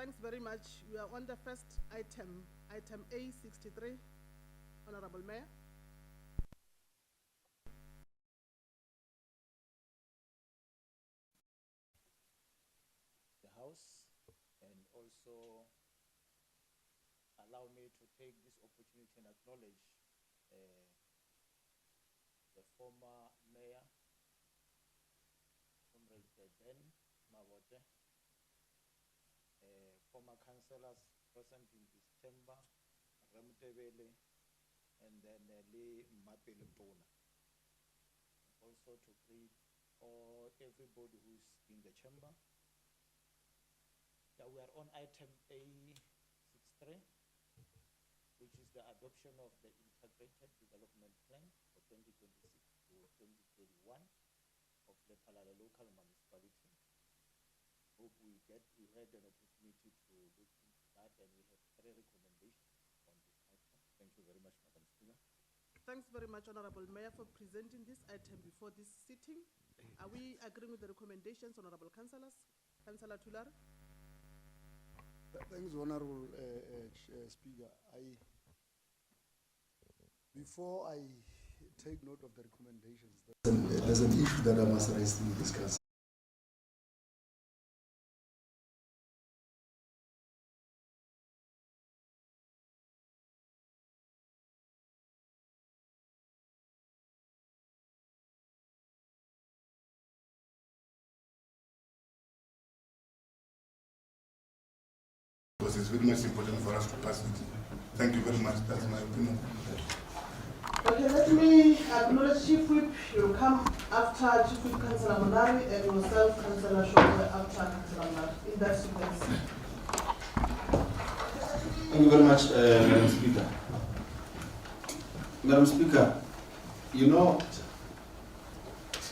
Thanks very much. We are on the first item, item A63. Honorable Mayor. The House, and also allow me to take this opportunity and acknowledge the former mayor, Comrade Ben Mabote, former councillors present in this chamber, Ramtebele, and then Lee Mapele Pona. Also to greet everybody who's in the chamber. Yeah, we are on item A63, which is the adoption of the Integrated Development Plan for 2026 to 2031 of Lephalale local municipality. Hope we had an opportunity to look into that, and we have 3 recommendations on this item. Thank you very much, Madam Speaker. Thanks very much, Honorable Mayor, for presenting this item before this sitting. Are we agreeing with the recommendations, Honorable Councillors? Councillor Thular? Thanks, Honorable Speaker. Before I take note of the recommendations, there's an issue that I must raise in this council. Because it's very much important for us to pass it. Thank you very much. That's my opinion. Okay, let me acknowledge Chief Whip. You'll come after Chief Whip Councillor Monari and yourself, Councillor Shoko, after Councillor Monari. In that sequence. Thank you very much, Madam Speaker. Madam Speaker, you know,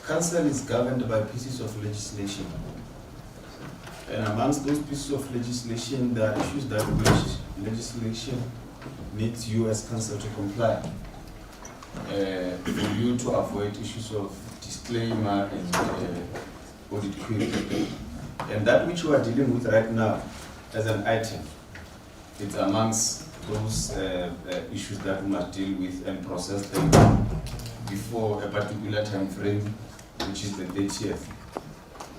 Council is governed by pieces of legislation. And amongst those pieces of legislation, there are issues that which legislation needs you as Council to comply. For you to avoid issues of disclaimer and audit query. And that which we are dealing with right now as an item, it's amongst those issues that we must deal with and process them before a particular time frame, which is the 30th.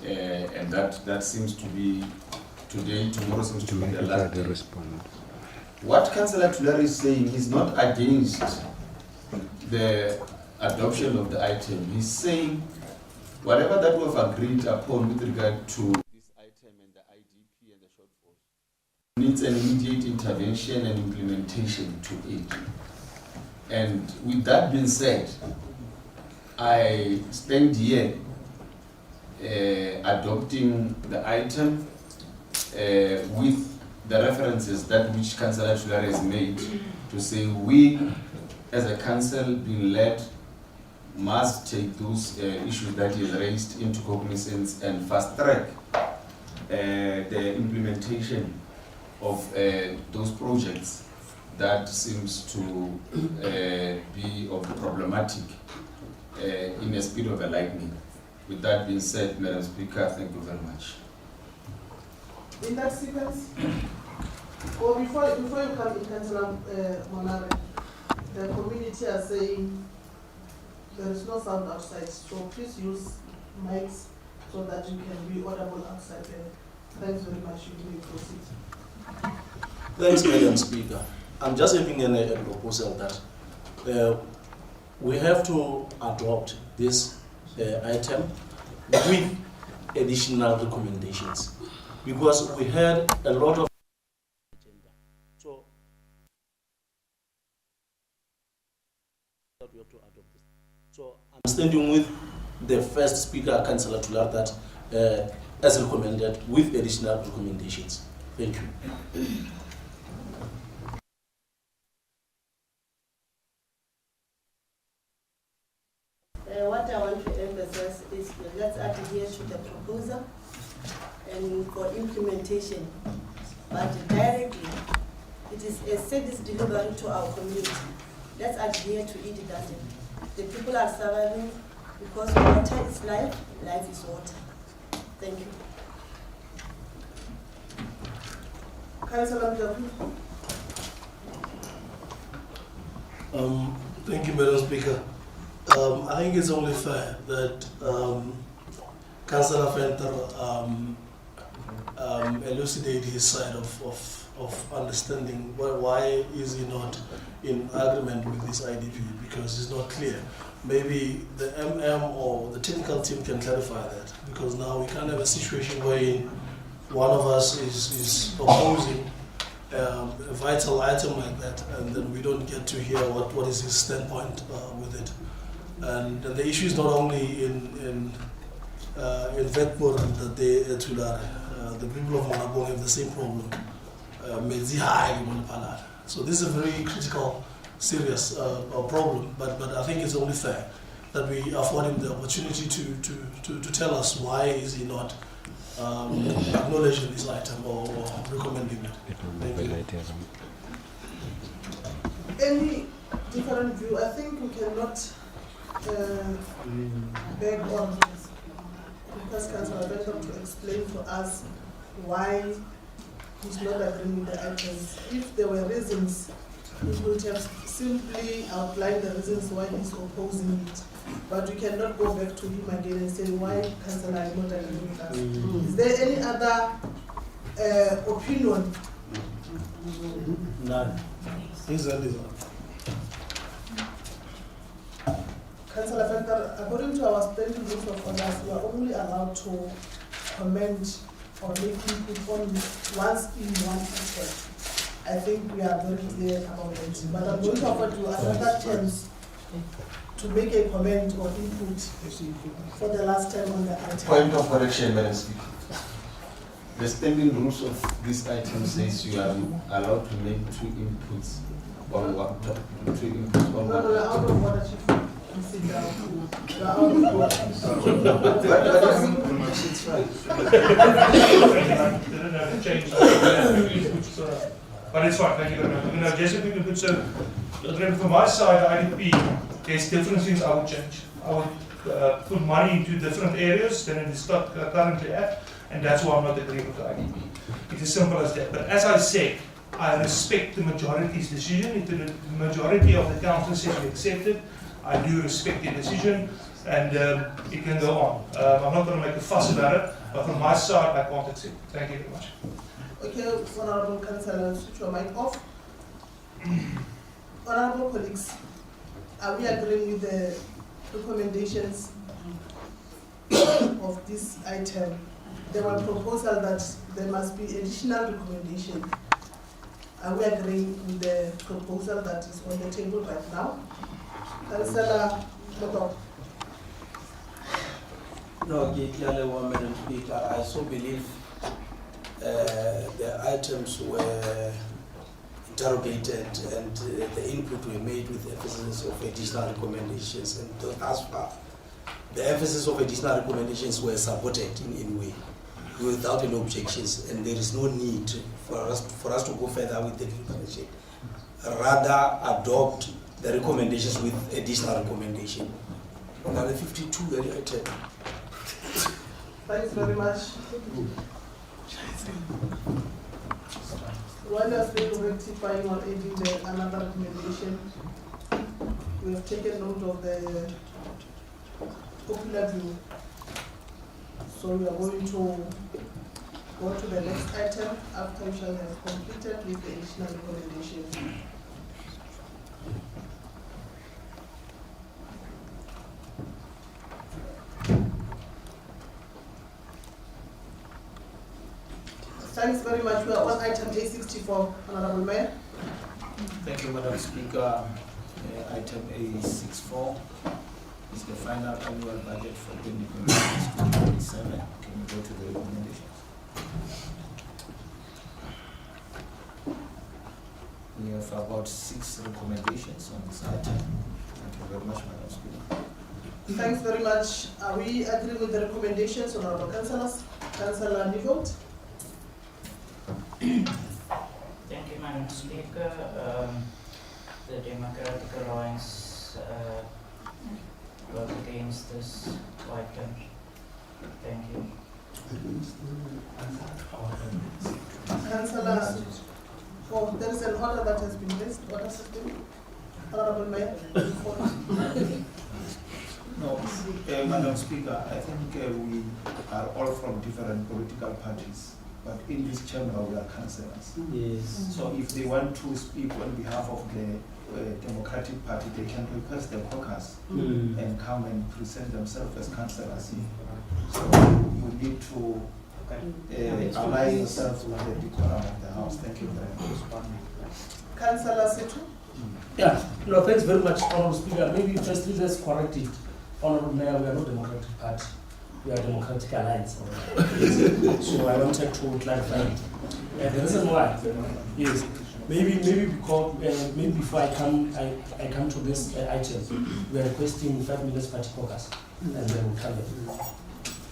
And that seems to be today, tomorrow seems to be the last day. What Councillor Tulare is saying is not against the adoption of the item. He's saying whatever that we have agreed upon with regard to this item and the IDP and the shortfalls needs an immediate intervention and implementation to it. And with that being said, I stand here adopting the item with the references that which Councillor Tulare has made to say we as a council being led must take those issues that he has raised into cognizance and fast track the implementation of those projects that seems to be of the problematic in the speed of a lightning. With that being said, Madam Speaker, thank you very much. In that sequence, or before you come in, Councillor Monare, the community are saying there is no sound outside, so please use mics so that you can be audible outside there. Thanks very much. You may proceed. Thanks, Madam Speaker. I'm just having a proposal that we have to adopt this item with additional recommendations, because we had a lot of agenda. So we have to adopt this. So I'm standing with the first speaker, Councillor Tular, that as recommended with additional recommendations. Thank you. What I want to emphasize is let's adhere to the proposal and for implementation, but directly it is a service delivery to our community. Let's adhere to it. The people are surviving because water is life, life is water. Thank you. Councillor Mjabu. Thank you, Madam Speaker. I think it's only fair that Councillor Venter elucidate his side of understanding why is he not in agreement with this IDP, because it's not clear. Maybe the MM or the technical team can clarify that, because now we can't have a situation where one of us is opposing a vital item like that, and then we don't get to hear what is his standpoint with it. And the issue is not only in Vetpur that they the people of Malabong have the same problem. So this is a very critical, serious problem, but I think it's only fair that we afford him the opportunity to tell us why is he not acknowledging this item or recommending it. Thank you. Any different view? I think we cannot beg on because Councillor Venter to explain to us why he's not agreeing with the items. If there were reasons, he would have simply outlined the reasons why he's opposing it. But we cannot go back to him again and say, why Councillor is not agreeing with us? Is there any other opinion? None. Councillor Venter, according to our standing list of orders, we are only allowed to comment or make input on once in one aspect. I think we are very clear about it. But I'm going to offer you another chance to make a comment or input for the last time on the item. Point of correction, Madam Speaker. The standing rules of this item says you are allowed to make two inputs on one topic. Two inputs on No, one no, out of order, Chief. Sit down. You're out of order. It's right. But it's fine, thank you very much. You know, just a quick input. So, from my side, the IDP, there's different things I would change. I would put money into different areas than it is currently at, and that's why I'm not agreeing with the IDP. It's as simple as that. But as I said, I respect the majority's decision. If the majority of the council says we accept it, I do respect the decision, and it can go on. I'm not going to make a fuss about it, but from my side, I can't accept it. Thank you very much. Okay, Honorable Councillor, switch your mic off. Honorable colleagues, are we agreeing with the recommendations of this item? There was a proposal that there must be additional recommendation. Are we agreeing with the proposal that is on the table right now? Councillor Moto. No, Madam Speaker, I so believe the items were interrogated and the input were made with emphasis of additional recommendations, and thus far the emphasis of additional recommendations were supported in any way without any objections, and there is no need for us to go further with the recommendation. Rather adopt the recommendations with additional recommendation. Another 52 very item. Thanks very much. While you are still rectifying or adding another recommendation, we have taken note of the popular view. So we are going to go to the next item after we shall have completed with the additional recommendation. Thanks very much. We are on item A64, Honorable Mayor. Thank you, Madam Speaker. Item A64 is the final annual budget for 2026-2027. Can we go to the recommendations? We have about 6 recommendations on this item. Thank you very much, Madam Speaker. Thanks very much. Are we agreeing with the recommendations, Honorable Councillors? Councillor Nivold. Thank you, Madam Speaker. The Democratic Alliance vote against this item. Thank you. Councillor, oh, there is an order that has been raised, order 15. Honorable Mayor. No, Madam Speaker, I think we are all from different political parties, but in this chamber we are councillors. Yes. So if they want to speak on behalf of the Democratic Party, they can request the caucus and come and present themselves as councillors. So you need to align yourself with the decorum of the House. Thank you very much. Councillor Setu. Yeah, no, thanks very much, Honorable Speaker. Maybe firstly let's correct it. Honorable Mayor, we are not Democratic Party. We are Democratic Alliance. So I wanted to clarify it. And the reason why is maybe because maybe before I come to this item, we are requesting 5 minutes party caucus, and then we'll come in.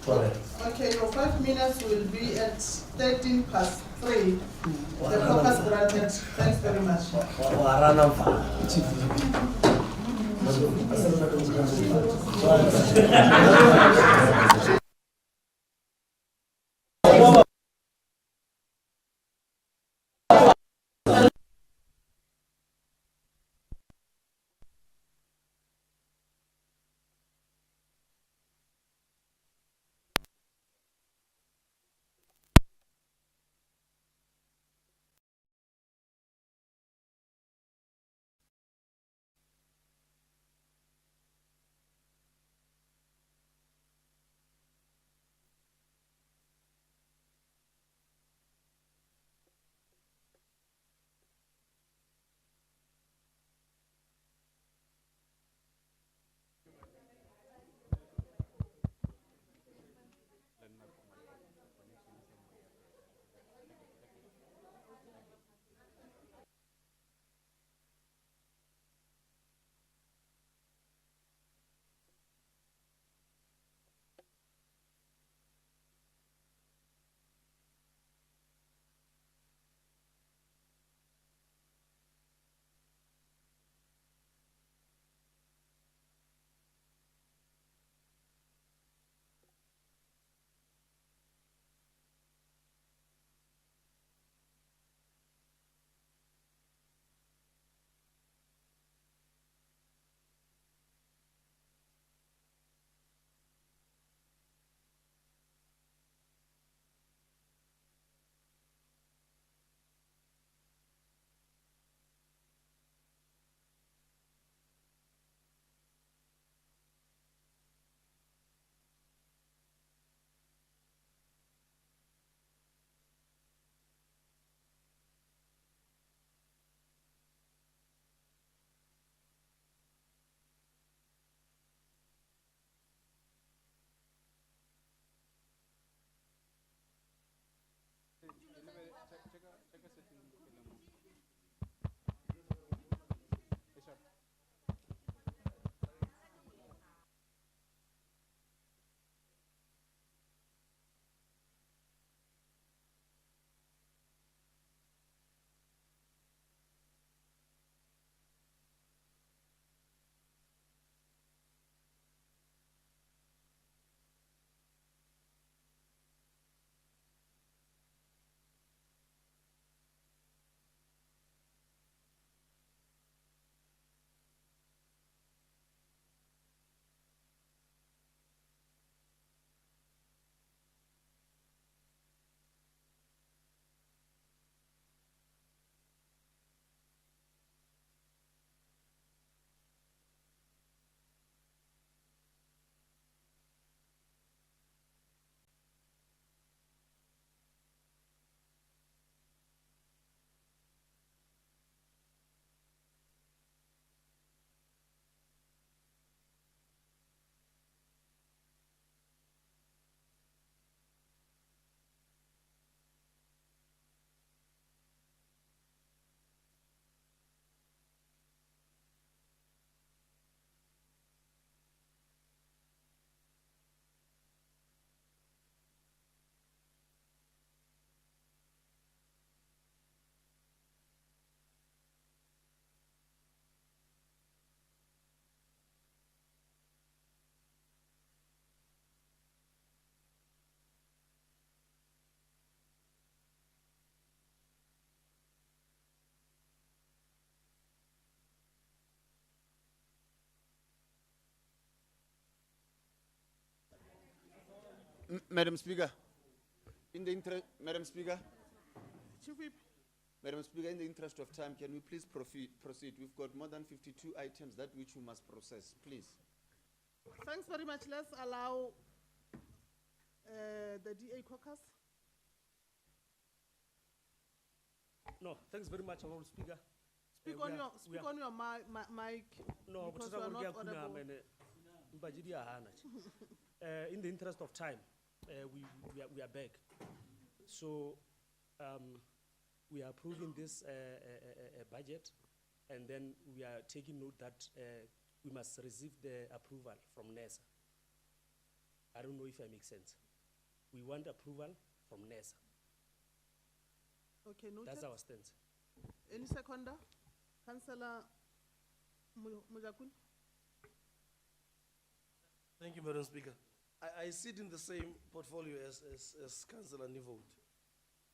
Correct. Okay, your 5 minutes will be at 13 past 3. The caucus granted. Thanks very much. Madam Speaker, Madam Speaker, Chief Whip, Madam Speaker, in the interest of time, can we please proceed? We've got more than 52 items that which we must process, please. thanks very much. Let's allow the DA caucus. No, thanks very much, Honorable Speaker. Speak on your mic. No, because you are not audible. In the interest of time, we are back. So we are approving this budget, and then we are taking note that we must receive the approval from NESA. I don't know if I make sense. We want approval from NESA. Okay, noted. That's our stance. Any seconder? Councillor Mujakul? Thank you, Madam Speaker. I sit in the same portfolio as Councillor Nivold.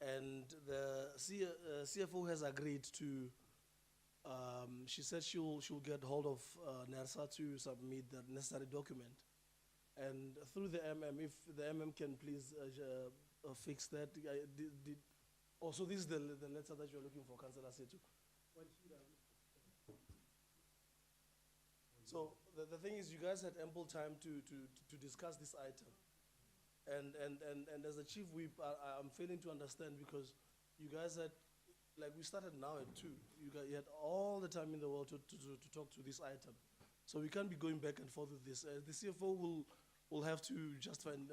And the CFO has agreed to, she said she'll get hold of NERSA to submit the necessary document. And through the MM, if the MM can please fix that. Also, this is the letter that you're looking for, Councillor Setu. So the thing is, you guys had ample time to discuss this item. And as a chief whip, I'm failing to understand because you guys had, like we started now at 2. You had all the time in the world to talk to this item. So we can't be going back and forth with this. The CFO will have to justify and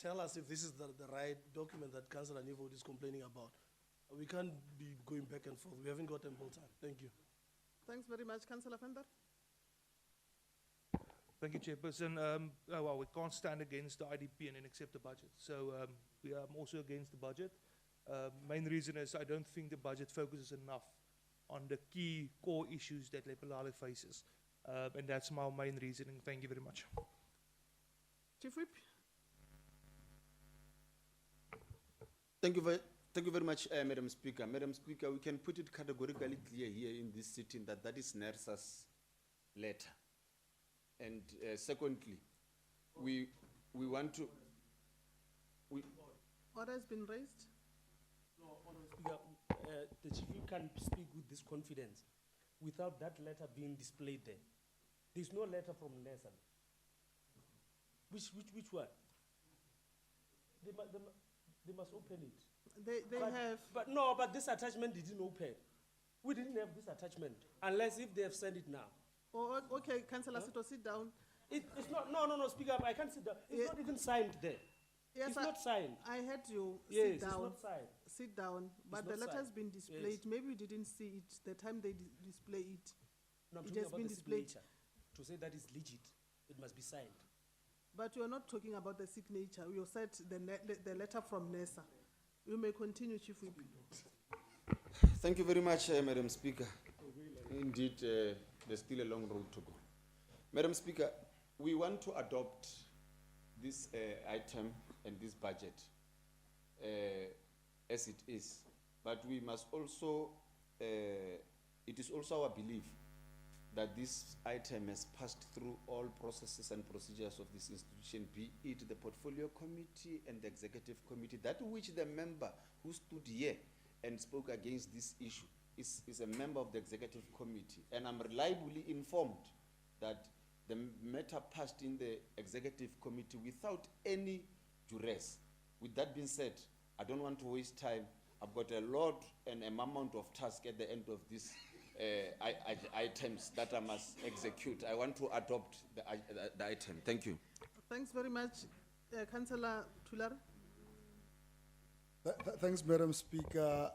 tell us if this is the right document that Councillor Nivold is complaining about. We can't be going back and forth. We haven't got ample time. Thank you. Thanks very much. Councillor Fender? Thank you, Chairperson. Well, we can't stand against the IDP and then accept the budget. So we are also against the budget. Main reason is I don't think the budget focuses enough on the key core issues that Lephalale faces. And that's my main reasoning. Thank you very much. Chief Whip? Thank you very much, Madam Speaker. Madam Speaker, we can put it categorically clear here in this sitting that is NERSA's letter. And secondly, we want to... Order has been raised. No, Honorable Speaker, the chief whip can speak with this confidence without that letter being displayed there. There's no letter from NESA. Which one? They must open it. They have. But no, but this attachment didn't open. We didn't have this attachment unless if they have sent it now. Oh, okay, Councillor Sito, sit down. It's not, no, Speaker, I can't sit down. It's not even signed there. Yes, it's not signed. I heard you yes, sit down. It's not signed. Sit down. But the not letter has signed. been displayed. Yes. Maybe we didn't see it the time they display it. No, I'm it talking has about been the displayed. signature. To say that is legit, it must be signed. But you are not talking about the signature. You said the letter from NESA. You may continue, Chief Whip. Thank you very much, Madam Speaker. Indeed, there's still a long road to go. Madam Speaker, we want to adopt this item and this budget as it is, but we must also, it is also our belief that this item has passed through all processes and procedures of this institution, be it the portfolio committee and the executive committee, that which the member who stood here and spoke against this issue is a member of the executive committee. And I'm reliably informed that the matter passed in the executive committee without any duress. With that being said, I don't want to waste time. I've got a lot and a amount of task at the end of these items that I must execute. I want to adopt the item. Thank you. Thanks very much, Councillor Tular. Thanks, Madam Speaker.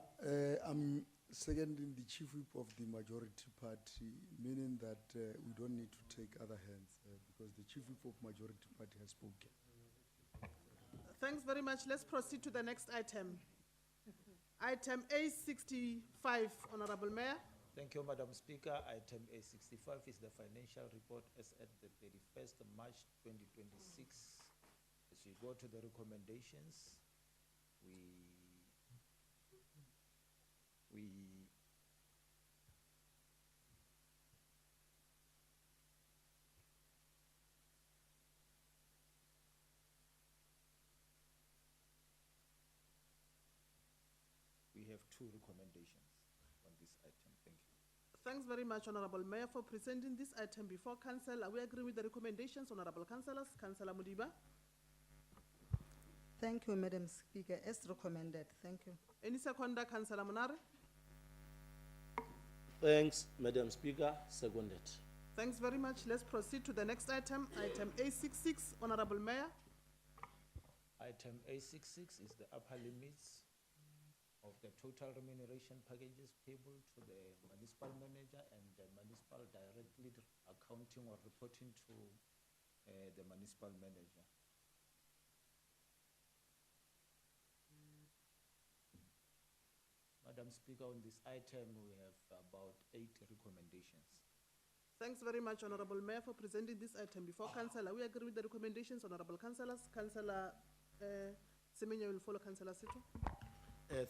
I'm seconding the chief whip of the majority party, meaning that we don't need to take other hands because the chief whip of majority party has spoken. Thanks very much. Let's proceed to the next item. Item A65, Honorable Mayor. Thank you, Madam Speaker. Item A65 is the financial report as at the 31st of March 2026. As we go to the recommendations, two recommendations on this item. Thank you. Thanks very much, Honorable Mayor, for presenting this item before Council. Are we agree with the recommendations, Honorable Councillors? Councillor Mudiba? Thank you, Madam Speaker. As recommended, thank you. Any seconder, Councillor Munare? Thanks, Madam Speaker. Seconded. Thanks very much. Let's proceed to the next item, item A66, Honorable Mayor. Item A66 is the upper limits of the total remuneration packages payable to the municipal manager and the municipal directly accounting or reporting to the municipal manager. Madam Speaker, on this item, we have about 8 recommendations. Thanks very much, Honorable Mayor, for presenting this item before Council. Are we agree with the recommendations, Honorable Councillors? Councillor Semenya will follow Councillor Sito.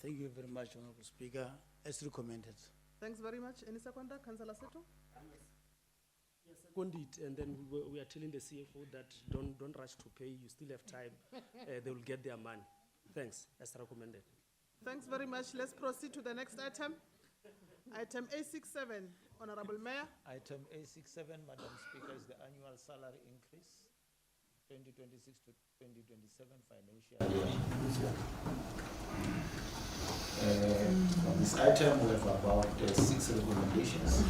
Thank you very much, Honorable Speaker. As recommended. Thanks very much. Any seconder, Councillor Sito? Yes, second it, and then we are telling the CFO that don't rush to pay. You still have time. They will get their money. Thanks, as recommended. Thanks very much. Let's proceed to the next item. Item A67, Honorable Mayor. Item A67, Madam Speaker, is the annual salary increase, 2026 to 2027 financial year. On this item, we have about 6 recommendations.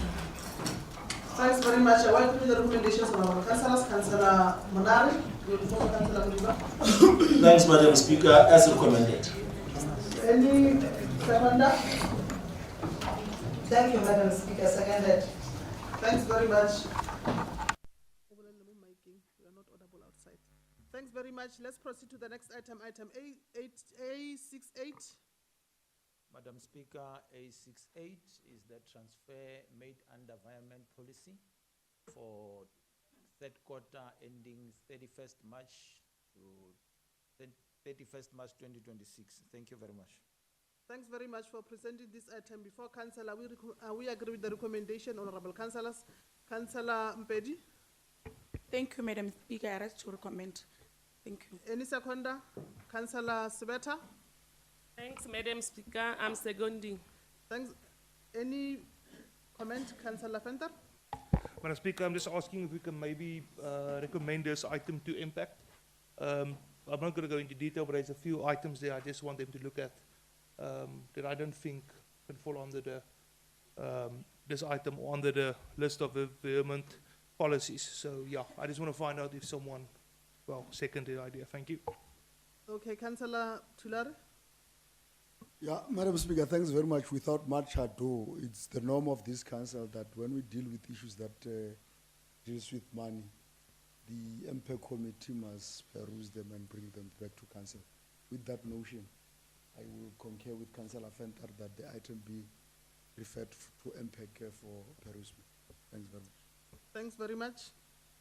Thanks very much. I welcome the recommendations of our councillors. Councillor Munare, you will follow Councillor Mudiba. Thanks, Madam Speaker. As recommended. Any seconder? Thank you, Madam Speaker. Seconded. Thanks very much. We are not audible outside. Thanks very much. Let's proceed to the next item, item A68. Madam Speaker, A68 is the transfer made under environment policy for third quarter ending 31st March to 31st March 2026. Thank you very much. Thanks very much for presenting this item before Council. Are we agree with the recommendation, Honorable Councillors? Councillor Mpedi? Thank you, Madam Speaker. I rest to recommend. Thank you. Any seconder? Councillor Sibeta? Thanks, Madam Speaker. I'm seconding. Thanks. Any comment, Councillor Fenter? Madam Speaker, I'm just asking if we can maybe recommend this item to impact. I'm not going to go into detail, but there's a few items there I just want them to look at that I don't think can fall under the this item or under the list of vehement policies. So yeah, I just want to find out if someone, well, seconded the idea. Thank you. Okay, Councillor Tulare? Yeah, Madam Speaker, thanks very much. Without much ado, it's the norm of this council that when we deal with issues that deals with money, the MPEC committee must peruse them and bring them back to council. With that notion, I will concur with Councillor Fenter that the item be referred to MPEC for perusement. Thanks very much. Thanks very much.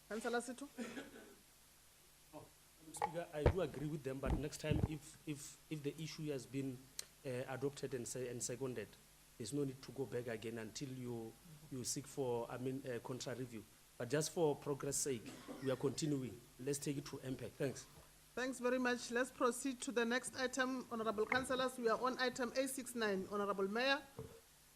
Councillor Sito? Madam Speaker, I do agree with them, but next time, if the issue has been adopted and seconded, there's no need to go back again until you seek for, contra review. But just for progress sake, we are continuing. Let's take it to MPEC. Thanks. Thanks very much. Let's proceed to the next item, Honorable Councillors. We are on item A69, Honorable Mayor.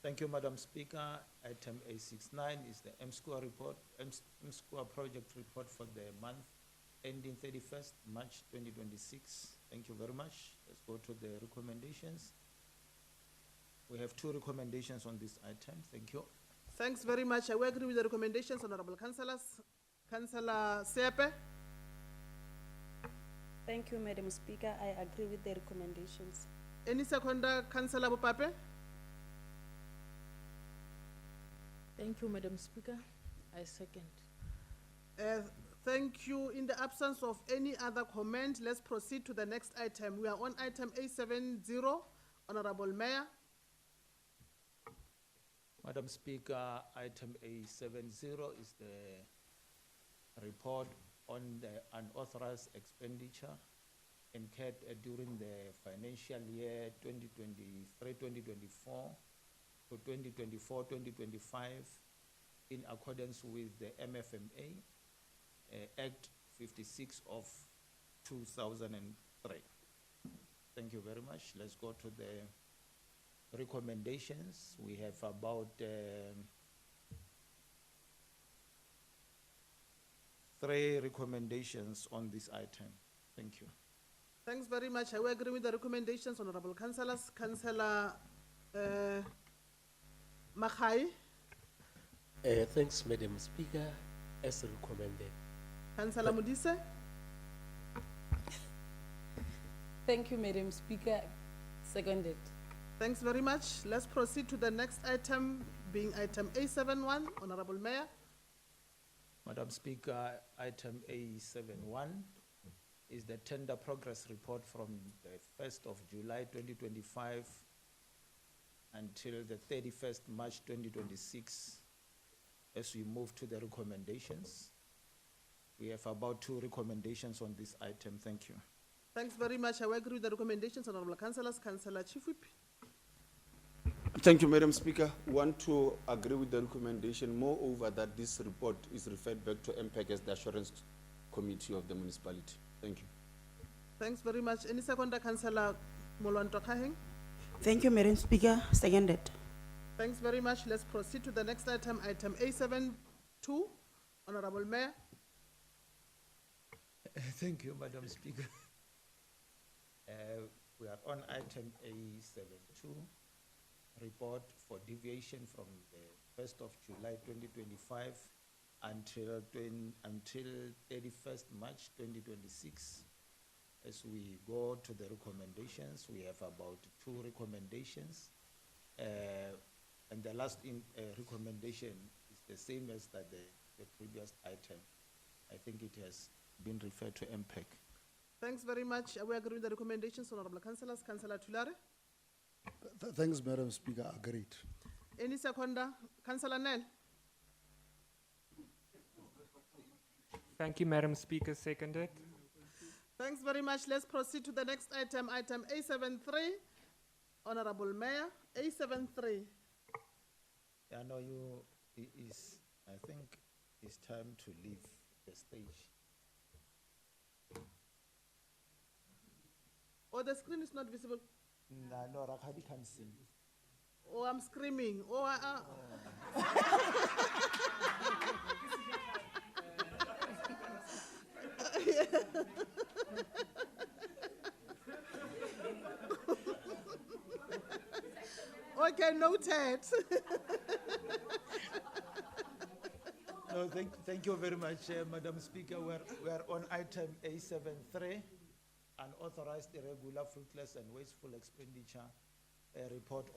Thank you, Madam Speaker. Item A69 is the M-Square report, M-Square project report for the month ending 31st March 2026. Thank you very much. Let's go to the recommendations. We have 2 recommendations on this item. Thank you. Thanks very much. I will agree with the recommendations, Honorable Councillors. Councillor Sepe? Thank you, Madam Speaker. I agree with the recommendations. Any seconder, Councillor Bopape? Thank you, Madam Speaker. I second. Thank you. In the absence of any other comment, let's proceed to the next item. We are on item A70, Honorable Mayor. Madam Speaker, item A70 is the report on the unauthorized expenditure incurred during the financial year 2023-2024 to 2024-2025 in accordance with the MFMA Act 56 of 2003. Thank you very much. Let's go to the recommendations. We have about 3 recommendations on this item. Thank you. Thanks very much. I will agree with the recommendations, honorable councillors. Councillor Makhai, Thanks, Madam Speaker, as recommended. Councillor Mudise, Thank you, Madam Speaker. Seconded. thanks very much. Let's proceed to the next item, being item A71, Honorable Mayor. Madam Speaker, item A71 is the tender progress report from the 1st of July 2025 until the 31st March 2026. As we move to the recommendations, we have about 2 recommendations on this item. Thank you. Thanks very much. I will agree with the recommendations, honorable councillors. Councillor Chief Whip. Thank you, Madam Speaker. Want to agree with the recommendation, moreover, that this report is referred back to MPEC as the Assurance Committee of the Municipality. Thank you. Thanks very much. Any seconder, Councillor Molwanto Kaheng? Thank you, Madam Speaker. Seconded. Thanks very much. Let's proceed to the next item, item A72, Honorable Mayor. Thank you, Madam Speaker. We are on item A72, report for deviation from the 1st of July 2025 until 31st March 2026. As we go to the recommendations, we have about 2 recommendations. And the last recommendation is the same as the previous item. I think it has been referred to MPEC. Thanks very much. I will agree with the recommendations, honorable councillors. Councillor Tulare. Thanks, Madam Speaker, agreed. Any seconder, Councillor Nel. Thank you, Madam Speaker. Seconded. Thanks very much. Let's proceed to the next item, item A73, Honorable Mayor. A73. I know I think it's time to leave the stage. Oh, the screen is not visible. No, Rakhadi can see. Oh, I'm screaming. Oh, Okay, noted. No, thank you very much, Madam Speaker. We're on item A73, unauthorized, irregular, fruitless, and wasteful expenditure. A report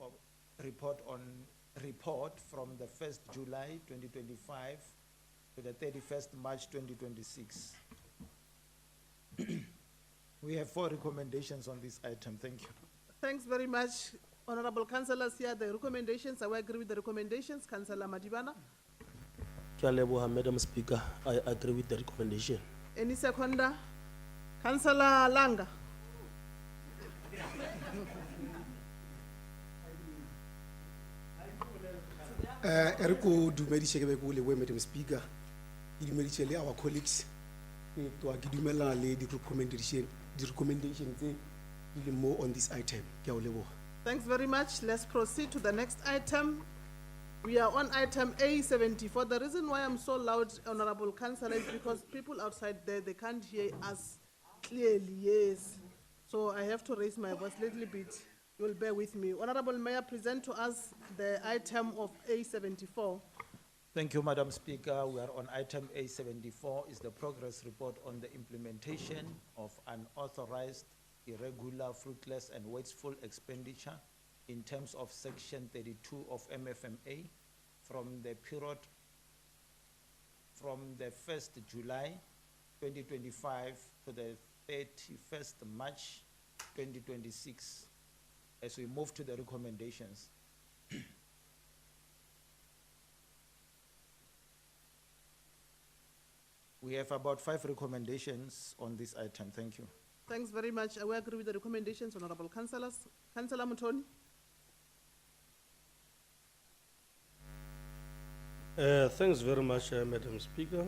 from the 1st July 2025 to the 31st March 2026. We have 4 recommendations on this item. Thank you. Thanks very much, honorable councillors. Here the recommendations. I will agree with the recommendations. Councillor Madibana. Madam Speaker, I agree with the recommendation. Any seconder? Councillor Langa. Eriko dumedishe ke be ko lewe, Madam Speaker. Ke dumedishe le our colleagues. Ke dumela le di recommendations tse di more on this item. Ke a o leboha. Thanks very much. Let's proceed to the next item. We are on item A74. The reason why I'm so loud, honorable councillor, is because people outside there, they can't hear us clearly, yes. So I have to raise my voice a little bit. You will bear with me. Honorable Mayor, present to us the item of A74. Thank you, Madam Speaker. We are on item A74, is the progress report on the implementation of unauthorized, irregular, fruitless, and wasteful expenditure in terms of section 32 of MFMA from the period from the 1st July 2025 to the 31st March 2026. As we move to the recommendations. We have about 5 recommendations on this item. Thank you. Thanks very much. I will agree with the recommendations, honorable councillors. Councillor Mutoni. Thanks very much, Madam Speaker,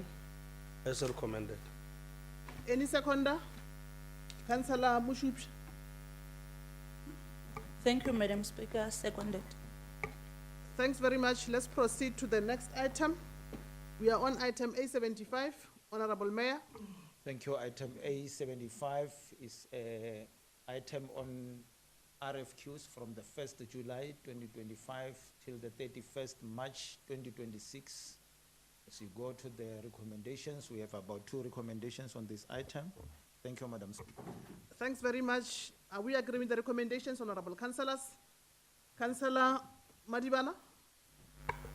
as recommended. Any seconder? Councillor Mushupsh. Thank you, Madam Speaker. Seconded. Thanks very much. Let's proceed to the next item. We are on item A75. Honorable Mayor. Thank you. Item A75 is a item on RFQs from the 1st July 2025 till the 31st March 2026. As you go to the recommendations, we have about 2 recommendations on this item. Thank you, Madam Speaker. Thanks very much. Are we agreeing with the recommendations, honorable councillors? Councillor Madibana?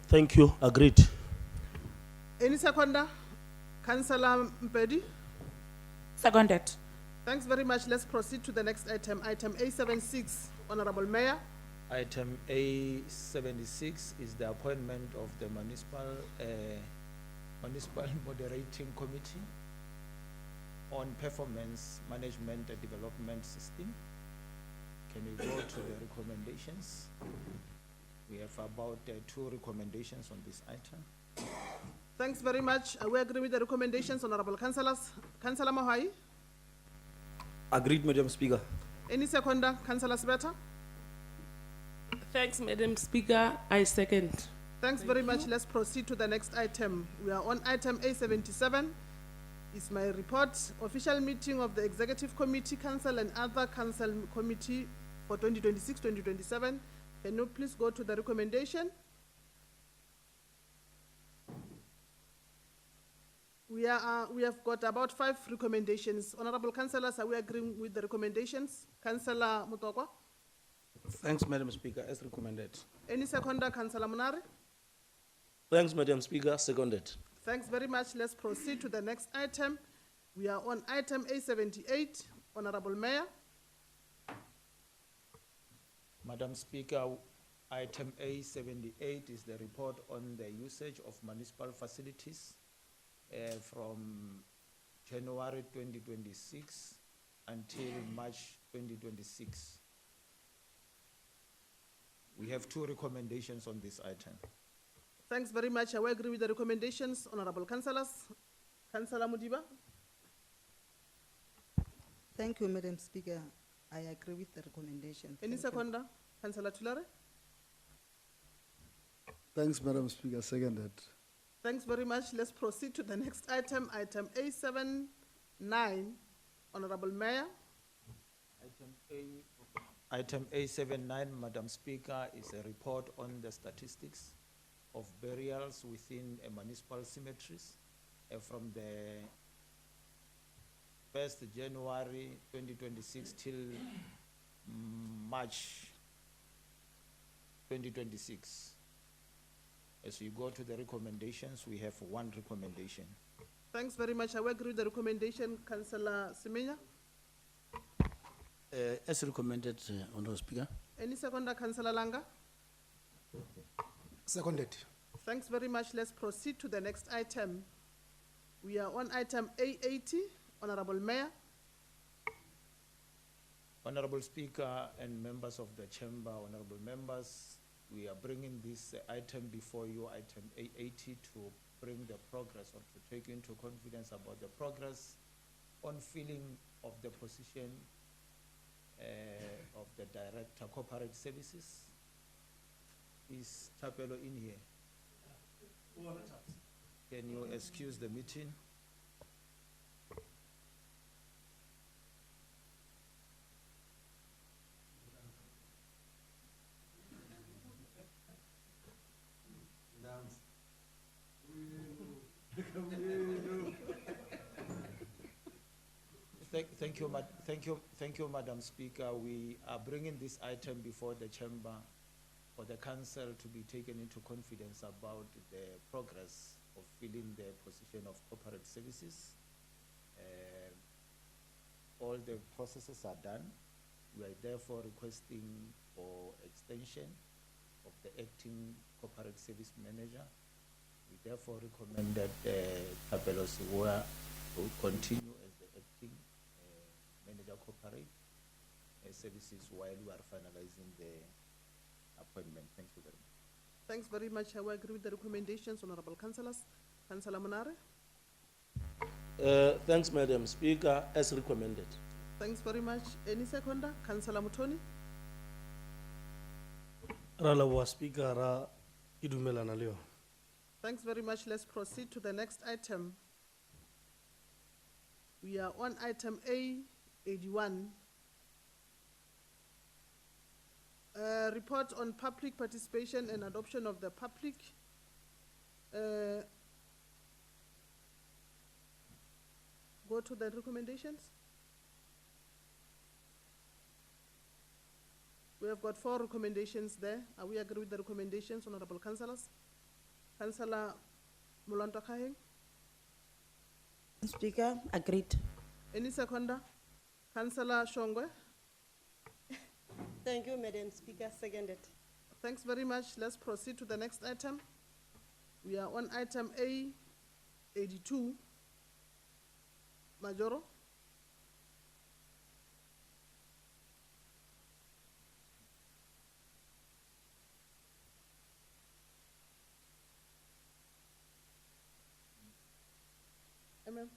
Thank you. Agreed. Any seconder? Councillor Mpedi? Seconded. Thanks very much. Let's proceed to the next item. Item A76, Honorable Mayor. Item A76 is the appointment of the municipal moderating committee on performance management and development system. Can we go to the recommendations? We have about 2 recommendations on this item. Thanks very much. We agree with the recommendations, honorable councillors. Councillor Mahai? Agreed, Madam Speaker. Any seconder? Councillor Sibeta? Thanks, Madam Speaker. I second. Thanks very much. Let's proceed to the next item. We are on item A77. It's my report, official meeting of the Executive Committee, Council and other Council Committee for 2026-2027. Can you please go to the recommendation? We have got about 5 recommendations. Honorable councillors, are we agreeing with the recommendations? Councillor Mutokwa? Thanks, Madam Speaker, as recommended. Any seconder? Councillor Munari? Thanks, Madam Speaker, seconded. Thanks very much. Let's proceed to the next item. We are on item A78. Honorable Mayor. Madam Speaker, item A78 is the report on the usage of municipal facilities from January 2026 until March 2026. We have 2 recommendations on this item. Thanks very much. I will agree with the recommendations, honorable councillors. Councillor Mudiba? Thank you, Madam Speaker. I agree with the recommendation. Any Thank you. seconder? Councillor Tulare? Thanks, Madam Speaker. Seconded. Thanks very much. Let's proceed to the next item, item A79. Honorable Mayor. Item A79, Madam Speaker, is a report on the statistics of burials within municipal cemeteries from the 1st January 2026 till March 2026. As we go to the recommendations, we have 1 recommendation. Thanks very much. I will agree with the recommendation. Councillor Semenya? As recommended, Honourable Speaker. Any seconder? Councillor Langa? Seconded. Thanks very much. Let's proceed to the next item. We are on item A80. Honorable Mayor. Honorable Speaker and members of the chamber, honorable members, we are bringing this item before you, item A80, to bring the progress or to take you into confidence about the progress on filling of the position of the Director Corporate Services. Is Tapelo in here? Can you excuse the meeting? Thank you, Madam Speaker. We are bringing this item before the chamber for the council to be taken into confidence about the progress of filling the position of corporate services. All the processes are done. We are therefore requesting for extension of the acting corporate service manager. We therefore recommend that Tapelo Siwa will continue as the acting manager corporate services while we are finalizing the appointment. Thank you very much. Thanks very much. I will agree with the recommendations, honorable councillors. Councillor Munari? Thanks, Madam Speaker, as recommended. Thanks very much. Any seconder? Councillor Mutoni? Ralawa Speaker, Idumelana Leo. Thanks very much. Let's proceed to the next item. We are on item A81. Report on public participation and adoption of the public. Go to the recommendations. We have got 4 recommendations there. Are we agree with the recommendations, honorable councillors? Councillor Mulanto Kaheng? Speaker, agreed. Any seconder? Councillor Shongwe? Thank you, Madam Speaker. Seconded. Thanks very much. Let's proceed to the next item. We are on item A82. Majoro? Amen.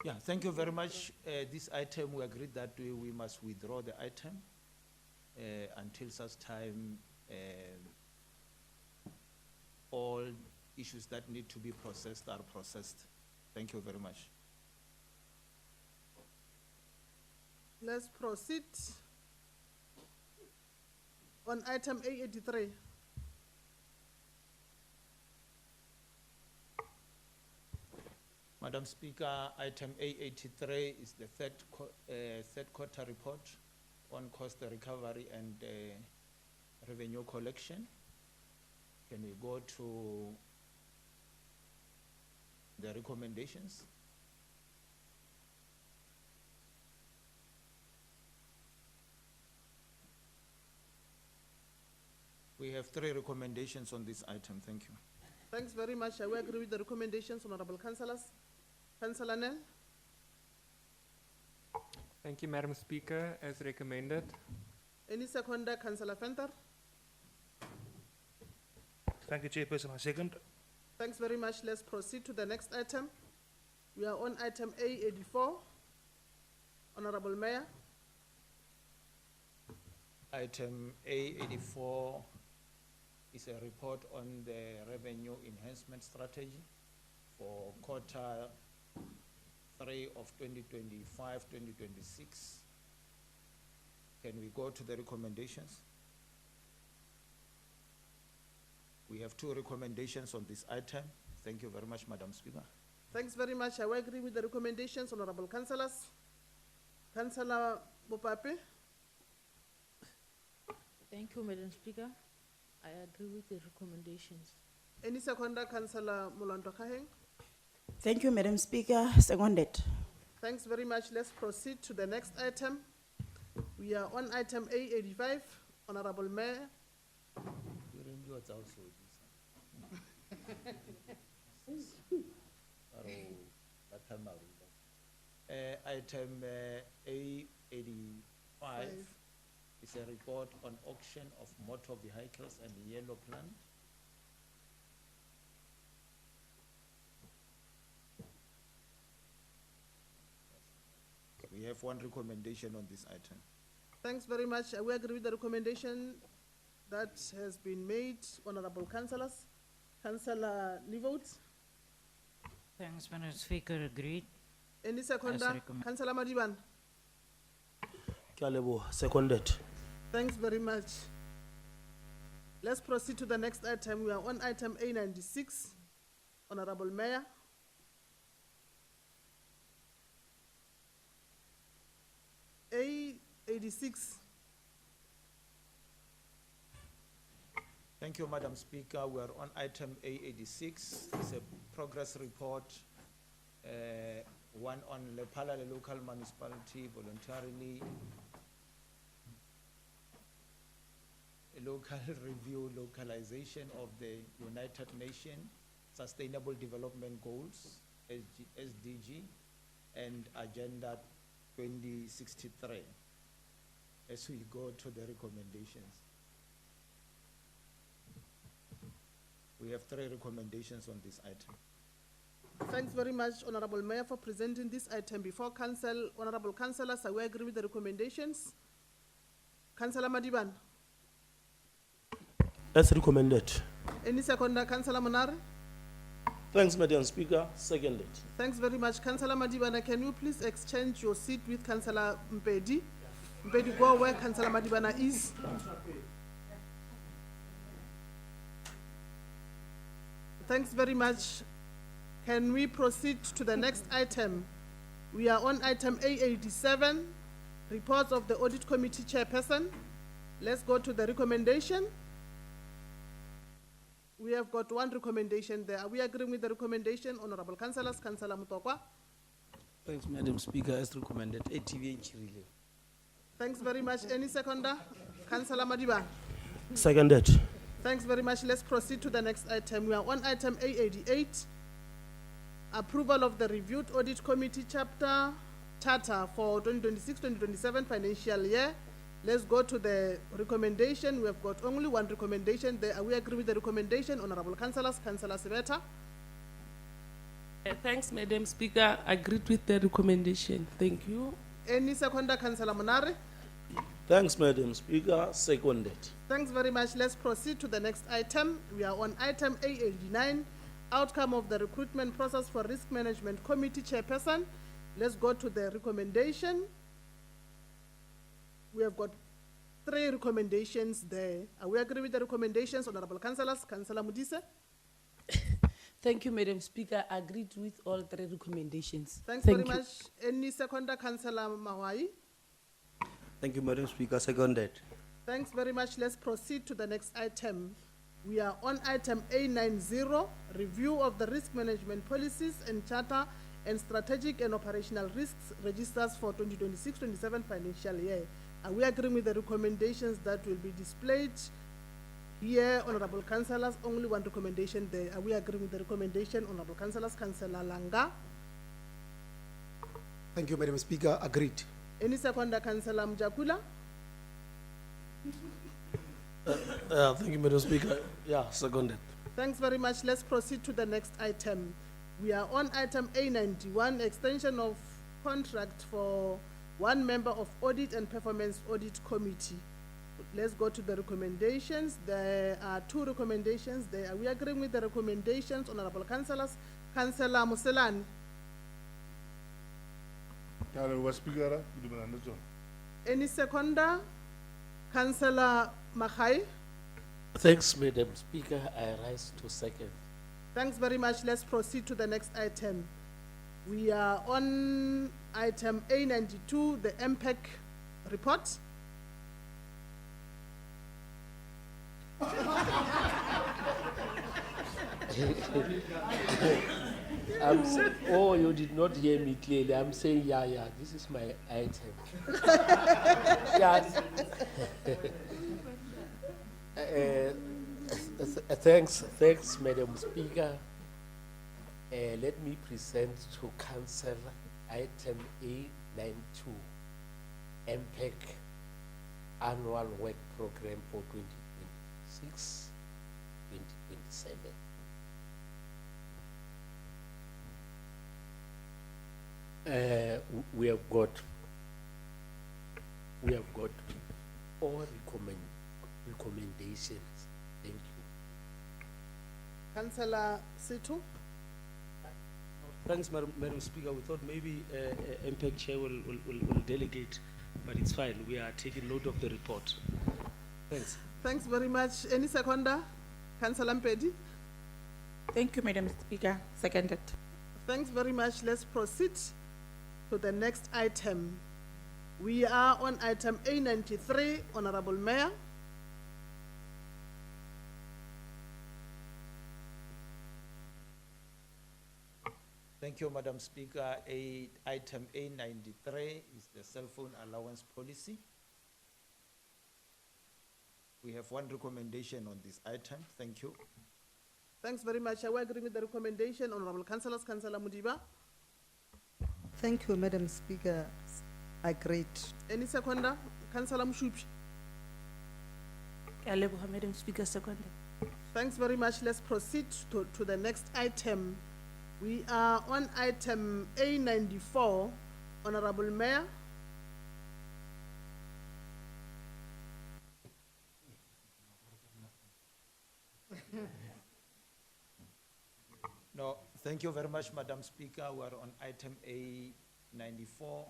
Yeah, thank you very much. This item, we agreed that we must withdraw the item until such time all issues that need to be processed are processed. Thank you very much. Let's proceed on item A83. Madam Speaker, item A83 is the third quarter report on cost recovery and revenue collection. Can we go to the recommendations? We have 3 recommendations on this item. Thank you. Thanks very much. I will agree with the recommendations, honorable councillors. Councillor Nel? Thank you, Madam Speaker, as recommended. Any seconder? Councillor Fenter? Thank you, Chairperson. I second. Thanks very much. Let's proceed to the next item. We are on item A84. Honorable Mayor? Item A84 is a report on the revenue enhancement strategy for quarter 3 of 2025-2026. Can we go to the recommendations? We have 2 recommendations on this item. Thank you very much, Madam Speaker. Thanks very much. I will agree with the recommendations, honorable councillors. Councillor Bopape? Thank you, Madam Speaker. I agree with the recommendations. Any seconder? Councillor Mulanto Kaheng? Thank you, Madam Speaker. Seconded. Thanks very much. Let's proceed to the next item. We are on item A85. Honorable Mayor? Item A85 is a report on auction of motor vehicles and yellow plan. We have 1 recommendation on this item. Thanks very much. I will agree with the recommendation that has been made, honorable councillors. Councillor Nivote? Thanks, Madam Speaker, agreed. Any seconder? recommend- Councillor Madiban? Kalebo, seconded. Thanks very much. Let's proceed to the next item. We are on item A96. Honorable Mayor? A86. Thank you, Madam Speaker. We are on item A86. It's a progress report, one on Lephalale local municipality voluntarily, a local review localization of the United Nations Sustainable Development Goals, SDG, and Agenda 2063. As we go to the recommendations. We have 3 recommendations on this item. Thanks very much, Honorable Mayor, for presenting this item before Council. Honorable Councillors, I will agree with the recommendations. Councillor Madiban. As recommended. Any seconder, Councillor Monare? Thanks, Madam Speaker. Seconded. Thanks very much. Councillor Madibana, can you please exchange your seat with Councillor Mpedi? Mpedi, go where Councillor Madibana is. Thanks very much. Can we proceed to the next item? We are on item A87, reports of the Audit Committee Chairperson. Let's go to the recommendation. We have got one recommendation there. Are we agreeing with the recommendation, Honorable Councillors? Councillor Mutokwa. Thanks, Madam Speaker, as recommended. ATV Chirile. Thanks very much. Any seconder? Councillor Madiba. Seconded. Thanks very much. Let's proceed to the next item. We are on item A88, approval of the reviewed Audit Committee charter for 2026-2027 financial year. Let's go to the recommendation. We have got only one recommendation there. Are we agree with the recommendation, Honorable Councillors? Councillor Sibeta. Thanks, Madam Speaker. Agreed with the recommendation. Thank you. Any seconder, Councillor Monare? Thanks, Madam Speaker. Seconded. Thanks very much. Let's proceed to the next item. We are on item A89, outcome of the recruitment process for Risk Management Committee Chairperson. Let's go to the recommendation. We have got 3 recommendations there. Are we agree with the recommendations, Honorable Councillors? Councillor Mudise? Thank you, Madam Speaker. Agreed with all 3 recommendations. Thanks Thank very you. much. Any seconder, Councillor Mawai? Thank you, Madam Speaker. Seconded. Thanks very much. Let's proceed to the next item. We are on item A90, review of the risk management policies and charter and strategic and operational risks registers for 2026-27 financial year. Are we agreeing with the recommendations that will be displayed here, Honorable Councillors? Only one recommendation there. Are we agreeing with the recommendation, Honorable Councillors? Councillor Langa. Thank you, Madam Speaker. Agreed. Any seconder, Councillor Mjakula? Thank you, Madam Speaker. Yeah, seconded. Thanks very much. Let's proceed to the next item. We are on item A91, extension of contract for one member of Audit and Performance Audit Committee. Let's go to the recommendations. There are 2 recommendations there. Are we agreeing with the recommendations, Honorable Councillors? Councillor Muselani. Any seconder? Councillor Mahai? Thanks, Madam Speaker. I rise to second. Thanks very much. Let's proceed to the next item. We are on item A92, the MPEC report. Oh, you did not hear me clearly. I'm saying, yeah, this is my item. Yeah. Thanks, Madam Speaker. Let me present to Council item A92, MPEC Annual Work Program for 2026-2027. We have got all recommendations. Thank you. Councillor Situ? Thanks, Madam Speaker. We thought maybe MPEC Chair will delegate, but it's fine. We are taking note of the report. Thanks. Thanks very much. Any seconder? Councillor Mpedi? Thank you, Madam Speaker. Seconded. Thanks very much. Let's proceed to the next item. We are on item A93, Honorable Mayor. Thank you, Madam Speaker. Item A93 is the cell phone allowance policy. We have one recommendation on this item. Thank you. Thanks very much. I will agree with the recommendation, Honorable Councillors. Councillor Mudiba? Thank you, Madam Speaker. Agreed. Any seconder? Councillor Mshupi? Madam Speaker. Seconded. Thanks very much. Let's proceed to the next item. We are on item A94, Honorable Mayor. No, thank you very much, Madam Speaker. We are on item A94,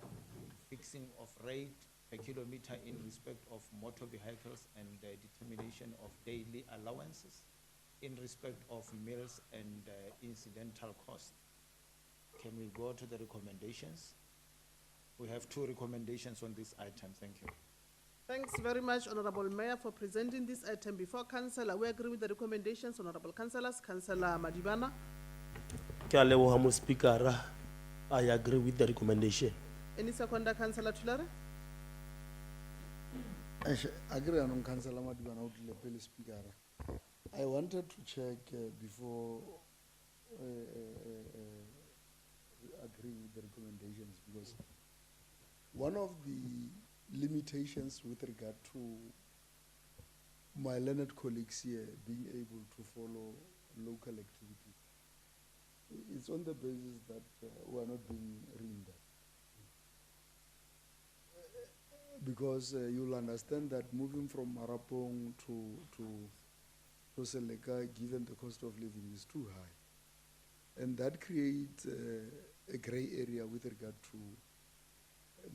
fixing of rate per kilometer in respect of motor vehicles and the determination of daily allowances in respect of meals and incidental costs. Can we go to the recommendations? We have two recommendations on this item. Thank you. Thanks very much, Honorable Mayor, for presenting this item before Councillor. We agree with the recommendations, Honorable Councillors. Councillor Madibana. Speaker, I agree with the recommendation. Any seconder, Councillor Tulare? I agree on Councillor Madibana with the Speaker. I wanted to check before agree with the recommendations, because one of the limitations with regard to my learned colleagues here being able to follow local activities, it's on the basis that we are not being reimbursed. Because you'll understand that moving from Marapong to Seleka, given the cost of living is too high. And that creates a gray area with regard to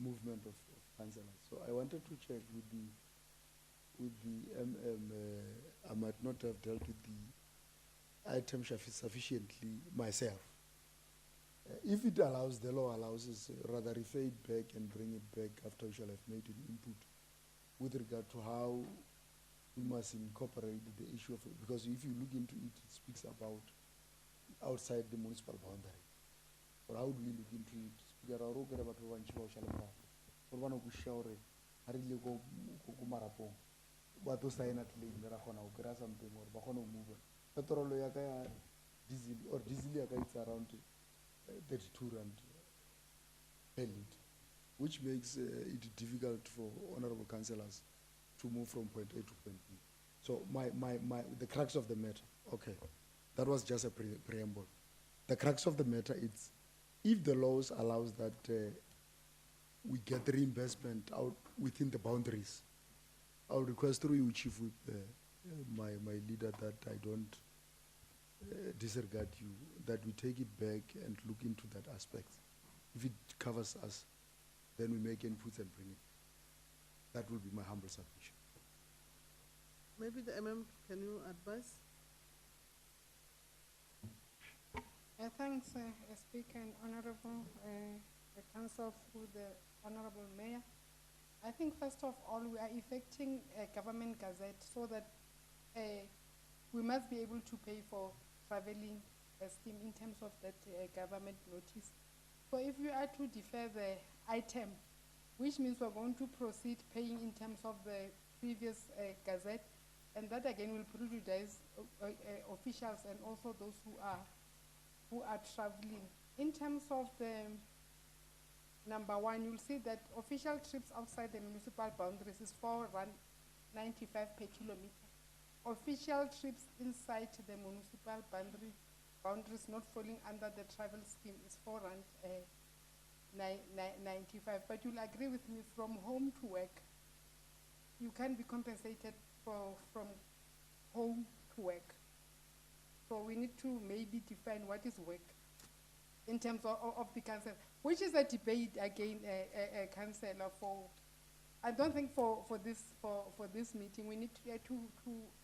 movement of councillors. So I wanted to check with the I might not have dealt with the item sufficiently myself. If it allows, the law allows us rather refer it back and bring it back after we shall have made an input with regard to how we must incorporate the issue of, because if you look into it, it speaks about outside the municipal boundary. Or how do we look into it? Speaker, our road about one chief of Shalamar, or one of Kushaure, Harile go Marapo, what was I not laying the Rahona, or something, or Bahono mover. Petrol Yaka diesel or diesel Yaka, it's around 32 rand per litre, which makes it difficult for honorable councillors to move from point A to point B. So the crux of the matter, okay, that was just a preamble. The crux of the matter is, if the laws allows that we get reimbursement out within the boundaries, I'll request through you, Chief, with my leader, that I don't disregard you, that we take it back and look into that aspect. If it covers us, then we make inputs and bring it. That will be my humble submission. Maybe the MM, can you advise? Thanks, Speaker and Honorable the Council through the Honorable Mayor. I think first of all, we are effecting a government gazette so that we must be able to pay for traveling scheme in terms of that government notice. So if we are to defer the item, which means we're going to proceed paying in terms of the previous gazette, and that again will prejudice officials and also those who are traveling. In terms of the number one, you'll see that official trips outside the municipal boundaries is R4.95 per kilometer. Official trips inside the municipal boundaries not falling under the travel scheme is R4.95. But you'll agree with me, from home to work, you can be compensated from home to work. So we need to maybe define what is work in terms of the council, which is a debate again, councillor, for. I don't think for this meeting we need to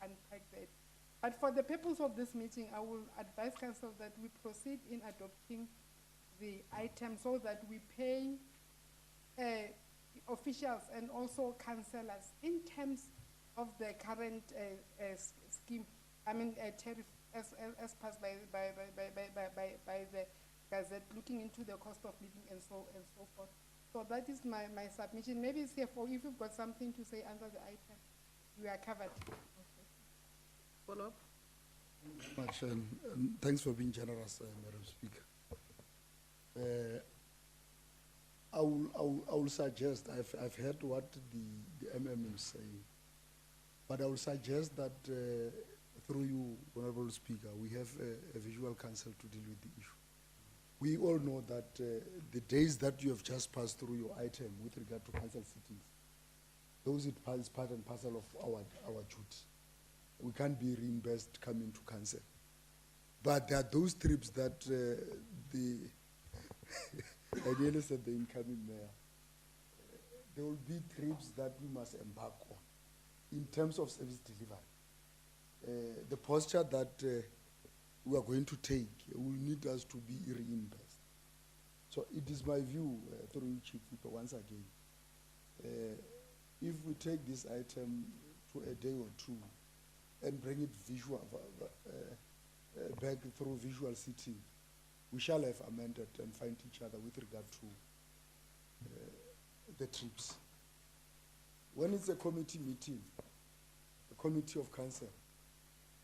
unpack that. But for the purpose of this meeting, I will advise council that we proceed in adopting the item so that we pay officials and also councillors in terms of the current scheme. I mean, tariff as passed by the Gazette, looking into the cost of living and so forth. So that is my submission. Maybe CFO, if you've got something to say under the item, you are covered. Okay. Follow up. Much, and thanks for being generous, Madam Speaker. I will suggest, I've heard what the MM is saying, but I will suggest that through you, Honorable Speaker, we have a visual council to deal with the issue. we all know that the days that you have just passed through your item with regard to council sittings, those is part and parcel of our duty. We can't be reimbursed coming to council. But there are those trips that I nearly said the incoming mayor, there will be trips that we must embark on in terms of service delivery. The posture that we are going to take will need us to be reimbursed. So it is my view, through you, Chief Whip, once again, if we take this item to a day or two and bring it visual, back through visual sitting, we shall have amended and find each other with regard to the trips. When it's a committee meeting, a committee of council,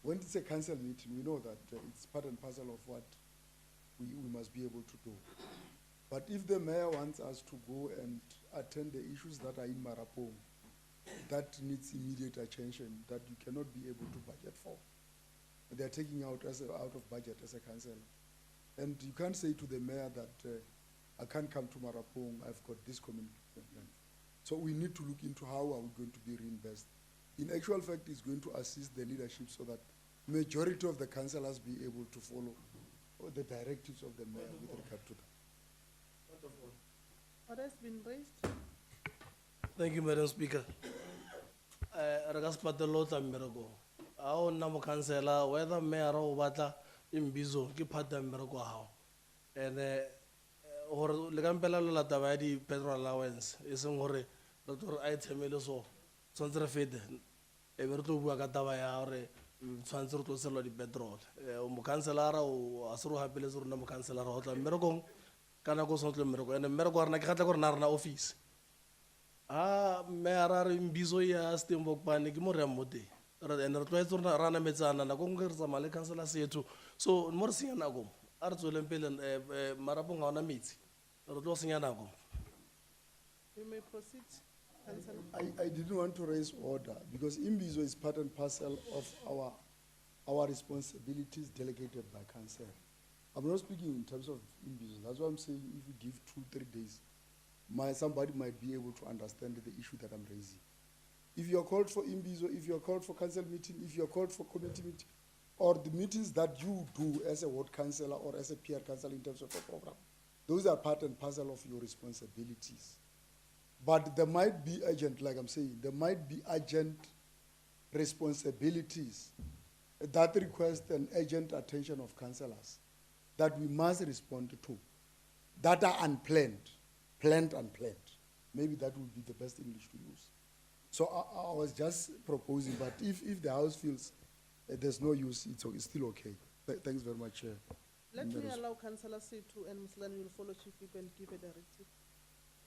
when it's a council meeting, we know that it's part and parcel of what we must be able to do. But if the mayor wants us to go and attend the issues that are in Marapong, that needs immediate attention, that you cannot be able to budget for. They're taking out of budget as a council. And you can't say to the mayor that I can't come to Marapong, I've got this communication plan. So we need to look into how are we going to be reimbursed. In actual fact, it's going to assist the leadership so that majority of the councillors be able to follow the directives of the mayor with regard to that. What has been raised? Thank you, Madam Speaker. Regas Patelota Mirago. Our number councillor, whether mayor or wata in Bizo, keep part of Mirago how. And or Legampella la Tavadi petrol allowance is on Hore, Dr. Item Eloso, Sandra Fed, Everto Wagatavaya or transfer to sell the petrol. Councillor or Asuru Hapeles or number councillor or Mirago, Kanako Santo Mirago, and the Mirago Nakatako Narna office. Mayor in Bizo ya Steamboat Panic Moramode. And the twice on Rana Mezzana, Nagonga, Samale Councillor say too. So, Morsi and Nagom, Arthur Lempel and Marapong on a meet. Rodosing and Nagom. You may proceed, Councillor. I didn't want to raise order because Imbizo is part and parcel of our responsibilities delegated by council. I'm not speaking in terms of Imbizo. That's why I'm saying if you give 2-3 days, somebody might be able to understand the issue that I'm raising. If you are called for Imbizo, if you are called for council meeting, if you are called for committee meeting, or the meetings that you do as a ward councillor or as a peer councillor in terms of a program, those are part and parcel of your responsibilities. But there might be urgent, like I'm saying, there might be urgent responsibilities that request an urgent attention of councillors that we must respond to, that are unplanned, planned unplanned. Maybe that would be the best English to use. So I was just proposing, but if the House feels there's no use, it's still okay. Thanks very much, Chair. Let me allow Councillor Situ and Muslan will follow Chief Whip and give a directive.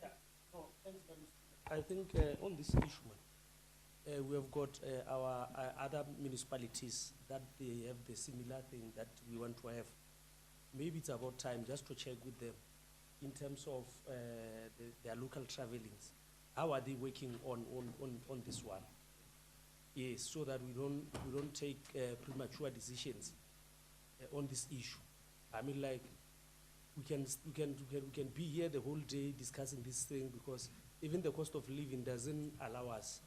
Yeah, no, thanks very much. I think on this issue, we have got our other municipalities that they have the similar thing that we want to have. Maybe it's about time just to check with them in terms of their local travelings. How are they working on this one? Yes, so that we don't take premature decisions on this issue. I mean, like we can be here the whole day discussing this thing because even the cost of living doesn't allow us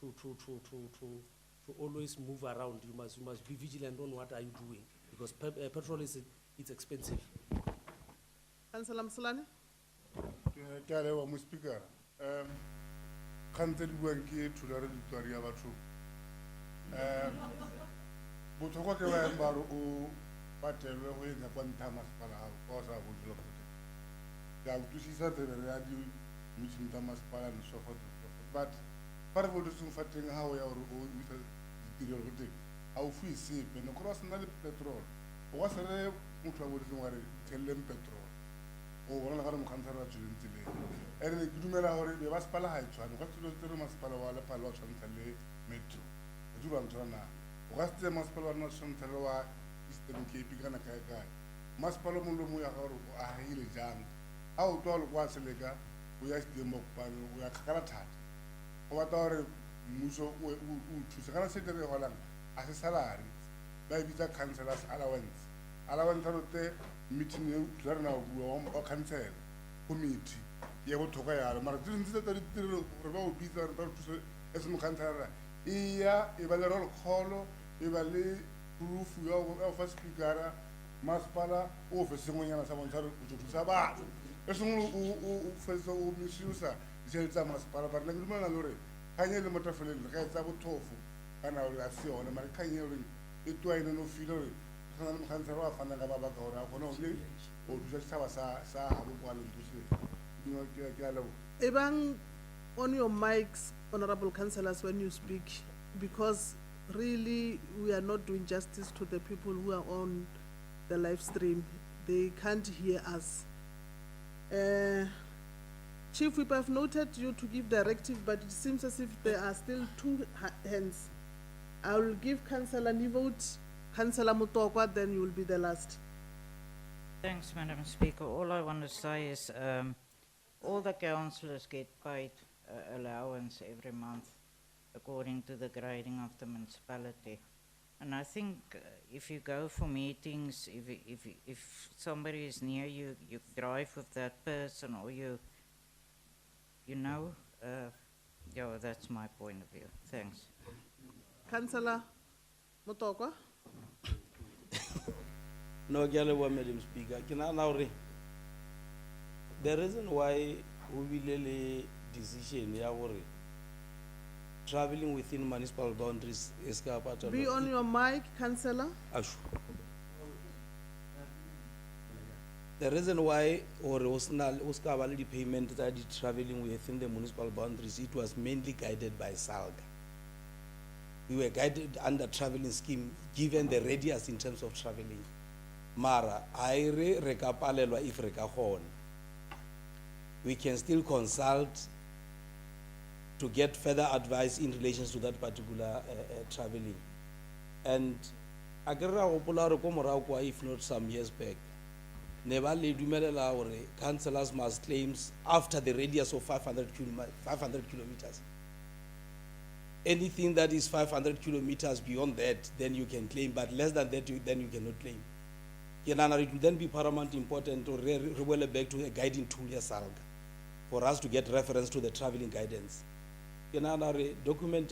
to always move around. You must be vigilant on what are you doing because petrol it's expensive. Councillor Msulane. Speaker. Council Wanki to the Victoria Batu. But what I am about but we have one Thomas Pala, or I would look at it. There are two sisters that are meeting Thomas Pala and so forth. But part of the soon fighting how we are with the period. How we see and across another petrol. What's a mutual tell them petrol. Oh, one of them can't and the Gumera already was Palahai, and what to do to Maspala Palos and Tele Metro. Durantrana. What's the Maspala not some Taloa, Eastern Cape Ganaka? Maspalo Mulumu are highly jammed. How tall was a lega? We asked the Mokpan, we are Karatat. What are Muso to Sakara City Holland as a salary, by Visa Councillor's allowance. ala wanta rote meeting e tla rena bua o cancel committee ye go thoka yalo mara tse ntse tsa ditiro re ba o bitsa re ba re thuse e se mo cancela iya e ba le roll call e ba le proof ya o fa speakera masipala o fe sengwenyana sa bontsha re o thusa batho e sengwe o fetsa o misuse ditšhelete tsa masipala ba rena ke dumelana le gore kganye le motafelele ga e tsa bothofo kana gore a se yone mare kganye gore e twaene no file gore go na le mokgantshere wa fana ka mabaka gore a kgone go thusa setšhaba sa gabo kwa lentuse ke a leboga. Ebang on your mics, honorable councillors, when you speak, because really we are not doing justice to the people who are on the live stream. They can't hear us. Chief Whip, I've noted you to give directive, but it seems as if there are still two hands. I will give Councillor Nivote, Councillor Mutokwa, then you will be the last. Thanks, Madam Speaker. All I want to say is all the councillors get paid allowance every month according to the grading of the municipality. And I think if you go for meetings, if somebody is near you, you drive with that person, or you know, yeah, that's my point of view. Thanks. Councillor Mutokwa? No, Madam Speaker. The reason why we will decision traveling within municipal boundaries is part of. Be on your mic, Councillor. The reason why the payment that is traveling within the municipal boundaries, it was mainly guided by SALGA. We were guided under traveling scheme given the radius in terms of traveling. Mara, rekapalelwa if rekahon. We can still consult to get further advice in relation to that particular traveling. And if not some years back, councillors must claims after the radius of 500 kilometers. Anything that is 500 kilometers beyond that, then you can claim, but less than that, then you cannot claim. It will then be paramount important to revert back to a guiding tool for us to get reference to the traveling guidance. Document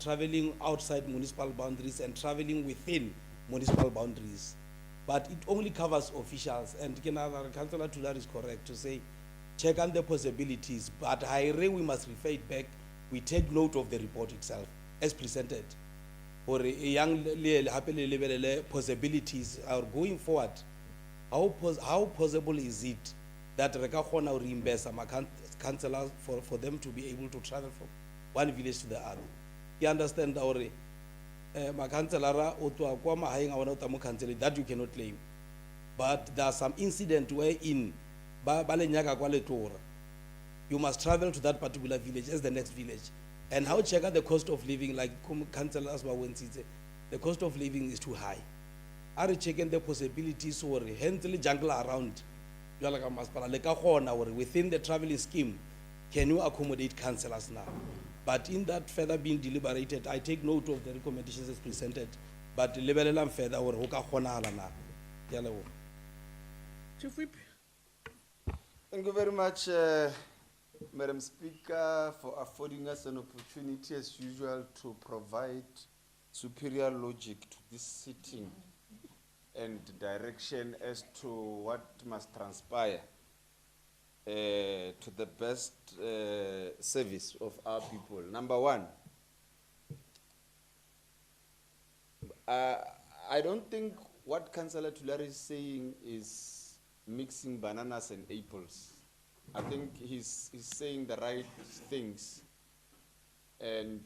traveling outside municipal boundaries and traveling within municipal boundaries. But it only covers officials, and Councillor Tular is correct to say, check on the possibilities, but we must refer it back. We take note of the report itself as presented. For a young possibilities are going forward. How possible is it that Rekahona reimburse some councillors for them to be able to travel from one village to the other? You understand our that you cannot claim. But there are some incident wherein you must travel to that particular village as the next village. And how check out the cost of living, like councillors the cost of living is too high. Are you checking the possibilities or hence jungle around within the traveling scheme? Can you accommodate councillors now? But in that further being deliberated, I take note of the recommendations as presented, but level further or Chief Whip. Thank you very much, Madam Speaker, for affording us an opportunity as usual to provide superior logic to this sitting and direction as to what must transpire to the best service of our people. Number one, I don't think what Councillor Tulare is saying is mixing bananas and apples. I think he's saying the right things, and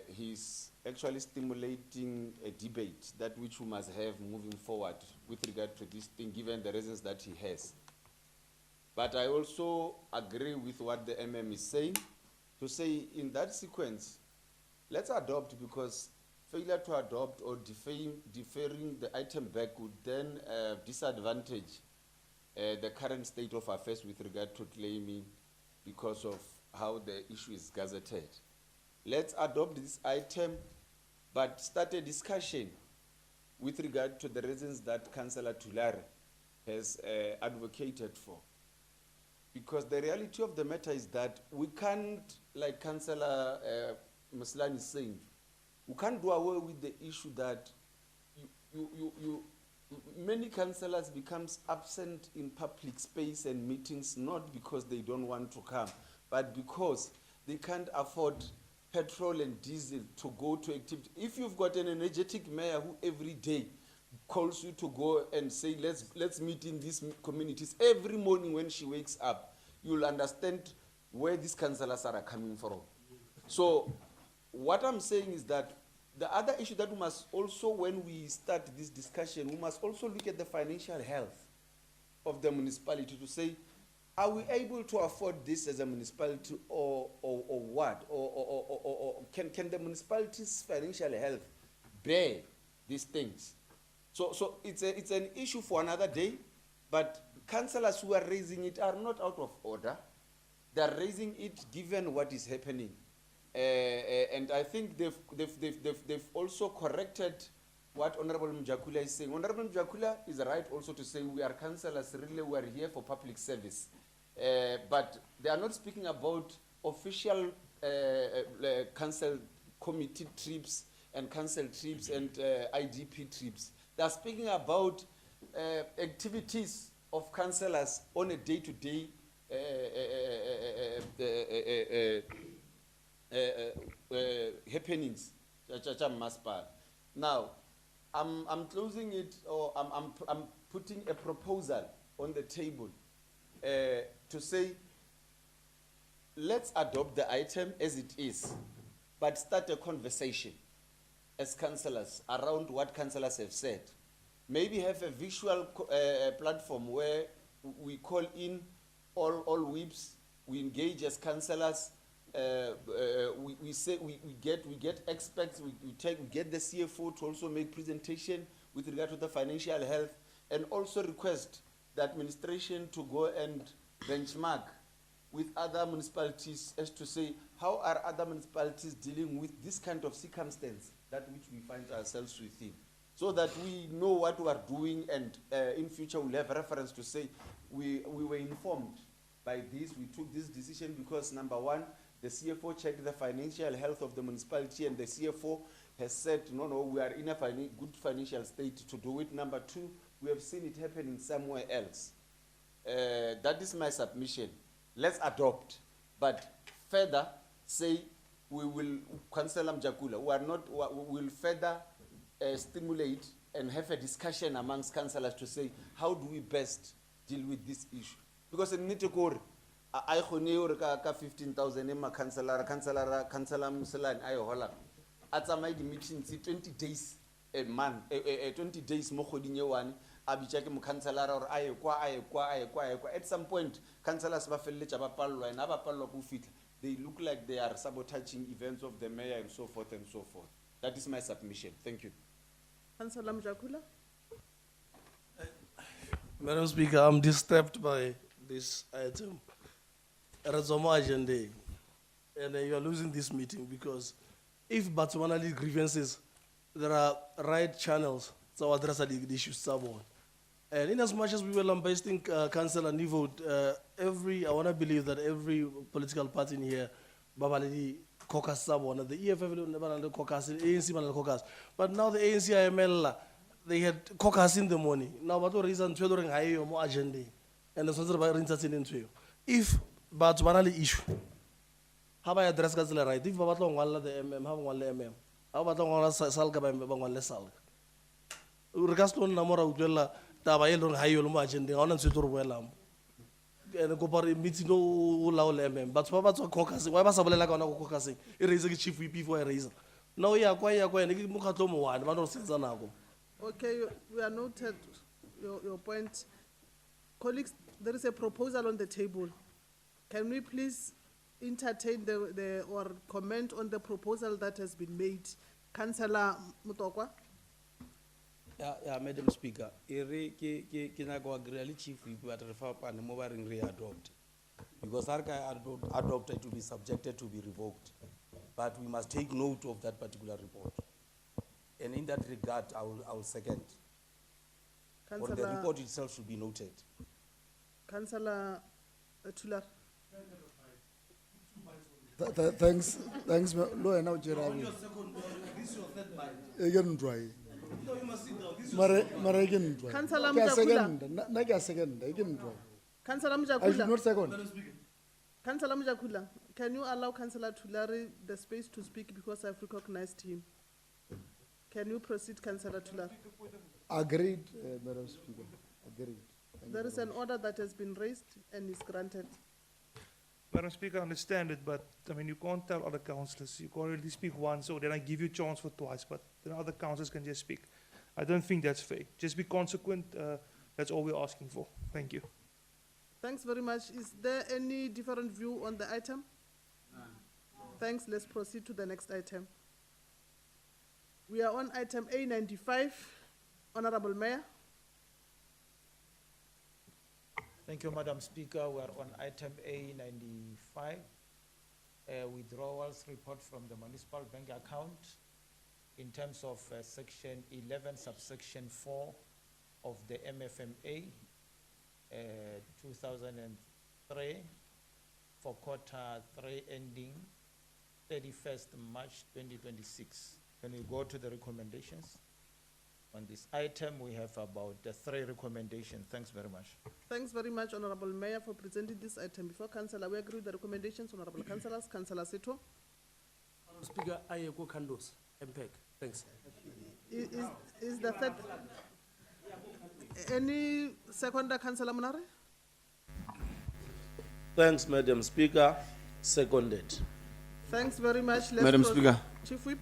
he's actually stimulating a debate that which we must have moving forward with regard to this thing, given the reasons that he has. But I also agree with what the MM is saying, to say in that sequence, let's adopt, because failure to adopt or deferring the item back would then disadvantage the current state of affairs with regard to claiming because of how the issue is gazetted. Let's adopt this item, but start a discussion with regard to the reasons that Councillor Tulare has advocated for. Because the reality of the matter is that we can't, like Councillor Maslani is saying, we can't do away with the issue that many councillors becomes absent in public space and meetings, not because they don't want to come, but because they can't afford petrol and diesel to go to activity. If you've got an energetic mayor who every day calls you to go and say, let's meet in these communities, every morning when she wakes up, you'll understand where these councillors are coming from. So what I'm saying is that the other issue that we must also, when we start this discussion, we must also look at the financial health of the municipality to say, are we able to afford this as a municipality or what? Or can the municipality's financial health bear these things? So it's an issue for another day, but councillors who are raising it are not out of order. They are raising it given what is happening. And I think they've also corrected what Honorable Mjakula is saying. Honorable Mjakula is right also to say we are councillors, really we are here for public service. But they are not speaking about official council committee trips and council trips and IDP trips. They are speaking about activities of councillors on a day-to-day happenings. Now, I'm closing it, or I'm putting a proposal on the table to say, let's adopt the item as it is, but start a conversation as councillors around what councillors have said. Maybe have a visual platform where we call in all whips, we engage as councillors, we get experts, we get the CFO to also make presentation with regard to the financial health, and also request the administration to go and benchmark with other municipalities as to say, how are other municipalities dealing with this kind of circumstance that which we find ourselves within, so that we know what we are doing, and in future we'll have reference to say, we were informed by this, we took this decision because number one, the CFO checked the financial health of the municipality, and the CFO has said, no, we are in a good financial state to do it. Number two, we have seen it happening somewhere else. That is my submission. Let's adopt, but further say we will, Councillor Mjakula, we will further stimulate and have a discussion amongst councillors to say, how do we best deal with this issue? Because in Nitikori, I khone ka 15,000 ema councillor Msalani ayo hola. At some meetings 20 days a month, 20 days mo khoding e one, abichake mo councillor or aye kwa. At some point councillors ba felletsa ba pallwa ena ba pallwa go fitla. They look like they are sabotaging events of the mayor and so forth and so forth. That is my submission. Thank you. Councillor Mjakula. Madam Speaker, I'm disturbed by this item. Razomo agenda, and you are losing this meeting because if Batswanali grievances, there are right channels to address the issues. And in as much as we were lambasting council and vote, I want to believe that every political party in here, Babaladi caucus Sabon, the EFF caucus, ANC caucus, but now the ANC IML, they had caucus in the morning. Now, what reason to high more agenda, and the social by into you. If but one issue. How about address Gazella right? If Babaton Walla the MM, have one MM. How about one Salga by one Salga? Urgaston Namora Udella, Tabael Hayol Margin, the honor Sutur Wellam. And the Copari meets no low MM. But Babato caucus, why was Sabella on caucusing? It is a chief VP for a reason. No, yeah, quite Mukatomo one, one of Senzanago. Okay, we are noted your point. Colleagues, there is a proposal on the table. Can we please entertain or comment on the proposal that has been made? Councillor Mutokwa? Yeah, Madam Speaker. Kina go agree chief we but refer and moving re-adopt. Because Arca adopted to be subjected to be revoked. But we must take note of that particular report. And And in that regard, I will second. Or the Councillor- report itself should be noted. Councillor Thular. Thanks, Lawyer now, Jeremy. Again, try. Mara again, try. Councillor Kya Mjakula. second, na kya second, again, try. Councillor I should not Mjakula. second. Councillor Mjakula, can you allow Councillor Tulare the space to speak because I've recognized him? Can you proceed, Councillor Tulare? Agreed, Madam Speaker, agreed. Thank you There is very an order that has been raised and is granted. Madam Speaker, I understand it, but I mean, you can't tell other councillors, you can only speak once, or then I give you chance for twice, but then other councillors can just speak. I don't think that's fair. Just be consequent, that's all we're asking for. Thank you. Thanks very much. Is there any different view on the item? Thanks, let's proceed to the next item. We are on item A95. Honorable Mayor. Thank you, Madam Speaker. We are on item A95, withdrawals report from the municipal bank account in terms of section 11, subsection 4 of the MFMA 2003 for quarter 3 ending 31st March 2026. Can we go to the recommendations? On this item, we have about 3 recommendations. Thanks very much. Thanks very much, Honorable Mayor, for presenting this item before Councillor. We agree with the recommendations, Honorable Councillors. Councillor Seto. Madam Speaker, I echo Kandos, MPEG. Thanks. Is the third, any seconder, Councillor Munare? Thanks, Madam Speaker. Seconded. Thanks very much. Let's Madam pro- Speaker. Chief Whip.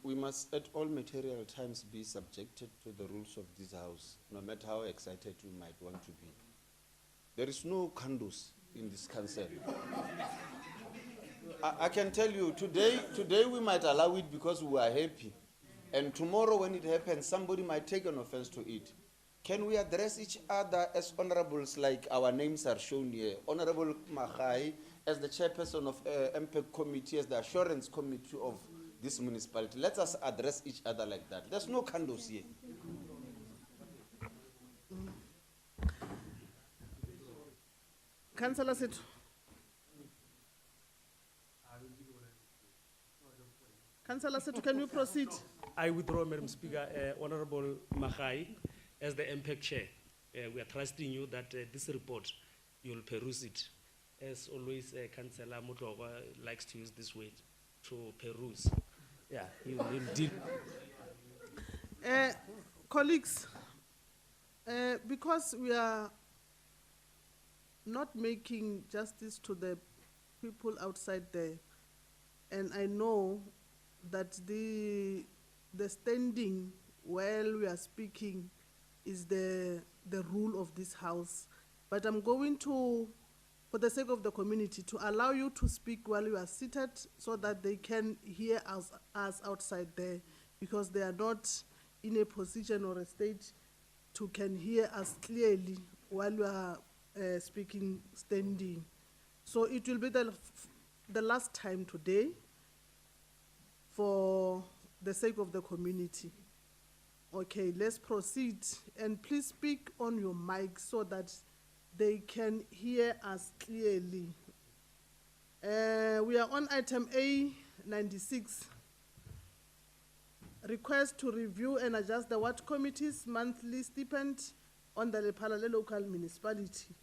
We must at all material times be subjected to the rules of this house, no matter how excited we might want to be. There is no condos in this council. I can tell you, today we might allow it because we are happy. And tomorrow when it happens, somebody might take an offense to it. Can we address each other as honorables like our names are shown here? Honorable Mahai, as the chairperson of MPEG committee, as the assurance committee of this municipality. Let us address each other like that. There's no condos here. Councillor Seto. Councillor Seto, can you proceed? I withdraw, Madam Speaker. Honorable Mahai, as the MPEG chair, we are trusting you that this report, you'll peruse it. As always, Councillor Mutloga likes to use this word, to peruse. Yeah, you'll deal. Colleagues, because we are not making justice to the people outside there, and I know that the standing while we are speaking is the rule of this house. But I'm going to, for the sake of the community, to allow you to speak while you are seated so that they can hear us outside there, because they are not in a position or a state to can hear us clearly while we are speaking standing. So it will be the last time today for the sake of the community. Okay, let's proceed. And please speak on your mic so that they can hear us clearly. We are on item A96. Request to review and adjust the Ward Committee's monthly stipend on the Lephalale local municipality.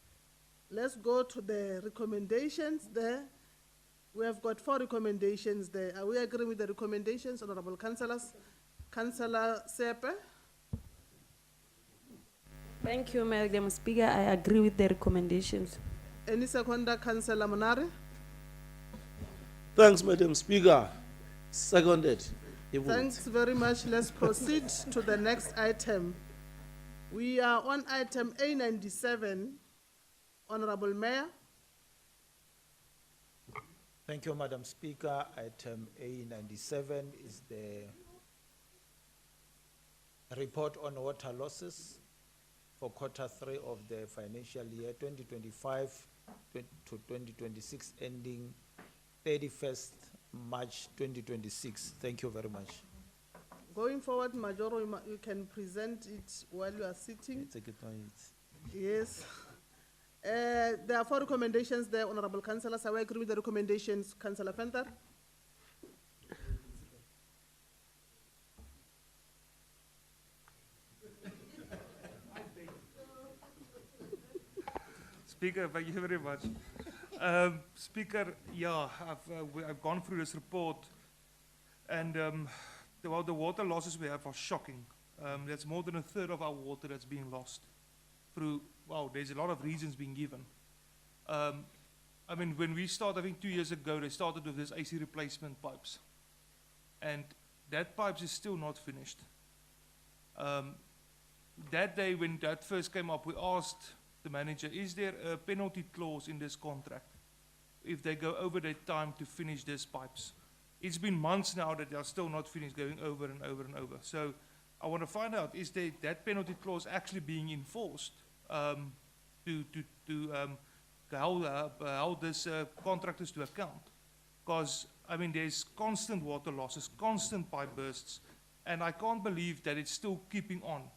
Let's go to the recommendations there. We have got 4 recommendations there. Are we agreeing with the recommendations, honorable councillors? Councillor Sepe. Thank you, Madam Speaker. I agree with the recommendations. Any seconder, Councillor Munare? Thanks, Madam Speaker. Seconded. Thanks very much. Let's proceed to the next item. We are on item A97. Honorable Mayor. Thank you, Madam Speaker. Item A97 is the report on water losses for quarter 3 of the financial year 2025 to 2026 ending 31st March 2026. Thank you very much. Going forward, Majoro, you can present it while you are sitting. It's a good point. Yes. There are 4 recommendations there, Honorable Councillors. I will agree with the recommendations. Councillor Fenter? Speaker, thank you very much. Speaker, yeah, I've gone through this report, and the water losses we have are shocking. That's more than a third of our water that's being lost through, wow, there's a lot of reasons being given. I mean, when we started, I think 2 years ago, they started with this AC replacement pipes. And that pipes is still not finished. That day when that first came up, we asked the manager, is there a penalty clause in this contract if they go over their time to finish these pipes? It's been months now that they are still not finished, going over and over and over. So I want to find out, is that penalty clause actually being enforced to hold these contractors to account? Because, I mean, there's constant water losses, constant pipe bursts, and I can't believe that it's still keeping on.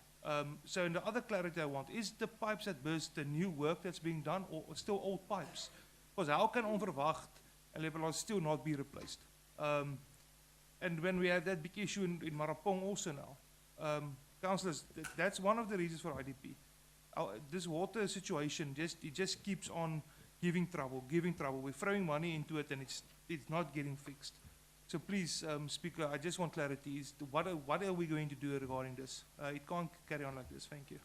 So in the other clarity I want, is the pipes that burst the new work that's being done, or still old pipes? Because how can onverwacht and Lephalale still not be replaced? And when we have that big issue in Marapong also now, councillors, that's one of the reasons for IDP. This water situation just keeps on giving trouble. We're throwing money into it and it's not getting fixed. So please, Speaker, I just want clarity. What are we going to do regarding this? It can't carry on like this. Thank you.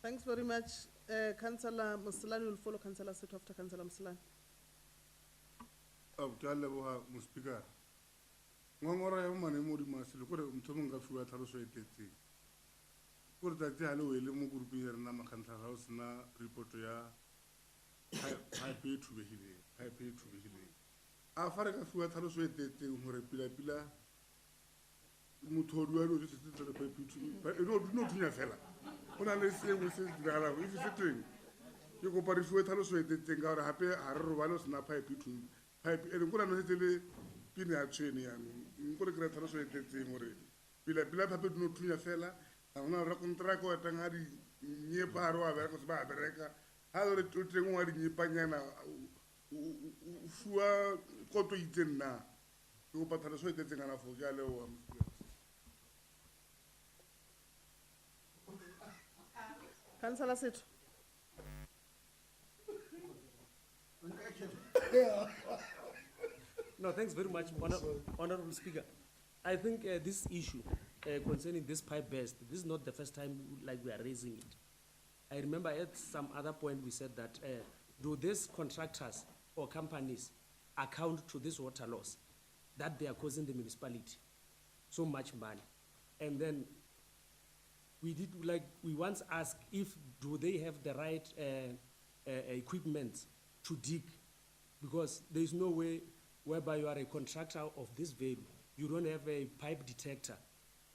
Thanks very much. Councillor Musilani will follow Councillor Seto after Councillor Musilani. Speaker. Ngongora ya mane mo di masile kore mthomong ka fiwa tlhaloso e tletseng. Kore tsa tse hale o ile mo group ya rena makhantlha ga o sena report ya pipe e thubehileng. A fare ka fiwa tlhaloso e tletseng hore pila motho wa no se tsetse pipe e thubehile. E no thunya fela. Ona le sengwe se dirala go se teng. Ke go pare fiwa tlhaloso e tletseng ka hore hape ha re robale sena pipe e thubehile. Pipe e ngona no se le pine ya tshweni ya nkore kre tlhaloso e tletseng hore pila pipe no thunya fela. Ona re kontraka wa tanga di nyepa ro a bereka se ba bereka. Ha re toteng wa di nyepanyana fuwa koto itseng na. Ke go patala so e tletseng ana fo ja le wa Councillor Seto. No, thanks very much, Honorable Speaker. I think this issue concerning this pipe burst, this is not the first time we are raising it. I remember at some other point we said that do these contractors or companies account to this water loss that they are causing the municipality so much money? And then we once asked if do they have the right equipment to dig, because there is no way whereby you are a contractor of this value, you don't have a pipe detector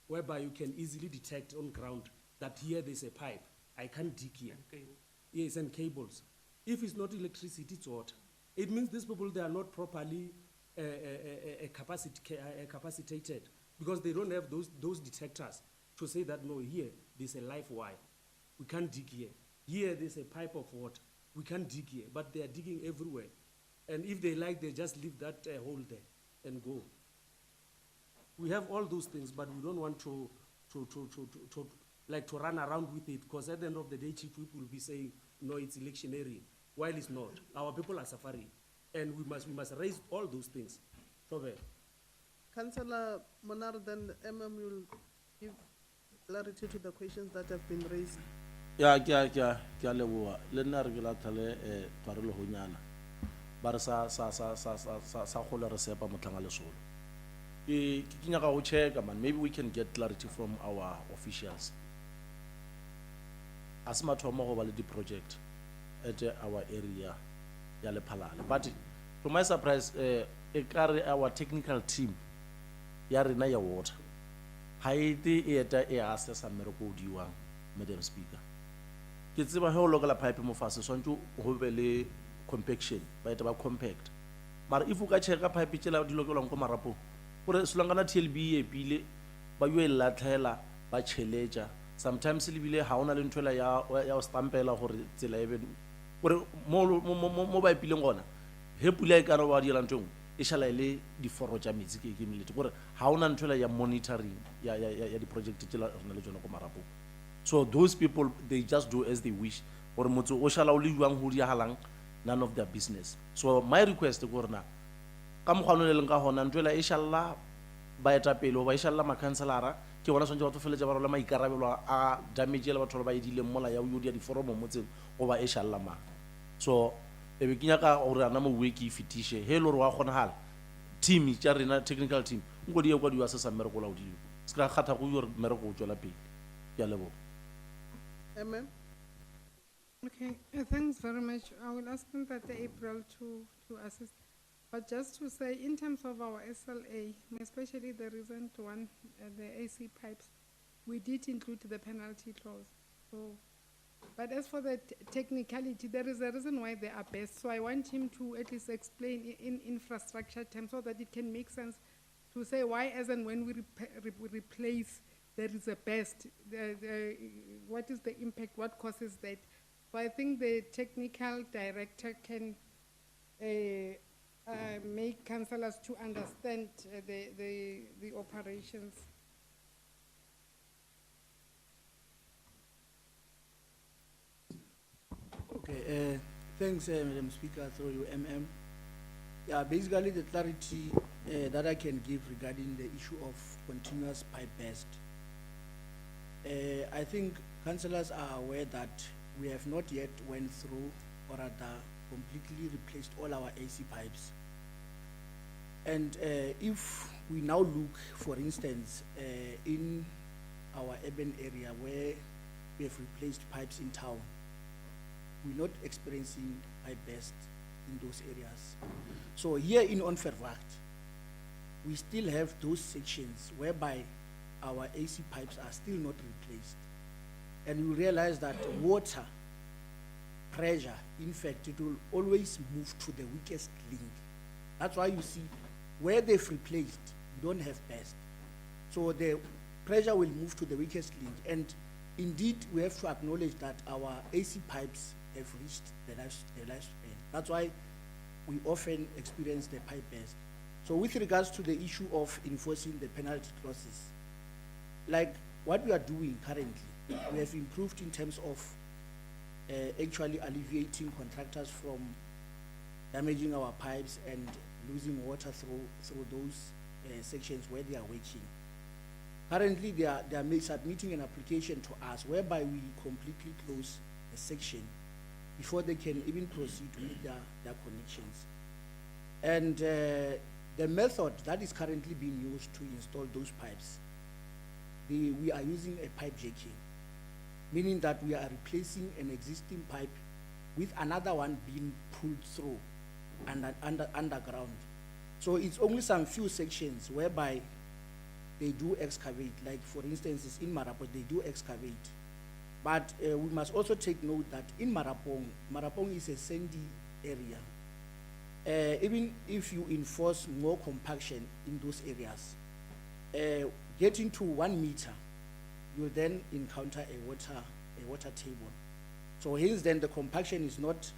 whereby you can easily detect on ground that here there's a pipe, I can't dig here. Yes, and cables. If it's not electricity, it's water. It means these people, they are not properly capacitated, because they don't have those detectors to say that, no, here there's a live wire, we can't dig here. Here there's a pipe of water, we can't dig here, but they are digging everywhere. And if they like, they just leave that hole there and go. We have all those things, but we don't want to run around with it, because at the end of the day, chief whip will be saying, no, it's electioneering, while it's not. Our people are suffering, and we must raise all those things. Councillor Monar, then will give clarity to the questions that have been raised. Yeah, leboa. Le nna re la thale twarelo ho nyana. Ba re sa kholo re sepa motlanga lesolo. Ke nyaka go check, man, maybe we can get clarity from our officials. As mathomo go ba le di project at our area ya Lephalale. But to my surprise, our technical team ya rena ya water haiti eta e assessa mmereko o diwang, Madam Speaker. Ke tseba he o lokela pipe mo fase swantse go be le compaction, ba eta ba compact Mara if o ka check pipe tshela di lokelwang ko marapong, gore solangana TLB e pile ba yo e latlhela ba tšheletša sometimes le bile ha ona le nthoela ya o stampela gore tsela e be gore mo ba ipileng gona he pula e kana ba dira ntong e shala ile di foro tša metsi ke melete gore ha ona nthoela ya monitoring ya di project tšela rena le tsona ko marapong. So those people they just do as they wish gore motho o shala o le juang ho diagalang none of their business. So my request gore na ka mogwano le leng ka gona nthoela e shalla ba eta pele ba e shalla makhanselara ke bona swantse batho feletša ba rola maikarabelo a damage le batho ba edileng mola ya o dia diforomo mo tseng go ba e shalla mang. So e be ke nyaka gore ana mo weki e fetiše he le gore wa kgonagala team tša rena technical team nko di kwa di wa se sa mmereko la o dio se ka kgatha go yore mmereko o tšwela pele ke a leboga. Amen. Okay, thanks very much. I will ask them that April to assist. But just to say, in terms of our SLA, especially the recent one, the AC pipes, we did include the penalty clause. So, but as for the technicality, there is a reason why they are best. So I want him to at least explain in infrastructure terms so that it can make sense to say why, as and when we replace, there is a best. What is the impact? What causes that? So I think the technical director can make councillors to understand the operations. Okay, thanks, Madam Speaker, through you, MM. Yeah, basically the clarity that I can give regarding the issue of continuous pipe burst. I think councillors are aware that we have not yet went through or rather completely replaced all our AC pipes. And if we now look, for instance, in our urban area where we have replaced pipes in town, we're not experiencing pipe burst in those areas. So here in Onverwacht, we still have those sections whereby our AC pipes are still not replaced. And we realize that water pressure, in fact, it will always move to the weakest link. That's why you see where they've replaced, you don't have burst. So the pressure will move to the weakest link. And indeed, we have to acknowledge that our AC pipes have reached the lifespan. That's why we often experience the pipe burst. So with regards to the issue of enforcing the penalty clauses, like what we are doing currently, we have improved in terms of actually alleviating contractors from damaging our pipes and losing water through those sections where they are working. Currently, they are submitting an application to us whereby we completely close a section before they can even proceed with their connections. And the method that is currently being used to install those pipes, we are using a pipe jacking, meaning that we are replacing an existing pipe with another one being pulled through underground. So it's only some few sections whereby they do excavate, like for instance, it's in Marapong, they do excavate. But we must also take note that in Marapong is a sandy area. Even if you enforce more compaction in those areas, getting to 1 meter, you'll then encounter a water table. So hence then the compaction is not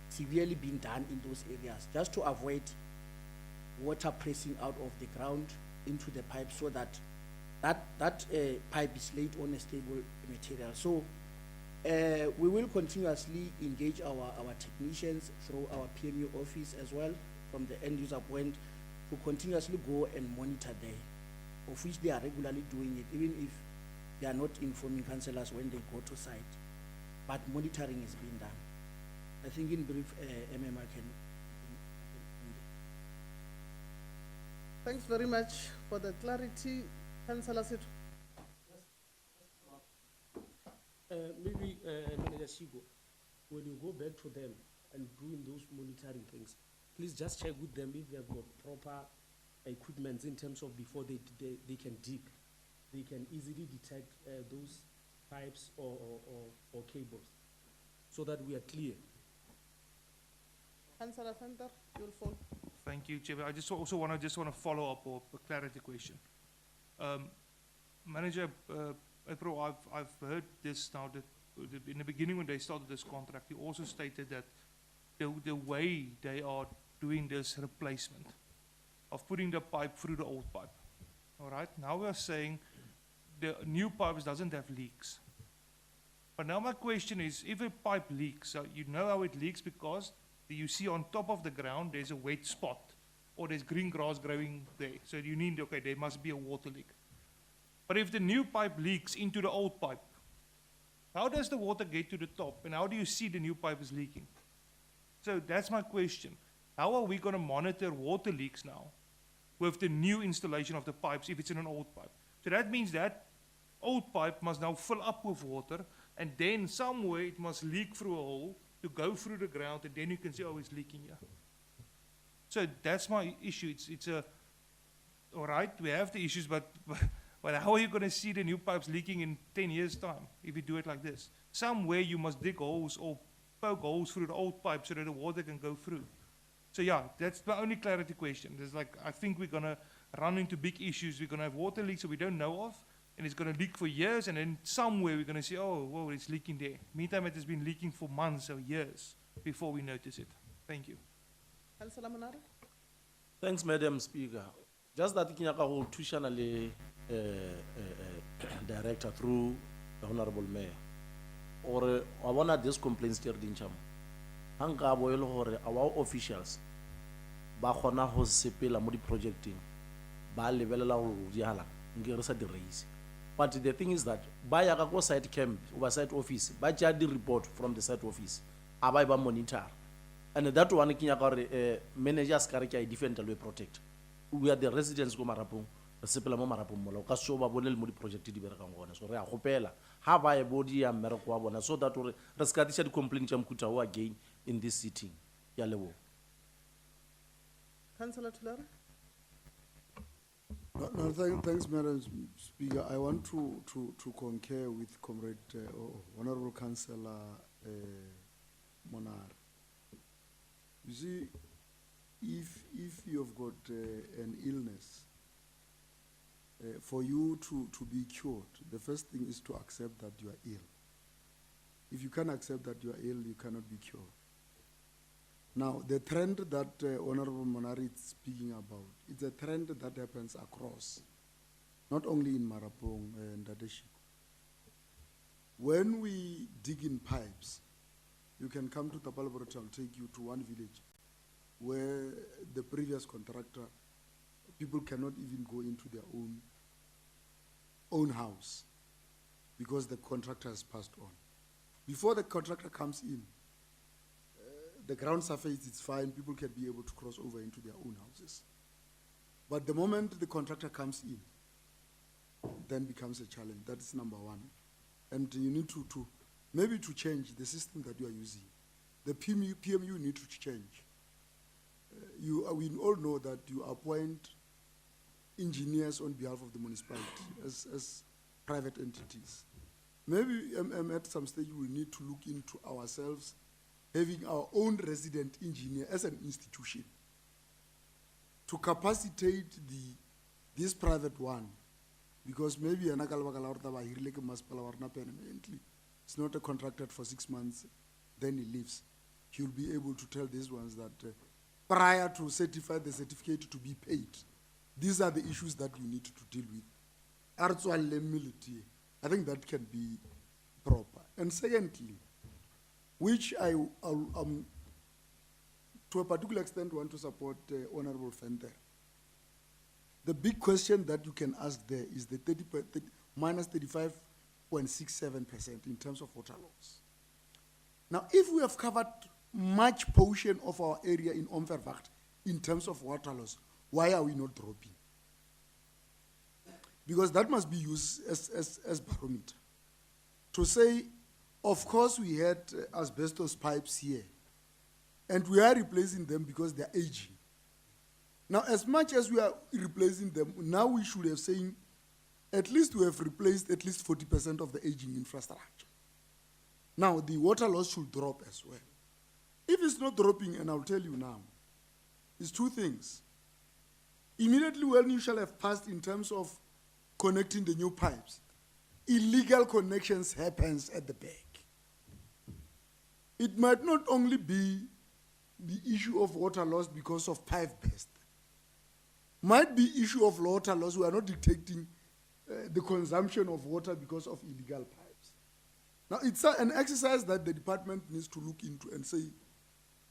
severely being done in those areas, just to avoid water pressing out of the ground into the pipe, so that pipe is laid on a stable material. So we will continuously engage our technicians through our PMU office as well, from the end user point, to continuously go and monitor there, of which they are regularly doing it, even if they are not informing councillors when they go to site. But monitoring is being done. I think in brief, MMR can. Thanks very much for the clarity, Councillor Situ. Maybe Manager Sigo, when you go back to them and doing those monitoring things, please just check with them if they've got proper equipment in terms of before they can dig. They can easily detect those pipes or cables, so that we are clear. Councillor Fenter, you'll Thank you, Chair. I just also want to follow up or a clarity question. Manager, April, I've heard this now that in the beginning when they started this contract, you also stated that the way they are doing this replacement of putting the pipe through the old pipe. All right. Now we are saying the new pipes doesn't have leaks. But now my question is, if a pipe leaks, so you know how it leaks because you see on top of the ground there's a wet spot or there's green grass growing there. So you need, okay, there must be a water leak. But if the new pipe leaks into the old pipe, how does the water get to the top and how do you see the new pipe is leaking? So that's my question. How are we going to monitor water leaks now with the new installation of the pipes if it's in an old pipe? So that means that old pipe must now fill up with water and then somewhere it must leak through a hole to go through the ground and then you can see, oh, it's leaking here. So that's my issue. It's a, all right, we have the issues, but how are you going to see the new pipes leaking in 10 years' time if you do it like this? Somewhere you must dig holes or poke holes through the old pipe so that the water can go through. So yeah, that's the only clarity question. There's like, I think we're going to run into big issues. We're going to have water leaks that we don't know of, and it's going to leak for years, and then somewhere we're going to say, oh, whoa, it's leaking there. Meantime, it has been leaking for months or years before we notice it. Thank you. Councillor Monare? Thanks, Madam Speaker. Just that ke nyaka go thušana le director through the Honorable Mayor. Or I want this complaints there dincham. Hanga boil hore our officials ba khona ho sepela mo di projecting ba lebelela go diala ngere sa di raise. But the thing is that ba ya ka go site camp over site office ba tja di report from the site office aba ba monitor. And that one ke nyaka gore managers ka re ke a defend le protect. We are the residents go marapong re sepela mo marapong mola ka so ba bonele mo di project di berekang gona so re a gopela ha ba e body ya mmereko wa bona so that re ska tsha di complaint tsa mkuta o again in this sitting ya lebo. Councillor Tulara? No, thanks, Madam Speaker. I want to concur with Comrade Honorable Councillor Monar. You see, if you've got an illness, for you to be cured, the first thing is to accept that you are ill. If you can't accept that you are ill, you cannot be cured. Now, the trend that Honorable Monari is speaking about, it's a trend that happens across, not only in Marapong and Dadeshiko. When we dig in pipes, you can come to Tapalaborote, I'll take you to one village where the previous contractor, people cannot even go into their own house because the contractor has passed on. Before the contractor comes in, the ground surface is fine, people can be able to cross over into their own houses. But the moment the contractor comes in, then becomes a challenge. That is number one. And you need to maybe to change the system that you are using. The PMU need to change. We all know that you appoint engineers on behalf of the municipality as private entities. Maybe at some stage we need to look into ourselves having our own resident engineer as an institution to capacitate this private one, because maybe permanently. It's not a contracted for 6 months, then he leaves. He'll be able to tell these ones that prior to certify the certificate to be paid, these are the issues that you need to deal with. I think that can be proper. And secondly, which I to a particular extent want to support Honorable Fenter. The big question that you can ask there is the minus 35.67% in terms of water loss. Now, if we have covered much portion of our area in Omverwacht in terms of water loss, why are we not dropping? Because that must be used as barometer. To say, of course we had asbestos pipes here, and we are replacing them because they are aging. Now, as much as we are replacing them, now we should have saying, at least we have replaced at least 40% of the aging infrastructure. Now, the water loss should drop as well. If it's not dropping, and I'll tell you now, is two things. Immediately when you shall have passed in terms of connecting the new pipes, illegal connections happens at the back. It might not only be the issue of water loss because of pipe burst. Might be issue of water loss. We are not detecting the consumption of water because of illegal pipes. Now it's an exercise that the department needs to look into and say,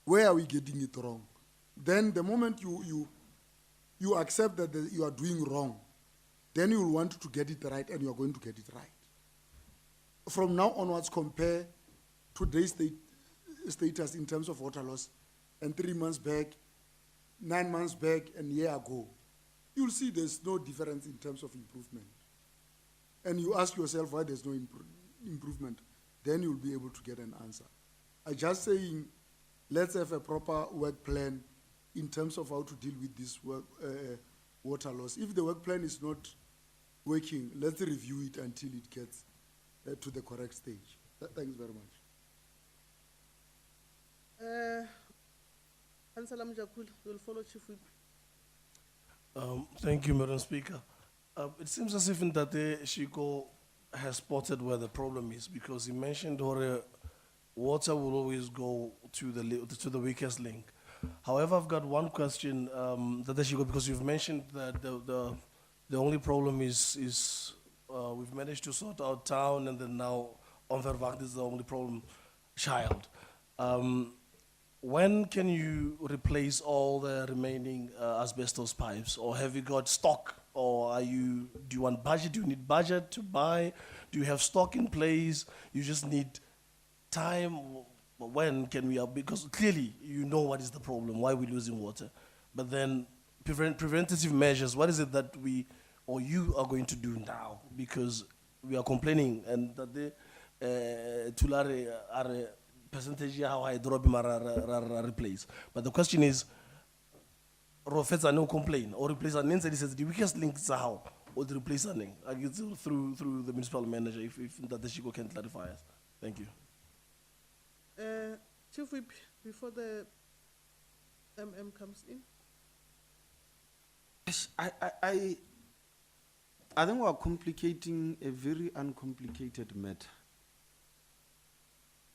where are we getting it wrong? Then the moment you accept that you are doing wrong, then you will want to get it right, and you are going to get it right. From now onwards, compare today's status in terms of water loss and 3 months back, 9 months back, and a year ago. You'll see there's no difference in terms of improvement. And you ask yourself why there's no improvement, then you'll be able to get an answer. I'm just saying, let's have a proper work plan in terms of how to deal with this water loss. If the work plan is not working, let's review it until it gets to the correct stage. Thanks very much. Councillor Mjakul, will follow Chief Whip. Thank you, Madam Speaker. It seems as if Ntate Shiko has spotted where the problem is, because he mentioned water will always go to the weakest link. However, I've got one question, Ntate Shiko, because you've mentioned that the only problem is we've managed to sort out town, and then now Onverwacht is the only problem, child. When can you replace all the remaining asbestos pipes, or have you got stock, or do you want budget? Do you need budget to buy? Do you have stock in place? You just need time. When can we? Because clearly you know what is the problem, why we're losing water. But then preventative measures. What is it that we or you are going to do now? Because we are complaining, and that the tulare are percentage how I drop replace. But the question is, Rofetsa no complain or replace an inside says the weakest link is how or the replace an through the municipal manager if that the Shiko can clarify us. Thank you. Chief Whip, before the comes in. I think we are complicating a very uncomplicated matter.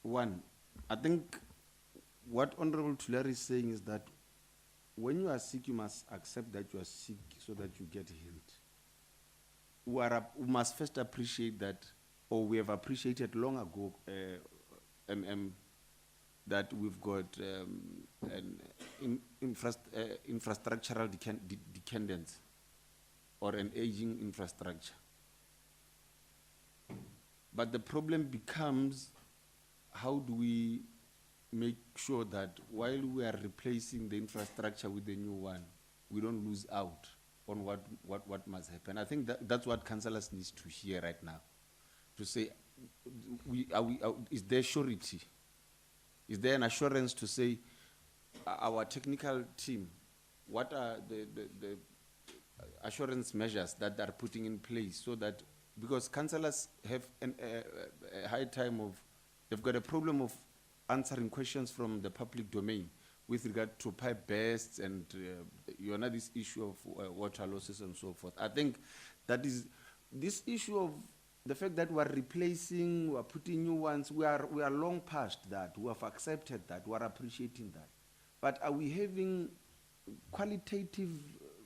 One, I think what Honorable Tulare is saying is that when you are sick, you must accept that you are sick so that you get healed. We must first appreciate that, or we have appreciated long ago, that we've got an infrastructural dependence or an aging infrastructure. But the problem becomes, how do we make sure that while we are replacing the infrastructure with the new one, we don't lose out on what must happen? I think that's what councillors need to hear right now, to say, is there surety? Is there an assurance to say, our technical team, what are the assurance measures that they're putting in place, so that, because councillors have a high time of, they've got a problem of answering questions from the public domain with regard to pipe bursts and this issue of water losses and so forth. I think that is this issue of the fact that we're replacing, we're putting new ones, we are long past that. We have accepted that, we are appreciating that. But are we having qualitative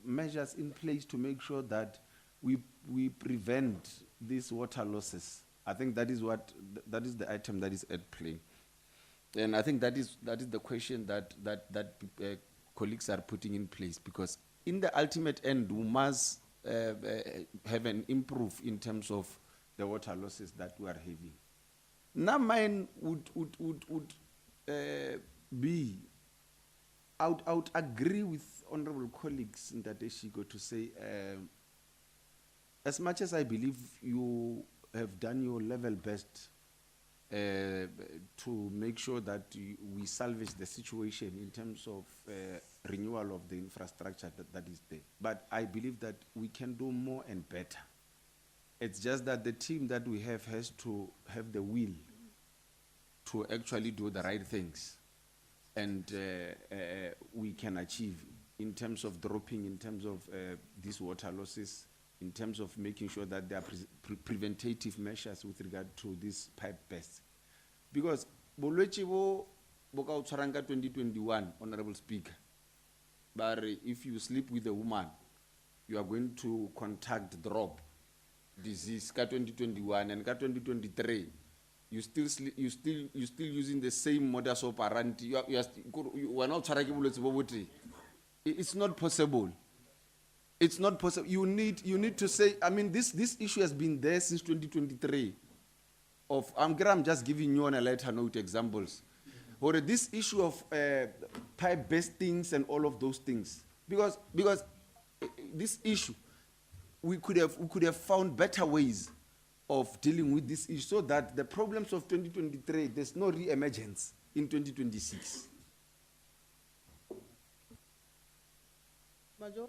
measures in place to make sure that we prevent these water losses? I think that is the item that is at play. And I think that is the question that colleagues are putting in place, because in the ultimate end, we must have an improve in terms of the water losses that we are having. Now mine would be, I would agree with honorable colleagues in that Shiko to say, as much as I believe you have done your level best to make sure that we salvage the situation in terms of renewal of the infrastructure that is there. But I believe that we can do more and better. It's just that the team that we have has to have the will to actually do the right things, and we can achieve in terms of dropping, in terms of these water losses, in terms of making sure that there are preventative measures with regard to these pipe bursts. Because bolwetsi bo ka o tshwarang ka 2021, Honorable Speaker, but if you sleep with a woman, you are going to contact drop disease ka 2021, and ka 2023 you still using the same modus operandi. You are not tshwara ke bolwetsi bo bote. It's not possible. It's not possible. You need to say, I mean, this issue has been there since 2023. I'm just giving you on a letter note examples. Or this issue of pipe burstings and all of those things. Because this issue, we could have found better ways of dealing with this issue so that the problems of 2023, there's no re-emergence in 2026. Major?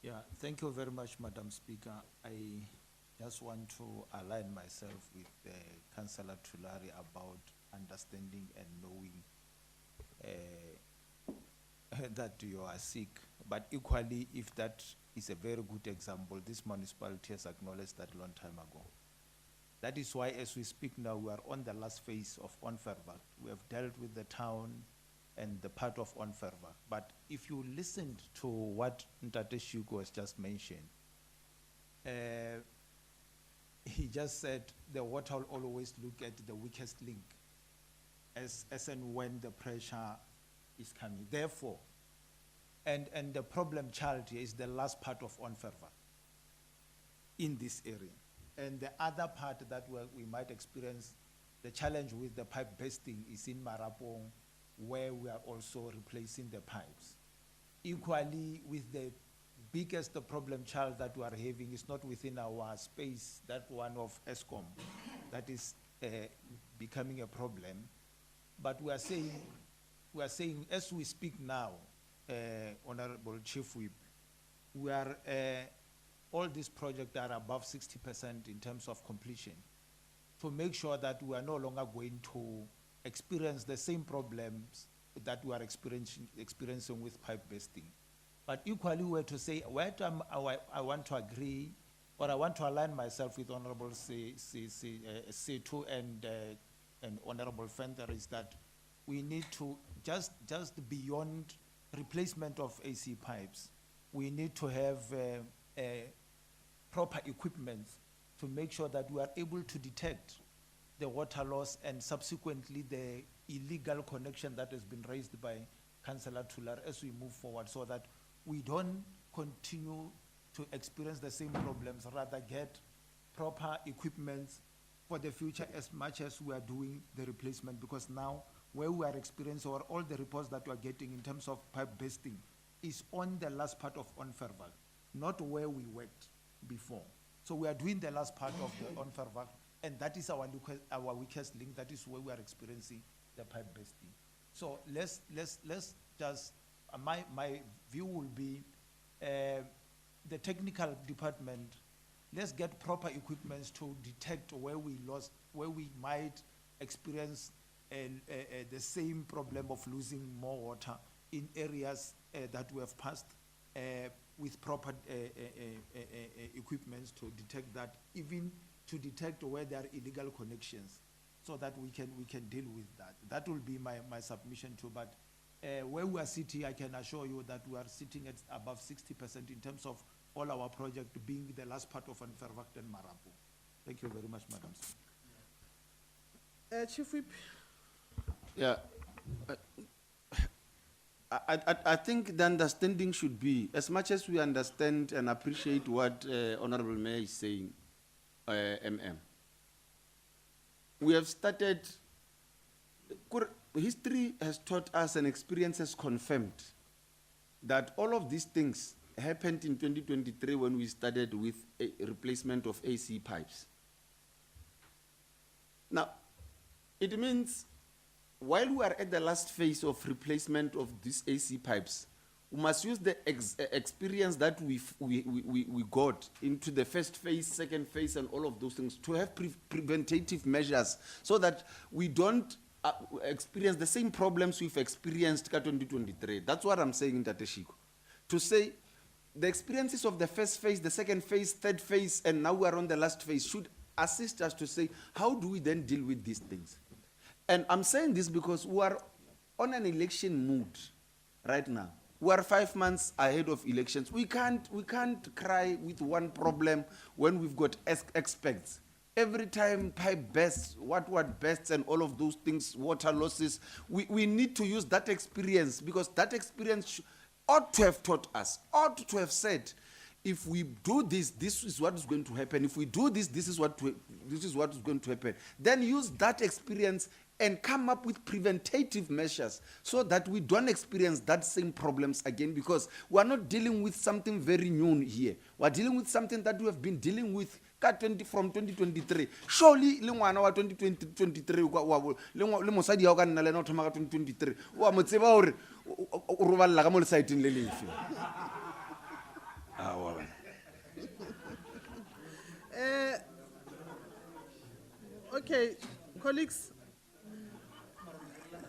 Yeah, thank you very much, Madam Speaker. I just want to align myself with Councillor Tulare about understanding and knowing that you are sick. But equally, if that is a very good example, this municipality has acknowledged that a long time ago. That is why, as we speak now, we are on the last phase of Onferva. We have dealt with the town and the part of Onferva. But if you listened to what Ntate Shugo has just mentioned, he just said the water will always look at the weakest link as and when the pressure is coming. Therefore, and the problem child here is the last part of Onferva in this area. And the other part that we might experience, the challenge with the pipe bursting is in Marapong, where we are also replacing the pipes. Equally, with the biggest problem child that we are having is not within our space, that one of ESCOM, that is becoming a problem. But we are saying as we speak now, Honorable Chief Whip, we are, all these projects are above 60% in terms of completion, to make sure that we are no longer going to experience the same problems that we are experiencing with pipe bursting. But equally, we have to say, where I want to agree, or I want to align myself with Honorable Setu and Honorable Fender, is that we need to, just beyond replacement of AC pipes, we need to have proper equipment to make sure that we are able to detect the water loss and subsequently the illegal connection that has been raised by Councillor Tular as we move forward, so that we don't continue to experience the same problems, rather get proper equipment for the future as much as we are doing the replacement. Because now where we are experiencing, or all the reports that we are getting in terms of pipe bursting, is on the last part of Onferval, not where we worked before. So we are doing the last part of the Onferval, and that is our weakest link. That is where we are experiencing the pipe bursting. So let's just, my view will be, the technical department, let's get proper equipment to detect where we lost, where we might experience the same problem of losing more water in areas that we have passed, with proper equipment to detect that, even to detect where there are illegal connections, so that we can deal with that. That will be my submission too. But where we are sitting, I can assure you that we are sitting at above 60% in terms of all our project being the last part of Anfervact and Marapo. Thank you very much, Madam Speaker. Chief Whip. Yeah. I think the understanding should be, as much as we understand and appreciate what Honorable Mayor is saying, we have started, history has taught us and experience has confirmed that all of these things happened in 2023 when we started with a replacement of AC pipes. Now, it means while we are at the last phase of replacement of these AC pipes, we must use the experience that we got into the first phase, second phase, and all of those things to have preventative measures, so that we don't experience the same problems we've experienced ka 2023. That's what I'm saying, Ntate Shiko. To say the experiences of the first phase, the second phase, third phase, and now we're on the last phase should assist us to say, how do we then deal with these things? And I'm saying this because we are on an election mood right now. We are 5 months ahead of elections. We can't cry with one problem when we've got experts. Every time pipe bursts, what bursts and all of those things, water losses, we need to use that experience, because that experience ought to have taught us, ought to have said, if we do this, this is what is going to happen. If we do this, this is what is going to happen. Then use that experience and come up with preventative measures so that we don't experience that same problems again, because we are not dealing with something very new here. We are dealing with something that we have been dealing with from 2023. Surely, le ngwana wa 2023, le mosadi ya o ka nna le ena o thoma ka 2023, wa mo tseba hore o roballa ka mo lesaeteng le lefe. Okay, colleagues,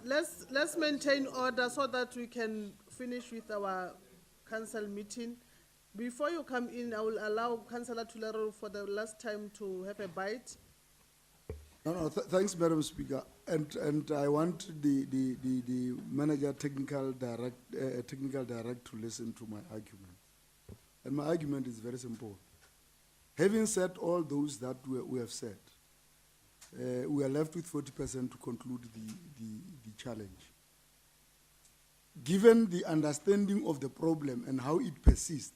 let's maintain order so that we can finish with our council meeting. Before you come in, I will allow Councillor Tulero for the last time to have a bite. No, thanks, Madam Speaker. And I want the manager technical direct to listen to my argument. And my argument is very simple. Having said all those that we have said, we are left with 40% to conclude the challenge. Given the understanding of the problem and how it persists,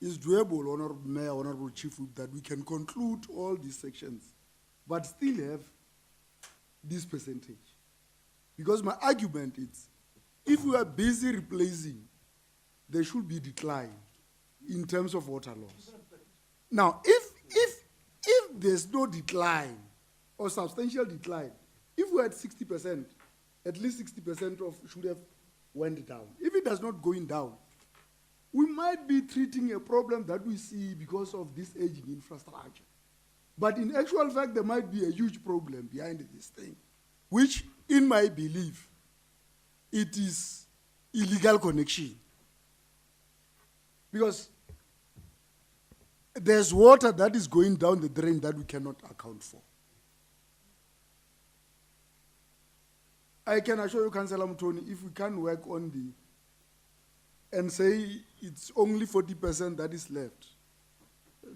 it's doable, Honorable Mayor, Honorable Chief Whip, that we can conclude all these sections, but still have this percentage. Because my argument is, if we are busy replacing, there should be decline in terms of water loss. Now, if there's no decline or substantial decline, if we're at 60%, at least 60% of should have went down. If it does not going down, we might be treating a problem that we see because of this aging infrastructure. But in actual fact, there might be a huge problem behind this thing, which, in my belief, it is illegal connection. Because there's water that is going down the drain that we cannot account for. I can assure you, Councillor Mutoni, if we can work on and say it's only 40% that is left.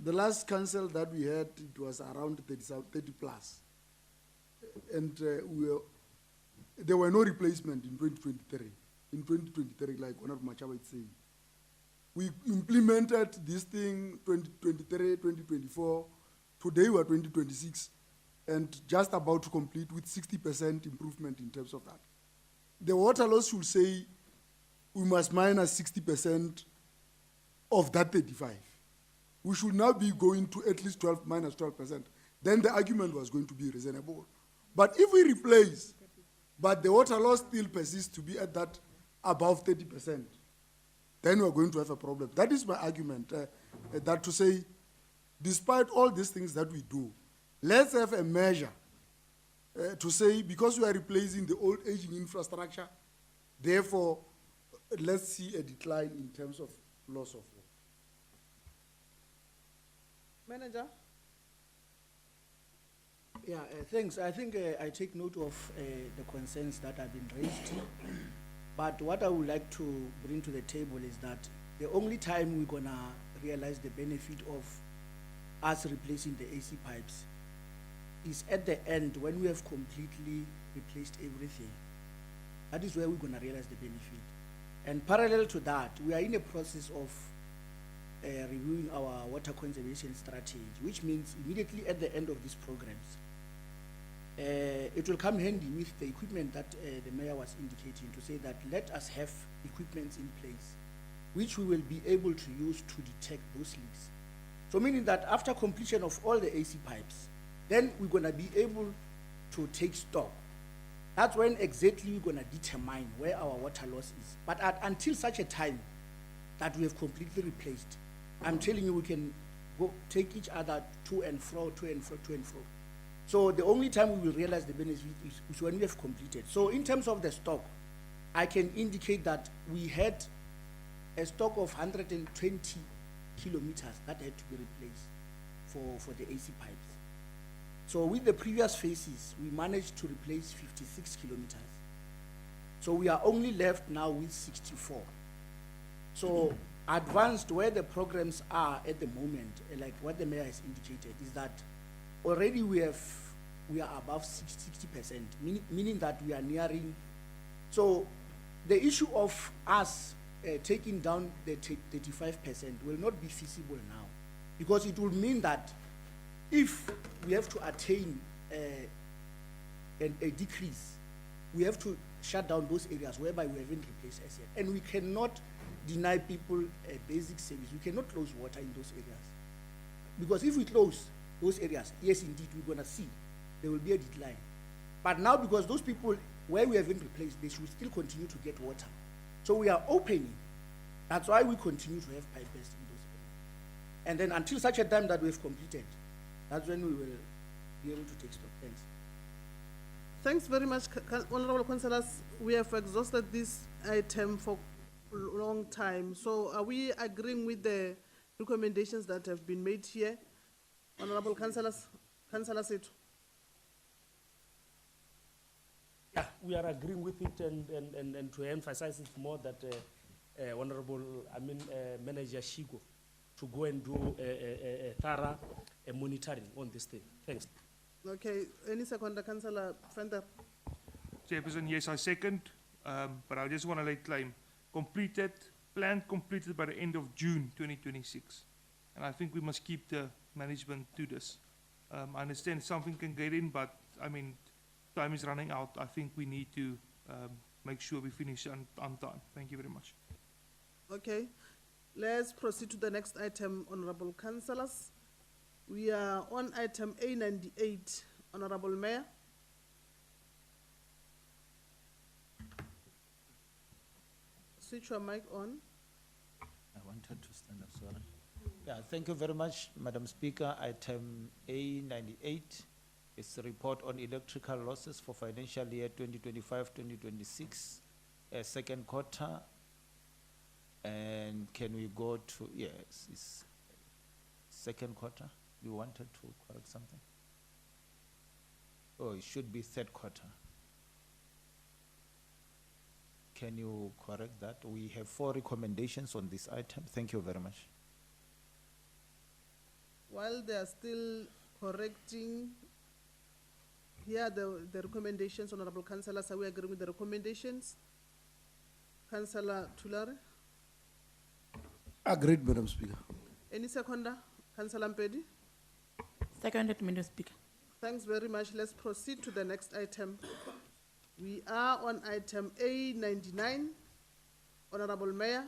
The last council that we had, it was around 30 plus. And there were no replacement in 2023. In 2023, like Honorable Machaba is saying. We implemented this thing 2023, 2024. Today we are 2026. And just about to complete with 60% improvement in terms of that. The water loss should say we must minus 60% of that 35. We should now be going to at least 12 minus 12%. Then the argument was going to be reasonable. But if we replace, but the water loss still persists to be at that above 30%, then we're going to have a problem. That is my argument, that to say, despite all these things that we do, let's have a measure to say, because we are replacing the old aging infrastructure, therefore, let's see a decline in terms of loss of water. Manager? Yeah, thanks. I think I take note of the concerns that have been raised. But what I would like to bring to the table is that the only time we're gonna realize the benefit of us replacing the AC pipes is at the end when we have completely replaced everything. That is where we're gonna realize the benefit. And parallel to that, we are in a process of reviewing our water conservation strategy, which means immediately at the end of these programs, it will come handy with the equipment that the mayor was indicating, to say that let us have equipment in place which we will be able to use to detect those leaks. So meaning that after completion of all the AC pipes, then we're going to be able to take stock. That's when exactly we're going to determine where our water loss is. But until such a time that we have completely replaced, I'm telling you, we can go take each other to and fro, to and fro, to and fro. So the only time we will realize the benefit is when we have completed. So in terms of the stock, I can indicate that we had a stock of 120 kilometers that had to be replaced for the AC pipes. So with the previous phases, we managed to replace 56 kilometers. So we are only left now with 64. So advanced where the programs are at the moment, like what the mayor has indicated, is that already we are above 60%, meaning that we are nearing. So the issue of us taking down the 35% will not be feasible now, because it will mean that if we have to attain a decrease, we have to shut down those areas whereby we haven't replaced as yet. And we cannot deny people a basic service. We cannot close water in those areas. Because if we close those areas, yes, indeed, we're going to see there will be a decline. But now, because those people, where we haven't replaced, they should still continue to get water. So we are opening. That's why we continue to have pipe bursts in those areas. And then until such a time that we've completed, that's when we will be able to take stock. Thanks. Thanks very much, Honorable Councillors. We have exhausted this item for a long time. So are we agreeing with the recommendations that have been made here? Honorable Councillors, Councillor Setu. Yeah, we are agreeing with it, and to emphasize it more that Manager Shigo to go and do a thorough monitoring on this thing. Thanks. Okay, any second, Councillor Fender? Chairperson, yes, I second, but I just want to lay claim. Planned completed by the end of June 2026. And I think we must keep the management to this. I understand something can get in, but I mean, time is running out. I think we need to make sure we finish on time. Thank you very much. Okay, let's proceed to the next item, Honorable Councillors. We are on item A98, Honorable Mayor. Switch your mic on. I wanted to stand up, sorry. Yeah, thank you very much, Madam Speaker. Item A98 is a report on electrical losses for financial year 2025-2026, second quarter. And can we go to, yes, it's second quarter. You wanted to correct something? Oh, it should be third quarter. Can you correct that? We have 4 recommendations on this item. Thank you very much. While they are still correcting, here are the recommendations, Honorable Councillors. Are we agreeing with the recommendations? Councillor Tulare? Agreed, Madam Speaker. Any seconder? Councillor Mpedi? Seconded, Madam Speaker. Thanks very much. Let's proceed to the next item. We are on item A99. Honorable Mayor.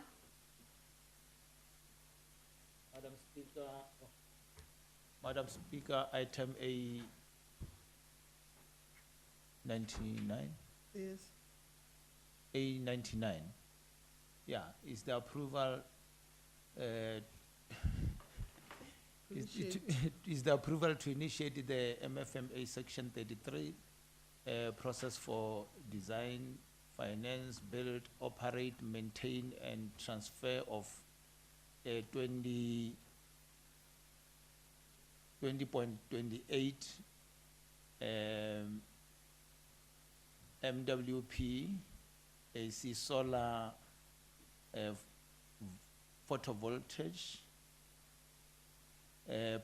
Madam Speaker, item A99. Yes. A99. Yeah, is the approval is the approval to initiate the MFMA Section 33 process for design, finance, build, operate, maintain, and transfer of 20.28 MWP AC solar photovoltaic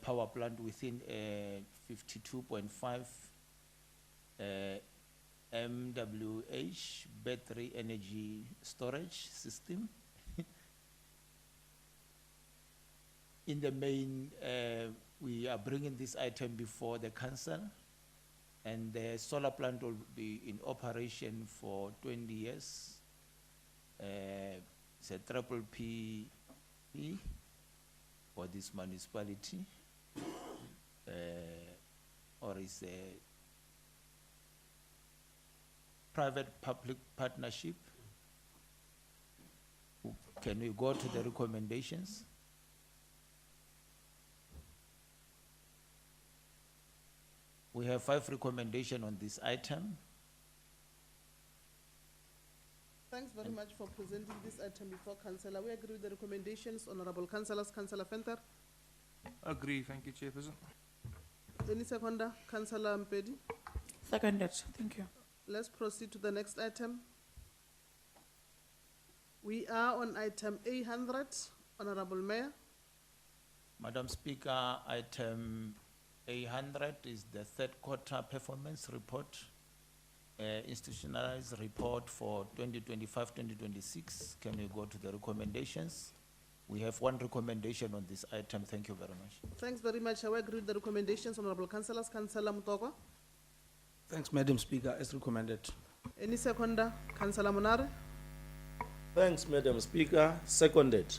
power plant within 52.5 MWH battery energy storage system. In the main, we are bringing this item before the council, and the solar plant will be in operation for 20 years. It's a triple P for this municipality, or is a private-public partnership. Can we go to the recommendations? We have 5 recommendations on this item. Thanks very much for presenting this item before Councillor. We agree with the recommendations, Honorable Councillors. Councillor Venter. Agree, thank you, Chairperson. Any seconder? Councillor Mpedi. Seconded, thank you. Let's proceed to the next item. We are on item 800, Honorable Mayor. Madam Speaker, item 800 is the third quarter performance report, institutionalized report for 2025-2026. Can we go to the recommendations? We have 1 recommendation on this item. Thank you very much. Thanks very much. I will agree with the recommendations, Honorable Councillors. Councillor Mutoko. Thanks, Madam Speaker, as recommended. Any seconder? Councillor Monare. Thanks, Madam Speaker. Seconded.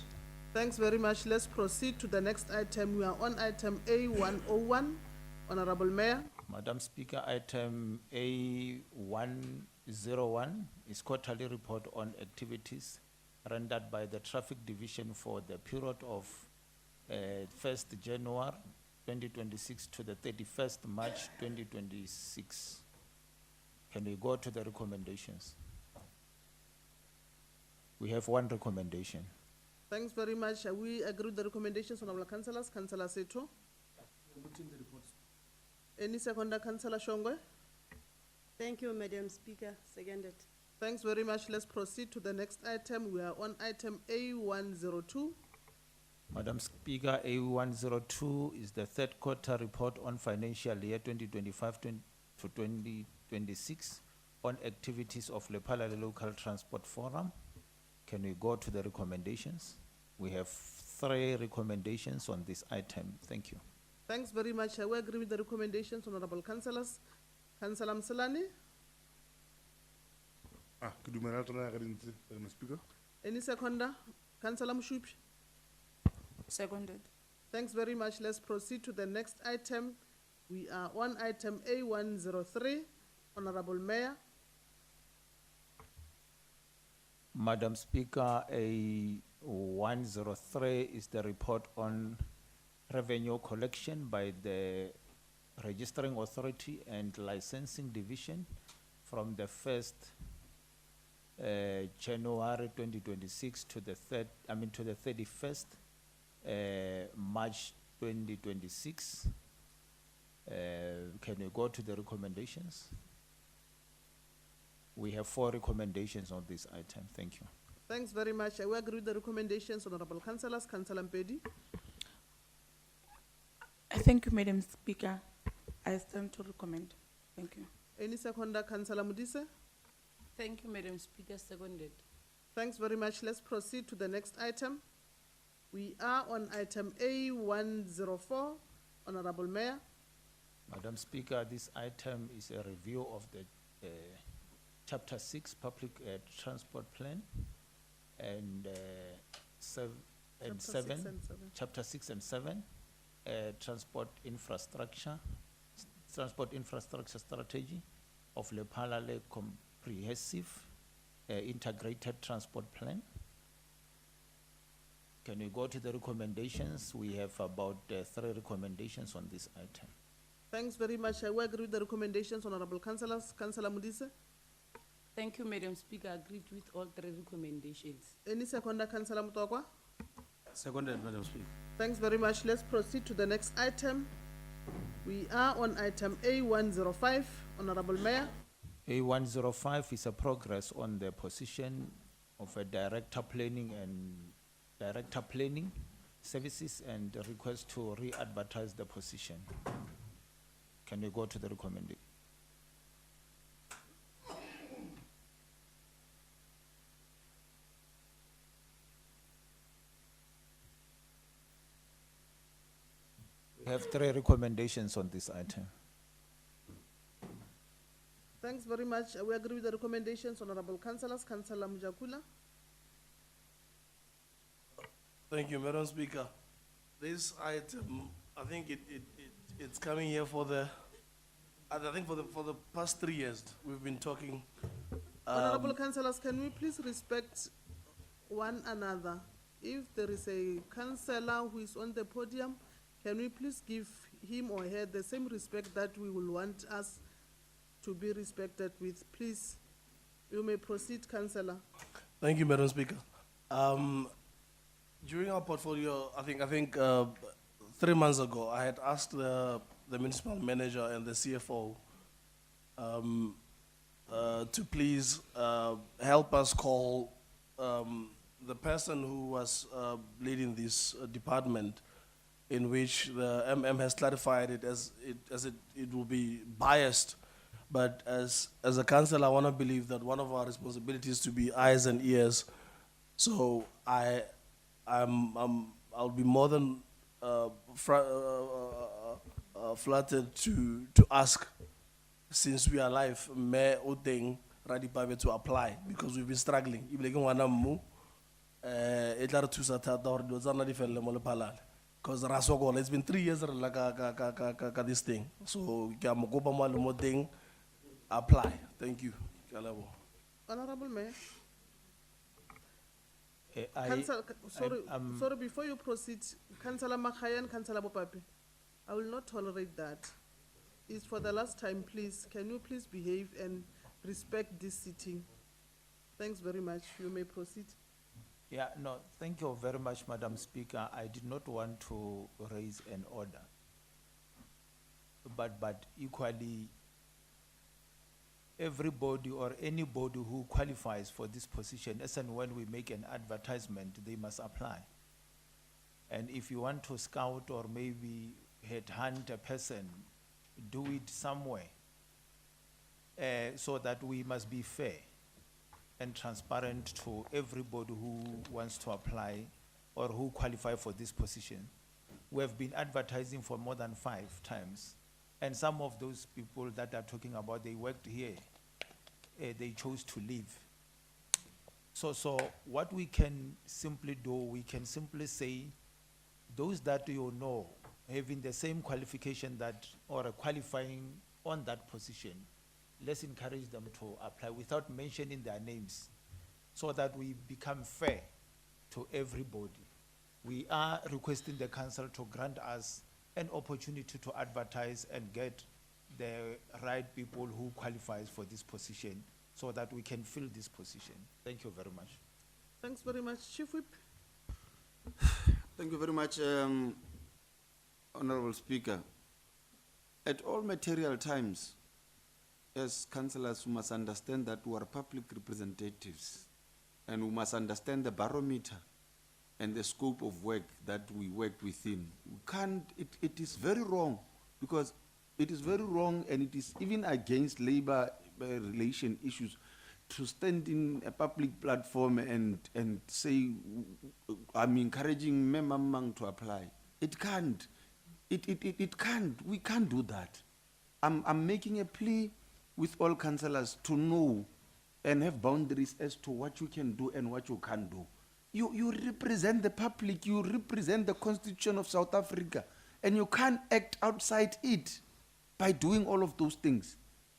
Thanks very much. Let's proceed to the next item. We are on item A101, Honorable Mayor. Madam Speaker, item A101 is quarterly report on activities rendered by the Traffic Division for the period of 1st January 2026 to the 31st March 2026. Can we go to the recommendations? We have 1 recommendation. Thanks very much. We agree with the recommendations, Honorable Councillors. Councillor Seto. Any seconder? Councillor Shongwe. Thank you, Madam Speaker. Seconded. Thanks very much. Let's proceed to the next item. We are on item A102. Madam Speaker, A102 is the third quarter report on financial year 2025 to 2026 on activities of Lephalale Local Transport Forum. Can we go to the recommendations? We have 3 recommendations on this item. Thank you. Thanks very much. I will agree with the recommendations, Honorable Councillors. Councillor Msalani. Ke dumela tona ga dintse, Madam Speaker. Any seconder? Councillor Mshupi. Seconded. Thanks very much. Let's proceed to the next item. We are on item A103, Honorable Mayor. Madam Speaker, A103 is the report on revenue collection by the Registering Authority and Licensing Division from the 1st January 2026 to the 31st March 2026. Can we go to the recommendations? We have 4 recommendations on this item. Thank you. Thanks very much. I will agree with the recommendations, Honorable Councillors. Councillor Mpedi. Thank you, Madam Speaker. I stand to recommend. Thank you. Any seconder? Councillor Mudise. Thank you, Madam Speaker. Seconded. Thanks very much. Let's proceed to the next item. We are on item A104, Honorable Mayor. Madam Speaker, this item is a review of the Chapter 6 Public Transport Plan and Chapter 6 and 7 Transport Infrastructure Strategy of Lephalale Comprehensive Integrated Transport Plan. Can we go to the recommendations? We have about 3 recommendations on this item. Thanks very much. I will agree with the recommendations, Honorable Councillors. Councillor Mudise. Thank you, Madam Speaker. Agreed with all 3 recommendations. Any seconder? Councillor Mutokwa. Seconded, Madam Speaker. Thanks very much. Let's proceed to the next item. We are on item A105, Honorable Mayor. A105 is a progress on the position of a Director Planning Services and a request to re-advertise the position. Can we go to the recommendation? We have 3 recommendations on this item. Thanks very much. We agree with the recommendations, Honorable Councillors. Councillor Mujakula. Thank you, Madam Speaker. This item, I think it's coming here for the past 3 years. We've been talking. Honorable Councillors, can we please respect one another? If there is a councillor who is on the podium, can we please give him or her the same respect that we will want us to be respected with. Please, you may proceed, Councillor. Thank you, Madam Speaker. During our portfolio, I think 3 months ago, I had asked the municipal manager and the CFO to please help us call the person who was leading this department, in which the MM has clarified it as it will be biased. But as a council, I want to believe that one of our responsibilities is to be eyes and ears. So I'll be more than flattered to ask, since we are live, Mayor Odeng Radipabe to apply, because we've been struggling. Because it's been 3 years like this thing. So apply. Thank you. Honorable Mayor. I- Sorry, before you proceed, Councillor Makhaya and Councillor Bopape, I will not tolerate that. It's for the last time, please. Can you please behave and respect this sitting? Thanks very much. You may proceed. Yeah, no, thank you very much, Madam Speaker. I did not want to raise an order. But equally, everybody or anybody who qualifies for this position, as and when we make an advertisement, they must apply. And if you want to scout or maybe headhunt a person, do it somewhere, so that we must be fair and transparent to everybody who wants to apply or who qualify for this position. We have been advertising for more than 5 times. And some of those people that are talking about, they worked here, they chose to leave. So what we can simply do, we can simply say, those that you know, having the same qualification that, or qualifying on that position, let's encourage them to apply without mentioning their names, so that we become fair to everybody. We are requesting the council to grant us an opportunity to advertise and get the right people who qualifies for this position, so that we can fill this position. Thank you very much. Thanks very much. Chief Whip. Thank you very much, Honorable Speaker. At all material times, as councillors, we must understand that we are public representatives, and we must understand the barometer and the scope of work that we work within. We can't, it is very wrong, because it is very wrong, and it is even against labor relation issues to stand in a public platform and say, I'm encouraging Memamang to apply. It can't. It can't. We can't do that. I'm making a plea with all councillors to know and have boundaries as to what you can do and what you can't do. You represent the public, you represent the Constitution of South Africa, and you can't act outside it by doing all of those things.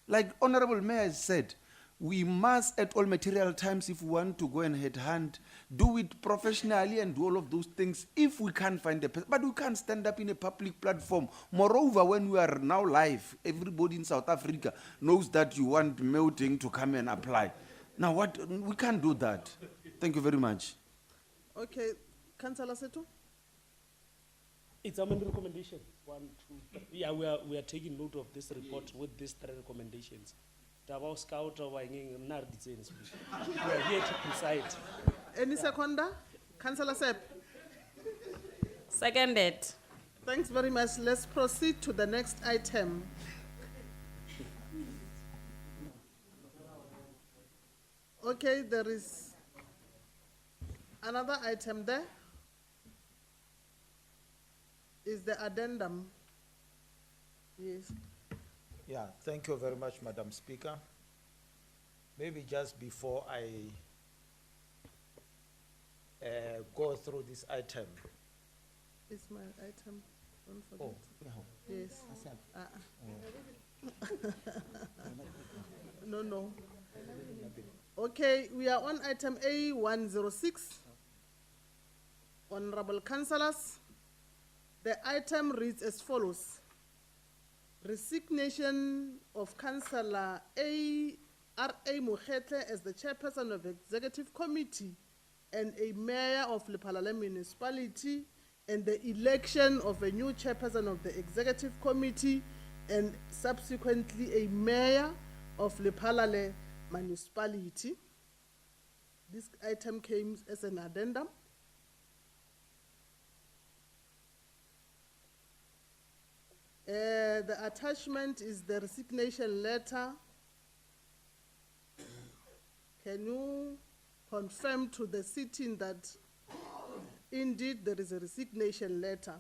Like Honorable Mayor said, we must at all material times, if we want to go and headhunt, do it professionally and do all of those things if we can't find the person. But we can't stand up in a public platform. Moreover, when we are now live, everybody in South Africa knows that you want Melting to come and apply. Now what, we can't do that. Thank you very much. Okay, Councillor Seto. It's a recommendation. 1, 2, 3. Yeah, we are taking note of this report with these 3 recommendations. We are here to preside. Any seconder? Councillor Sepp. Seconded. Thanks very much. Let's proceed to the next item. Okay, there is another item there. Is the addendum. Yes. Yeah, thank you very much, Madam Speaker. Maybe just before I go through this item. It's my item. Don't forget. Oh, Yes. No. Okay, we are on item A106. Honorable councillors, the item reads as follows. resignation of Councillor R.A. Mokhetle as the chairperson of Executive Committee and a mayor of Lephalale Municipality, and the election of a new chairperson of the Executive Committee and subsequently a mayor of Lephalale Municipality. This item came as an addendum. The attachment is the resignation letter. Can you confirm to the sitting that indeed there is a resignation letter?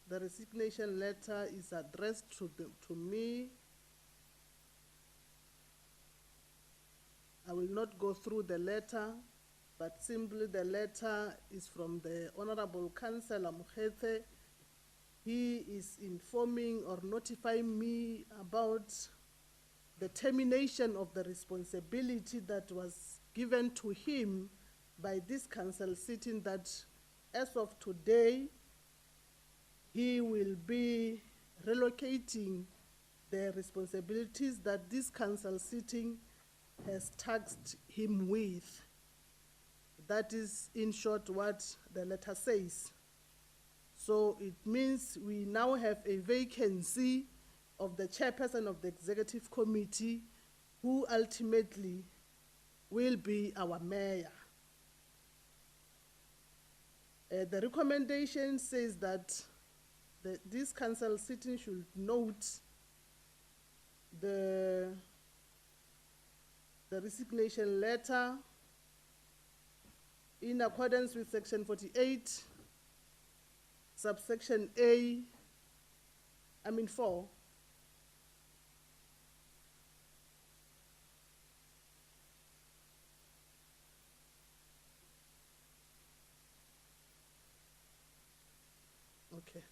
The resignation letter is addressed to me. I will not go through the letter, but simply the letter is from the Honorable Councillor Mokhetle. He is informing or notifying me about the termination of the responsibility that was given to him by this council sitting, that as of today, he will be relocating the responsibilities that this council sitting has tasked him with. That is, in short, what the letter says. So it means we now have a vacancy of the chairperson of the Executive Committee, who ultimately will be our mayor. The recommendation says that this council sitting should note the resignation letter in accordance with section 48, subsection 4. Okay.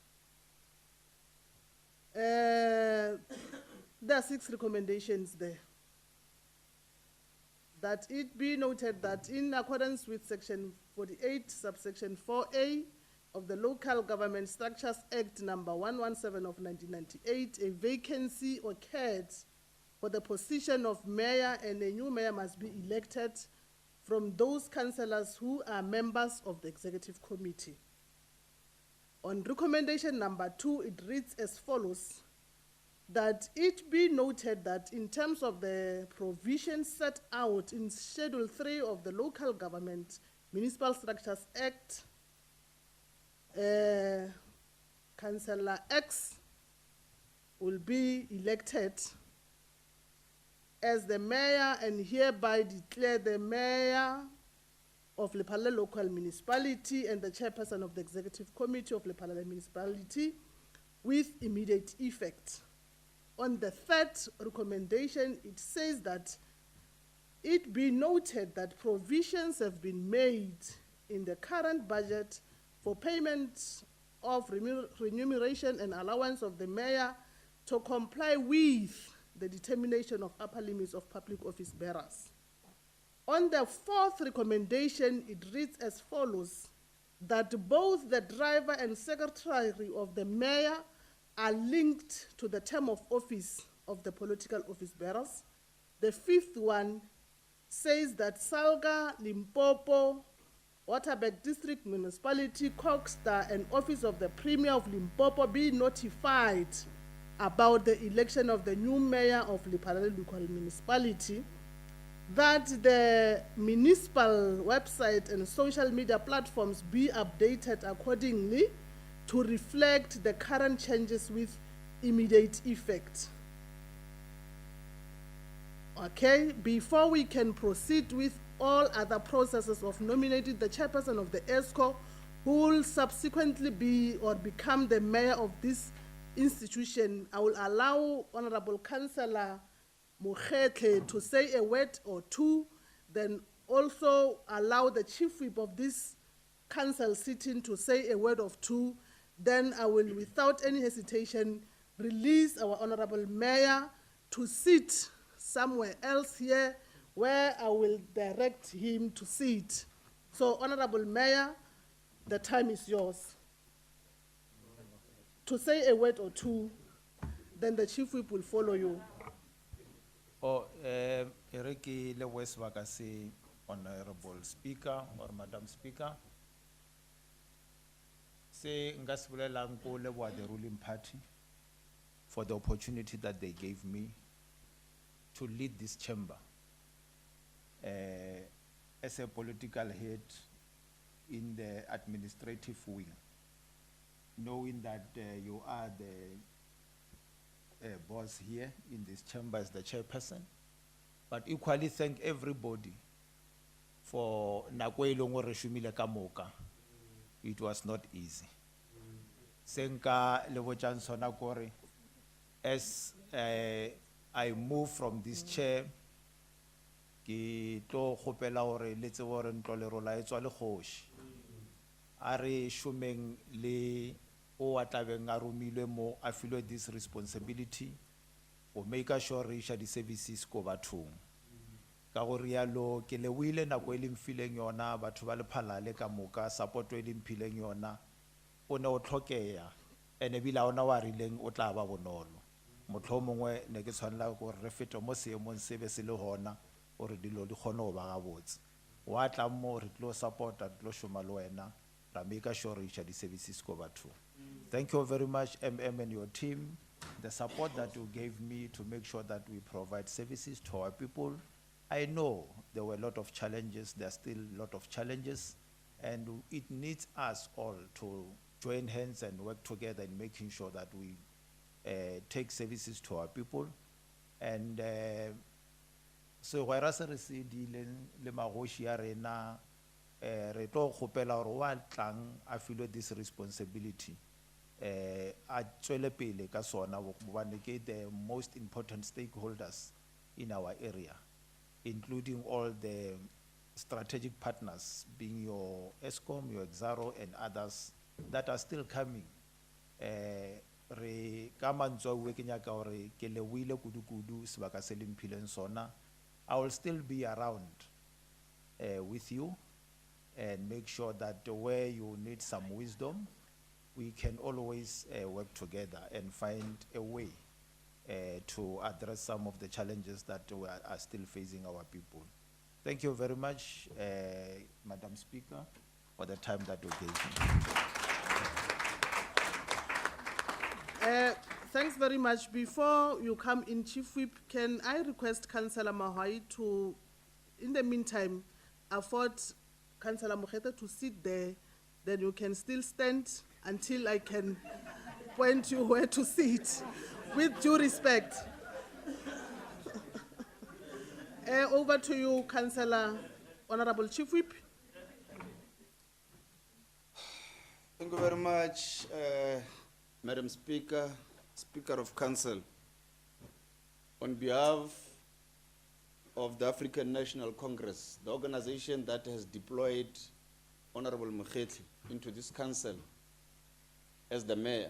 There are 6 recommendations there. That it be noted that in accordance with section 48, subsection 4A of the Local Government Structures Act number 117 of 1998, a vacancy occurred for the position of mayor, and a new mayor must be elected from those councillors who are members of the Executive Committee. On recommendation number 2, it reads as follows: that it be noted that in terms of the provisions set out in Schedule 3 of the Local Government Municipal Structures Act, Councillor X will be elected as the mayor and hereby declare the mayor of Lephalale Local Municipality and the chairperson of the Executive Committee of Lephalale Municipality with immediate effect. On the 3rd recommendation, it says that it be noted that provisions have been made in the current budget for payment of remuneration and allowance of the mayor to comply with the determination of upper limits of public office bearers. On the 4th recommendation, it reads as follows: that both the driver and secretary of the mayor are linked to the term of office of the political office bearers. The 5th one says that Salga, Limpopo, Waterberg District Municipality, Coxstar, and Office of the Premier of Limpopo be notified about the election of the new mayor of Lephalale Local Municipality, that the municipal website and social media platforms be updated accordingly to reflect the current changes with immediate effect. Okay, before we can proceed with all other processes of nominating the chairperson of the ESCO, who will subsequently be or become the mayor of this institution, I will allow Honorable Councillor Mokhetle to say a word or two, then also allow the chief whip of this council sitting to say a word of two. Then I will, without any hesitation, release our honorable mayor to sit somewhere else here where I will direct him to sit. So, honorable mayor, the time is yours. To say a word or two, then the chief whip will follow you. Ereki le West Vakasi, Honorable Speaker or Madam Speaker. Say Ngasbulela Nkolewa, the ruling party, for the opportunity that they gave me to lead this chamber as a political head in the administrative wing, knowing that you are the boss here in this chamber as the chairperson, but equally thank everybody for nako e leng gore shumile ka moka. It was not easy. Senka lebotjang sona kore, as I move from this chair, ki to kgopela gore le tsebe gore ntlo le rola e tswa le kgoši. A re šomeng le o a tlabeng a romilwe mo a filwe this responsibility o make sure re iša di-services ko bathong. Ka gore yalo ke lebohile nako e le mfileng yona batho ba Lephalale ka moka support e le mphileng yona o ne o tlhokeya ene ebile ha ona wa rileng o tla ba bonolo. Mohlomongwe ne ke tshwanela gore re fete mo seemong se be se le hona gore dilo di kgone go ba gabotse. Wa tla mo re tlo support re tlo šoma le wena ra make sure re iša di-services ko bathong. Thank you very much, MM and your team. The support that you gave me to make sure that we provide services to our people. I know there were a lot of challenges, there are still a lot of challenges, and it needs us all to join hands and work together in making sure that we take services to our people. And so whereas re se dileng le magoši a rena re tlo kgopela gore wa tlang a filwe this responsibility a tswele pele ka sona gobane ke the most important stakeholders in our area, including all the strategic partners, being your ESCOM, your Exaro, and others that are still coming. Re ka mantswe we ke nyaka gore ke lebohile kudu-kudu sebaka se le mphileng sona. I will still be around with you and make sure that where you need some wisdom, we can always work together and find a way to address some of the challenges that are still facing our people. Thank you very much, Madam Speaker, for the time that you gave me. Thanks very much. Before you come in, Chief Whip, can I request Councillor Mahwai to, in the meantime, afford Councillor Mokheta to sit there, then you can still stand until I can point you where to sit, with due respect. Over to you, Councillor, Honorable Chief Whip. Thank you very much, Madam Speaker, Speaker of Council. On behalf of the African National Congress, the organization that has deployed Honorable Mokhetli into this council as the mayor,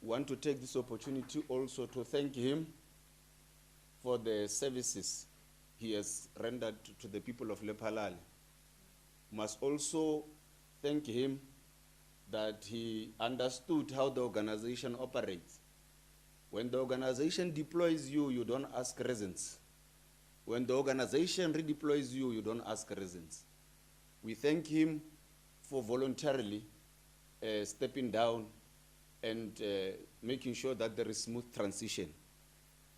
we want to take this opportunity also to thank him for the services he has rendered to the people of Lephalale. Must also thank him that he understood how the organization operates. When the organization deploys you, you don't ask reasons. When the organization redeploys you, you don't ask reasons. We thank him for voluntarily stepping down and making sure that there is smooth transition.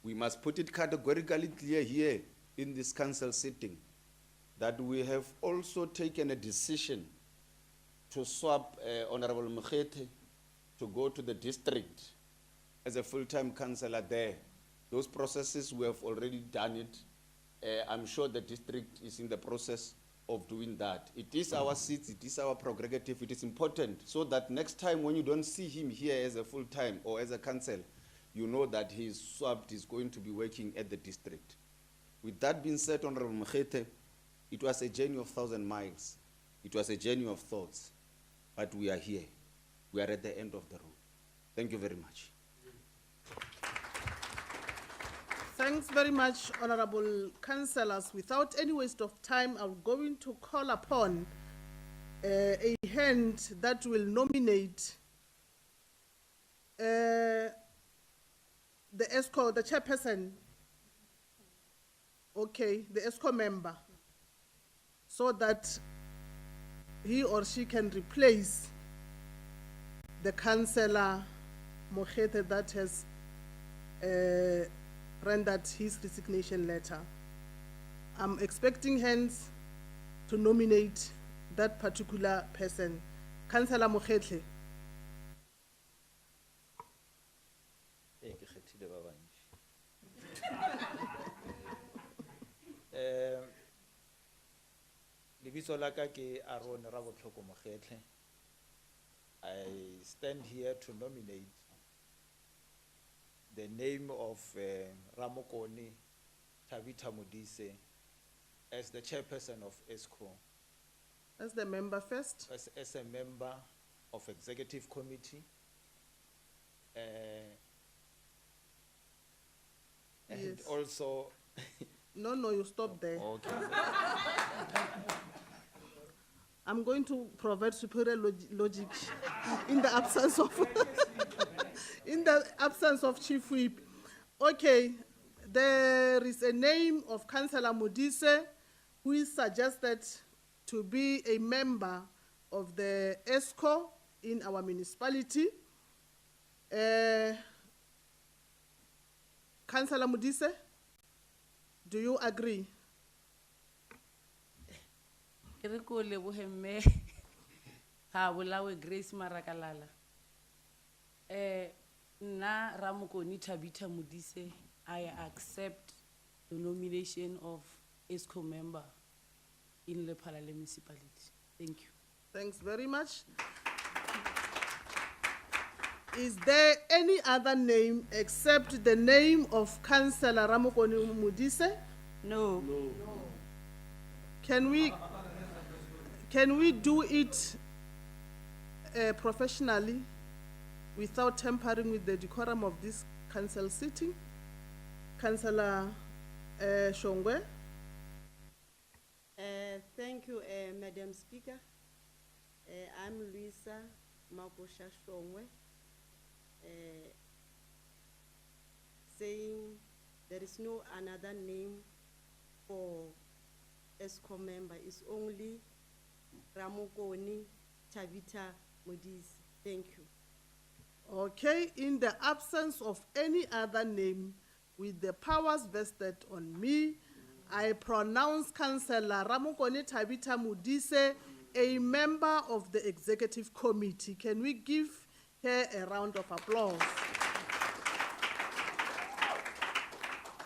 We must put it categorically clear here in this council sitting that we have also taken a decision to swap Honorable Mokhete to go to the district as a full-time councillor there. Those processes, we have already done it. I'm sure the district is in the process of doing that. It is our seat, it is our prerogative, it is important so that next time when you don't see him here as a full-time or as a council, you know that he is swapped, is going to be working at the district. With that being said, Honorable Mokhete, it was a journey of 1,000 miles. It was a journey of thoughts, but we are here. We are at the end of the road. Thank you very much. Thanks very much, honorable councillors. Without any waste of time, I'm going to call upon a hand that will nominate the ESCO, the chairperson, okay, the ESCO member, so that he or she can replace the councillor Mokhete that has rendered his resignation letter. I'm expecting hands to nominate that particular person. Councillor Mokhete. Lebitso la ka ke Aaron Rabotlhoko Mokgetlhe. I stand here to nominate the name of Ramokoni Tabita Modise as the chairperson of ESCO. As the member first. As a member of executive committee. And Yes. also. No, you stop there. Okay. I'm going to provide superior logic in the absence of in the absence of Chief Whip. Okay, there is a name of Councillor Modise who is suggested to be a member of the ESCO in our municipality. Councillor Modise, do you agree? Eriko lebohe mme ha bolawe Grace Marakalala. Na Ramokoni Tabita Modise, I accept the nomination of ESCO member in Lephalale Municipality. Thank you. Thanks very much. Is there any other name except the name of Councillor Ramokoni Modise? No. Can we do it professionally without tampering with the decorum of this council sitting? Councillor Shongwe. Thank you, Madam Speaker. I'm Luisa Makosha Shongwe, saying there is no another name for ESCO member. It's only Ramokoni Tabita Modise. Thank you. Okay, in the absence of any other name with the powers vested on me, I pronounce Councillor Ramokoni Tabita Modise a member of the executive committee. Can we give her a round of applause?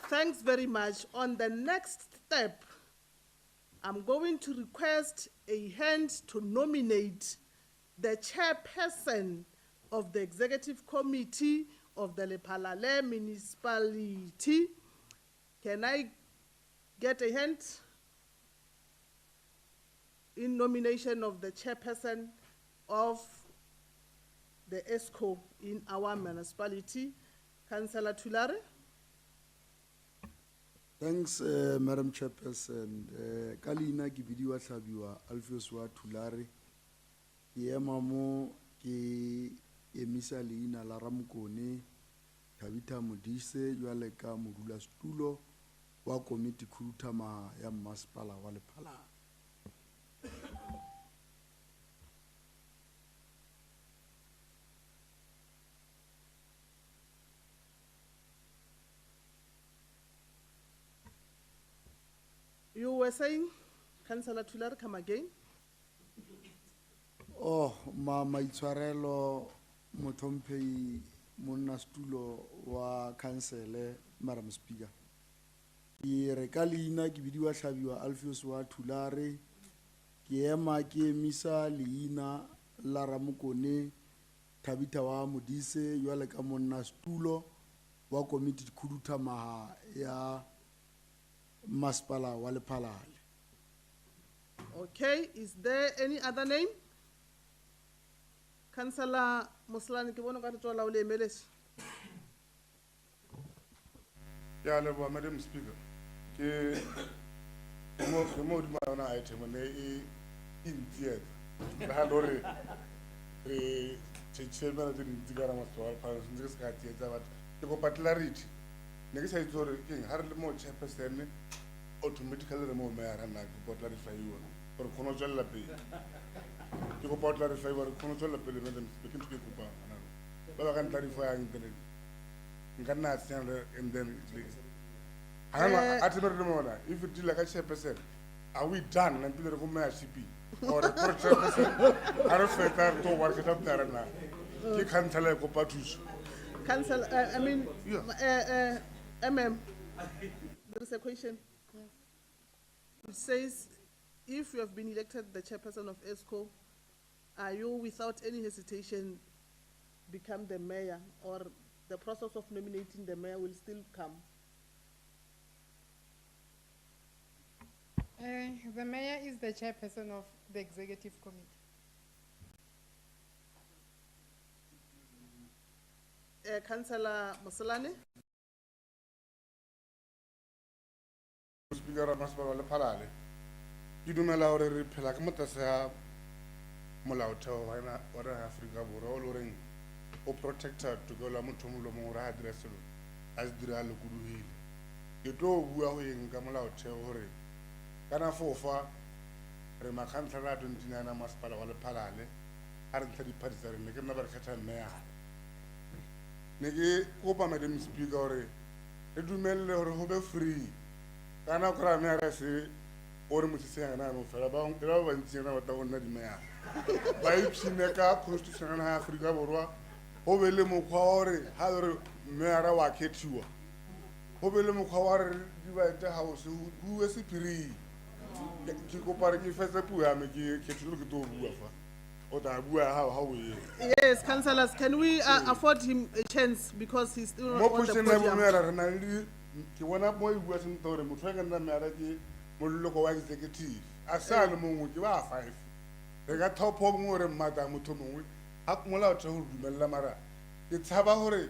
Thanks very much. On the next step, I'm going to request a hand to nominate the chairperson of the executive committee of the Lephalale Municipality. Can I get a hand in nomination of the chairperson of the ESCO in our municipality? Councillor Tulare. Thanks, Madam Chairperson. Kalina Gibidiwa Sabiwa, Alfios wa Tulare. Ki emamo ki emisa leina la Ramokoni Tabita Modise jwale ka modula stulo wa komiti khurutama ya Municipality wa Lephalale. You were saying, Councillor Tulare, come again. Oh, maitshwarelo mothomphei monna stulo wa council, Madam Speaker. Ke re ka leina ke bidiwa Hlabiwa Alfios wa Tulare, ke ema ke emisa leina la Ramokoni Tabita wa Modise jwale ka monna stulo wa komiti khudutamaga ya Masipala wa Lephalale. Okay, is there any other name? Councillor Moslani, ke bona ka re tswala o le emeletse. Ya leboha Madam Speaker. Ke mo di mana item ne intiet. La lore re chechema na din digara maswal pa ndzi ska tietsa bat. Ke go clarity. Ne ke sa itse hore keng ha re le mo chairperson automatically re mo mayor na go clarify yo. Gore khono tswela pele. Ke go clarify gore khono tswela pele Madam Speaker ke kopa ngana. Ba ba kan clarify ang tene. Ngana tsena and then if it is like a chairperson, are we done until the mayorship or a chairperson? I don't feel that to work it up there now. You can't tell a copatus. Council, I mean, MM, there is a question. It says, if you have been elected the chairperson of ESCO, are you without any hesitation become the mayor, or the process of nominating the mayor will still come? The mayor is the chairperson of the executive committee. Councillor Mosolane? Speaker of Lephalale, you do allow a repeal like Matasa Molauto, or Africa, or all or protector to go Lamutumulo Mora address as Diralo Kudu. You do who are in Gamalao Teore. Kana fofa remakantla dunjina maspala wala palale aran tadi parisare ne kana barkata meya nege kopa Madam Speaker ore edumelle ore hobe free kana kora me ara se ore mutse na no fela ba ira ba ntsina wata onna di meya ba ipsine ka constitution na Africa borwa hobe le mokwa ore ha ore me ara wa kethiwa hobe le mokwa ore di ba ete house hu esipiri ke kopare ke fetse puo ya me ke tsholo ke to bua fa o ta bua ha we. Yes, councillors, can we afford him a chance because he's still mo on the pushing na podium? mo ra na li ke bona mo bua se ntore motho ga nna me ara ke moloko wa executive asale mongwe ke ba 5 re ka top of ngore mmata motho mongwe ha mola o tsholo dumella mara ke tshaba hore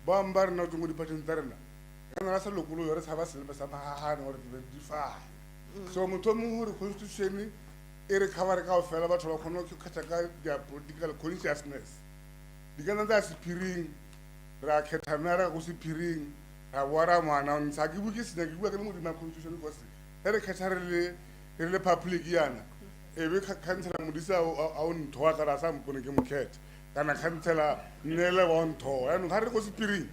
ba mbar na tungwe dipating tsarena kana ra se lokolo yo re tshaba se le sa mahahane hore di fa. So motho mongwe hore constitution e re cover ka ofela batho ba khona ke kgetha ka their political consciousness di kana tsa sepiring ra kgetha mara go sepiring ra bora mwana ntsa ke buke sina ke bua ka mo di constitution go se re kgetha re le public yana e be councilor modisa a o nthoa ka ra sa mpone ke mokhetha kana councilor nele wa ntho ya no ga re go sepiring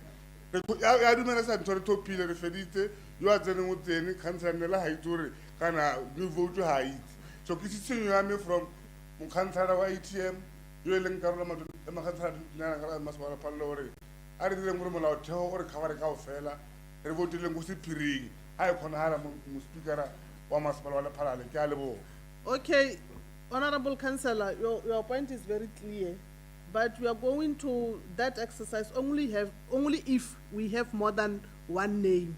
ya dumela sa ntho re topile re feditse yo a tseneng o tsene councilor nela ha itore kana ni vote ha itse so ke sitsenyo ya me from mokhantsara wa ATM yo leng karolo ma makhantsara dina ka maswala pallo hore a re dileng gore molao theo gore khabare ka ofela re votileng go sephiring a e khona hala mo speakera wa maswala wa Lephalale ke a lebo. Okay, Honorable Councillor, your point is very clear, but we are going to that exercise only if we have more than one name.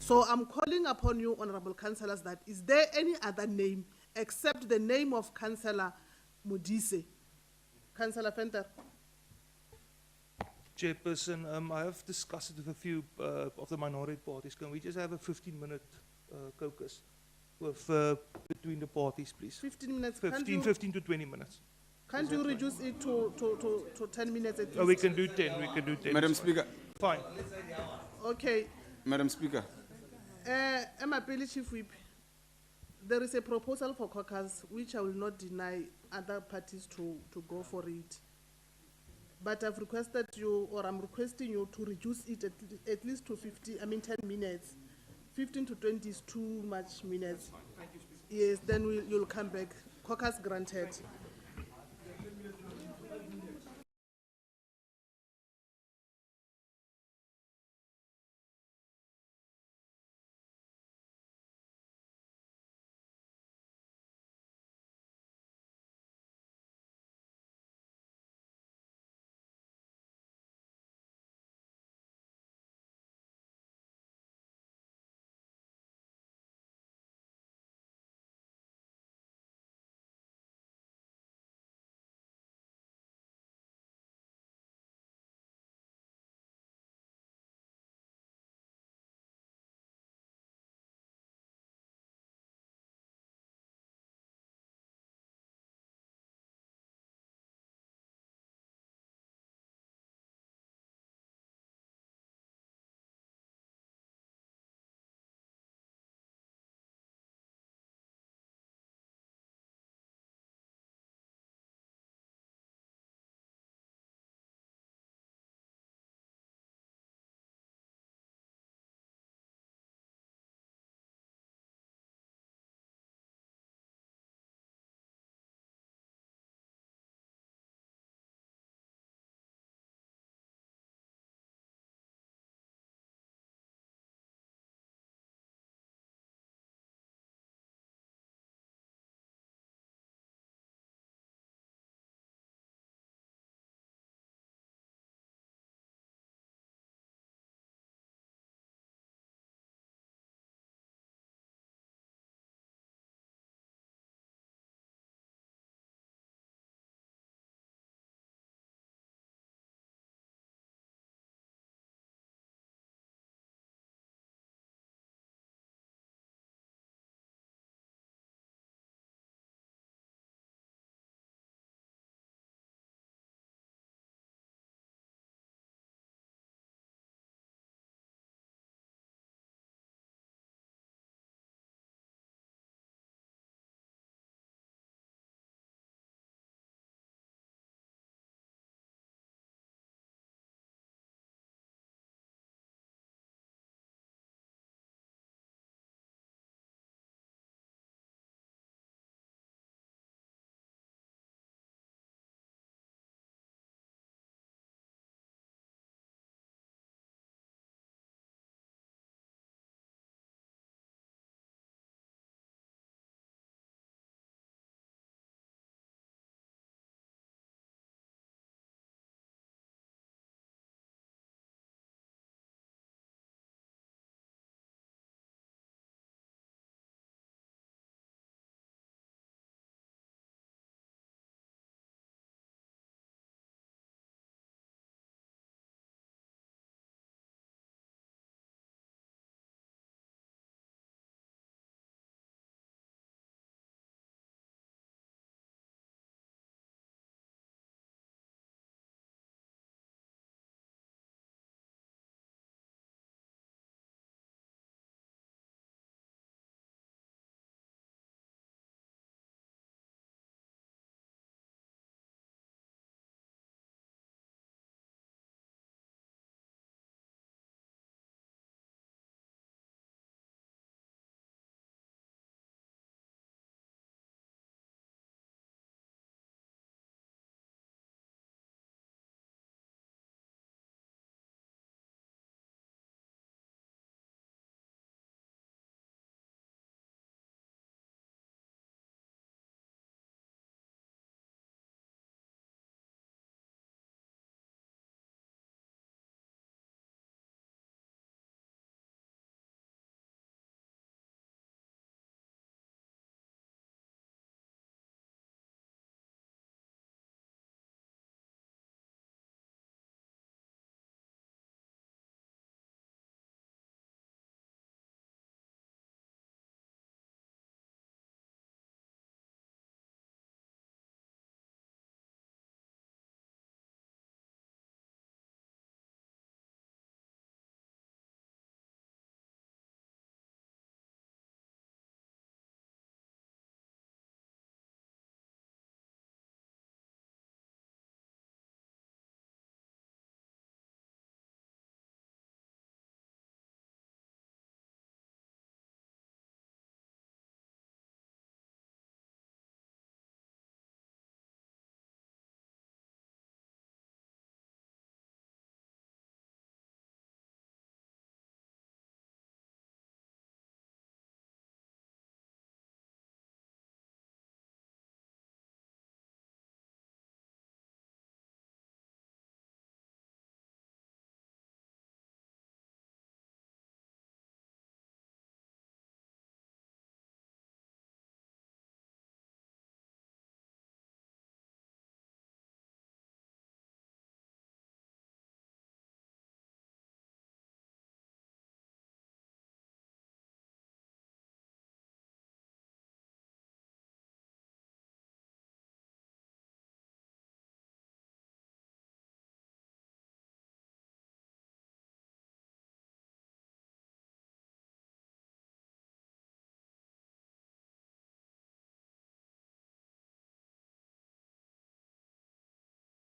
So I'm calling upon you, Honorable Councillors, that is there any other name except the name of Councillor Modise? Councillor Venter. Chairperson, I have discussed it with a few of the minority parties. Can we just have a 15-minute caucus with, between the parties, please? 15 minutes. 15 to 20 minutes. Can't you reduce it to 10 minutes at least? Oh, we can do 10. We can do 10. Madam Speaker. Fine. Okay. Madam Speaker. Emapeli Chief Whip, there is a proposal for caucus which I will not deny other parties to go for it. But I've requested you, or I'm requesting you to reduce it at least to 10 minutes. 15 to 20 is too much minutes. Yes, then you'll come back. Caucus granted.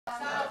Savumela,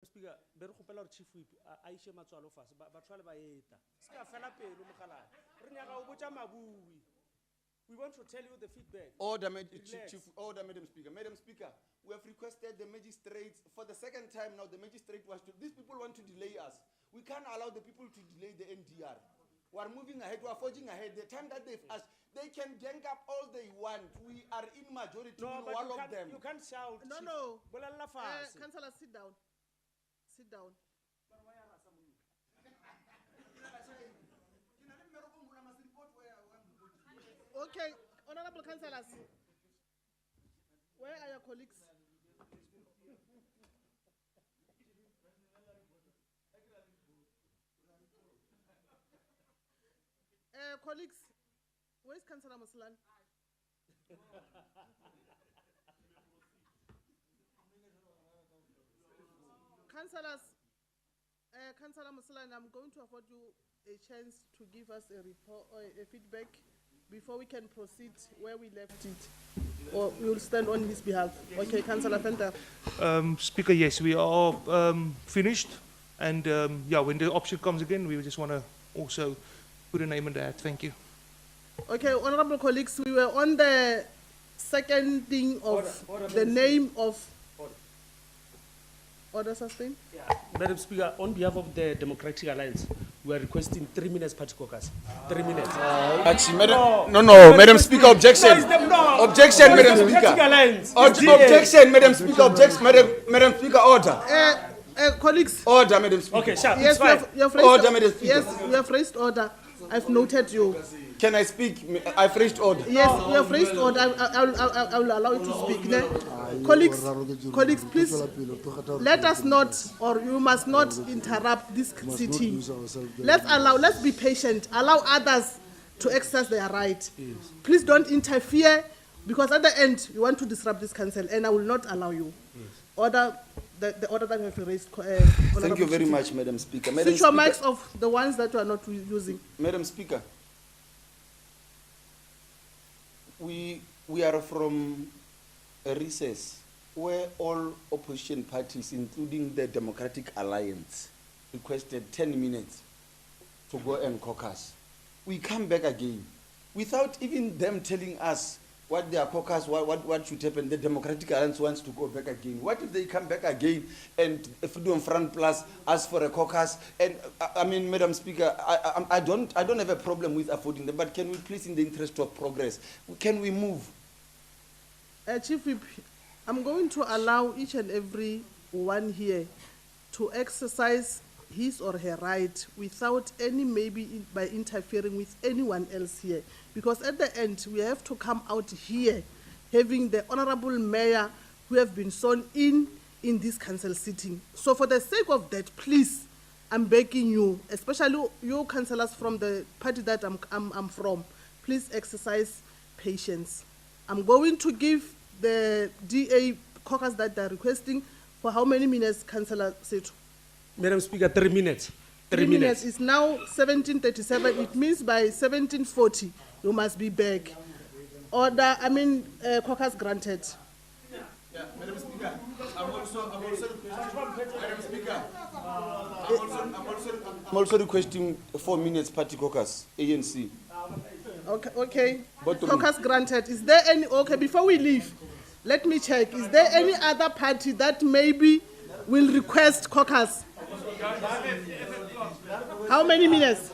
Speaker, be re kgopela gore Chief Whip a ishe matswalo fase batho ba le ba eta se ka fela pelo mogalane re nyaka o botsa mabui. We want to tell you the feedback. Order, Relax. Chief, order, Madam Speaker. Madam Speaker, we have requested the magistrates for the second time now. The magistrate was to. These people want to delay us. We can't allow the people to delay the NDR. We are moving ahead. We are forging ahead. The time that they've asked, they can gang up all they want. We are in majority. No, We but all you of can't, them. you can't shout. No, Chief. no. Bolella fase. Councillor, sit down. Sit down. Okay, honorable councillors, where are your colleagues? Colleagues, where's Councillor Muslan? Councillors, Councillor Muslan, I'm going to afford you a chance to give us a report or a feedback before we can proceed where we left it. Or we will stand on his behalf. Okay, Councillor Fenter. Speaker, yes, we are finished. And yeah, when the option comes again, we just want to also put a name in the hat. Thank you. Okay, honorable colleagues, we were on the second thing of Order, the Madam name of. Order. Order sustained? Madam Speaker, on behalf of the Democratic Alliance, we are requesting 3 minutes party caucus. 3 minutes. Actually, Madam Speaker, objection. Objection, Madam Speaker. Objection, Madam Speaker, objection, Madam Speaker, order. Colleagues. Order, Madam Speaker. Okay, sure. Yes, you have raised Order, Madam Speaker. Yes, you have raised order. I've noted you. Can I speak? I've raised order. Yes, you have raised order. I will allow you to speak. Colleagues, please let us not, or you must not interrupt this sitting. Let's be patient. Allow others to exercise their right. Please don't interfere, because at the end you want to disrupt this council, and I will not allow you. Order. The order that you have raised. Thank you very much, Madam Speaker. Switch your mics off, the ones that you are not using. Madam Speaker, we are from a recess where all opposition parties, including the Democratic Alliance, requested 10 minutes to go and caucus. We come back again without even them telling us what their caucus, what should happen. The Democratic Alliance wants to go back again. What if they come back again and Freedom Front Plus asks for a caucus? And I mean, Madam Speaker, I don't have a problem with affording them, but can we please, in the interest of progress, can we move? Chief Whip, I'm going to allow each and every one here to exercise his or her right without by interfering with anyone else here. Because at the end, we have to come out here having the Honorable Mayor who have been sworn in this council sitting. So for the sake of that, please, I'm begging you, especially you councillors from the party that I'm from, please exercise patience. I'm going to give the DA caucus that they're requesting for how many minutes, Councillor Setu? Madam Speaker, 3 minutes. 3 minutes. It's now 17:37. It means by 17:40 you must be back. Order. Caucus granted. Yeah, Madam Speaker, I'm also requesting 4 minutes party caucus, ANC. Okay. Caucus granted. Is there any? Okay, before we leave, let me check. Is there any other party that maybe will request caucus? How many minutes?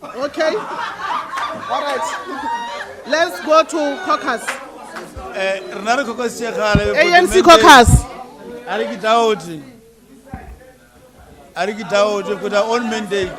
Okay. All right. Let's go to caucus. ANC caucus. Ariki with our own mandate.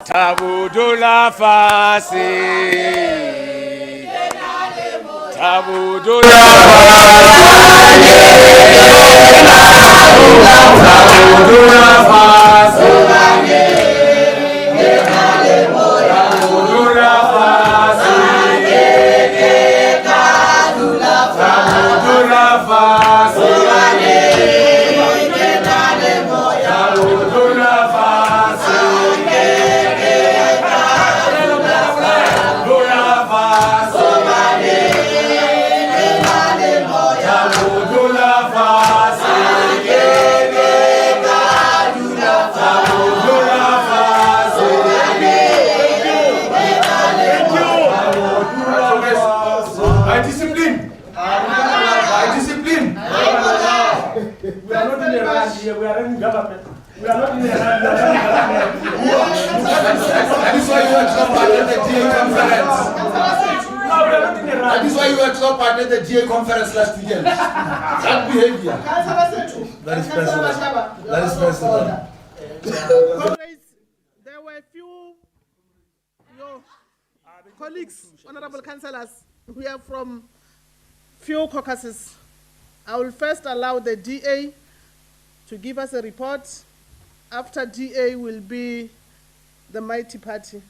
Tabudula fasi. Tabudula That is why you were top at the GA conference last year. That behavior. That is personal. That is personal. Comrades, there were few your colleagues, honorable councillors, we are from few caucuses. I will first allow the DA to give us a report. After DA will be the mighty party.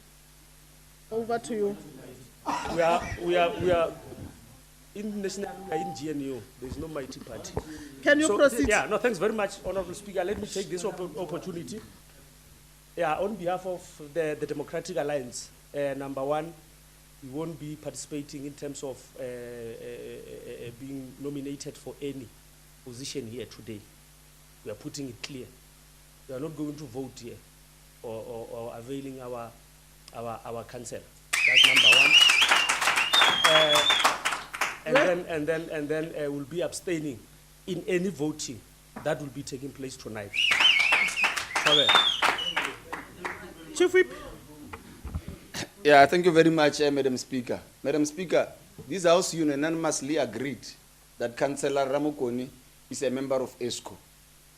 Over to you. We are in national, in GNU. There is no mighty party. Can you proceed? Yeah, no, thanks very much, Honorable Speaker. Let me take this opportunity. Yeah, on behalf of the Democratic Alliance, number one, we won't be participating in terms of being nominated for any position here today. We are putting it clear. We are not going to vote here or availing our council. That's number one. And then we'll be abstaining in any voting that will be taking place tonight. Sorry. Chief Whip. Yeah, thank you very much, Madam Speaker. Madam Speaker, this House unanimously agreed that Councillor Ramokoni is a member of ESCO.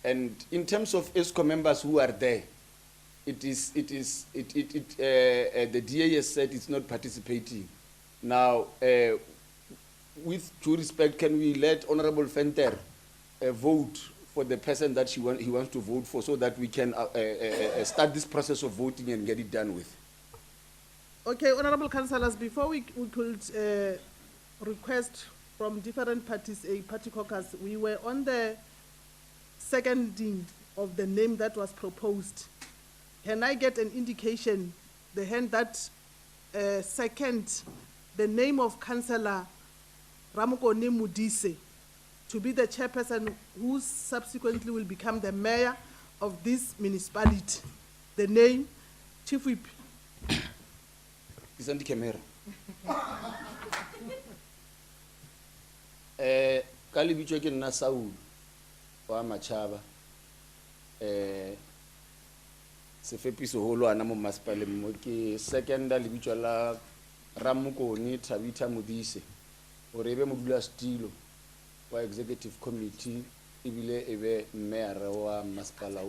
And in terms of ESCO members who are there, the DA has said it's not participating. Now, with due respect, can we let Honorable Fenter vote for the person that he wants to vote for so that we can start this process of voting and get it done with? Okay, honorable councillors, before we could request from different parties a party caucus, we were on the seconding of the name that was proposed. Can I get an indication, the hand that second the name of Councillor Ramokone Mudise to be the chairperson who subsequently will become the mayor of this municipality? The name, Chief Whip. Is on the camera. Kalibicho ke nna Saul wa Machaba. Sefepiso holo ana mo masipale mo ke second lebitso la Ramokone Tabitha Modise o rebe modula stilo wa executive committee ibile ebe mayor wa masipala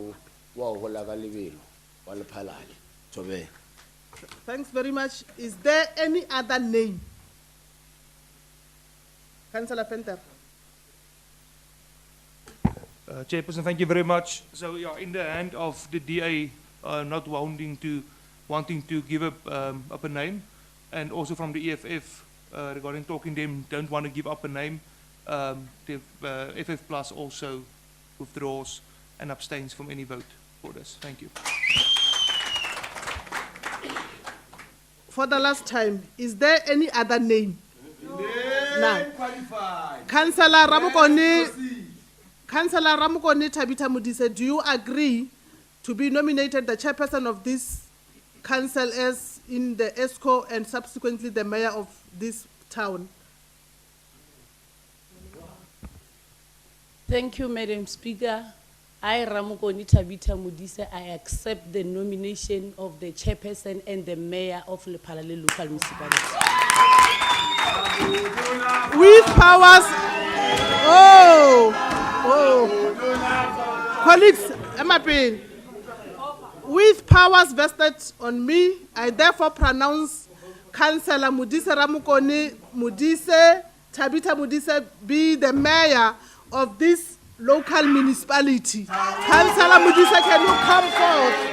wa hola ka lebelo wa Lephalale Tobe. Thanks very much. Is there any other name? Councillor Fenter. Chairperson, thank you very much. So, yeah, in the hand of the DA, not wanting to give up a name, and also from the EFF regarding talking them, don't want to give up a name. The FF Plus also withdraws and abstains from any vote for this. Thank you. For the last time, is there any other name? None. Councillor Ramokone Tabitha Modise, do you agree to be nominated the chairperson of this council as in the ESCO and subsequently the mayor of this town? Thank you, Madam Speaker. I, Ramokone Tabitha Modise, I accept the nomination of the chairperson and the mayor of Lephalale local municipality. With powers, colleagues, with powers vested on me, I therefore pronounce Councillor Modise Ramukoni Modise, Tabitha Modise, be the mayor of this local municipality. Councillor Modise, can you come forth?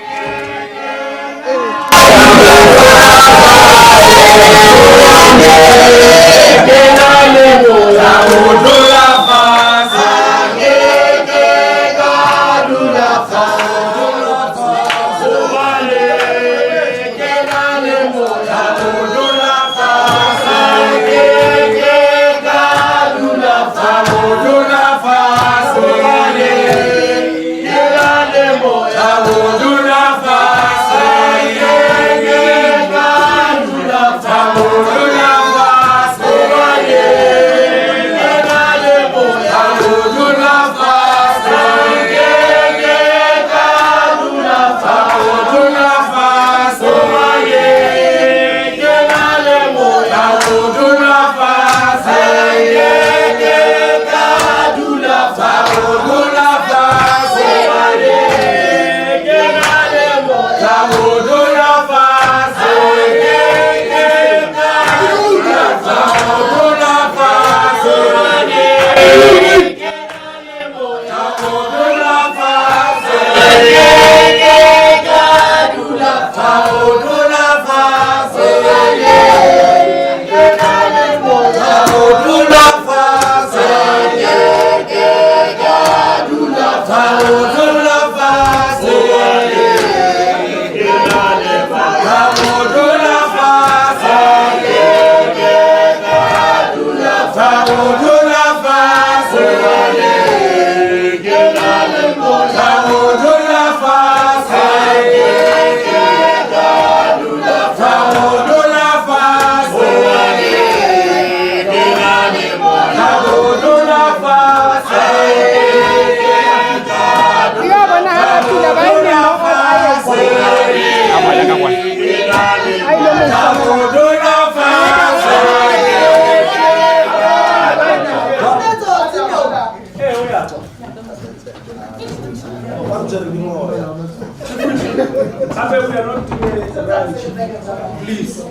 Please.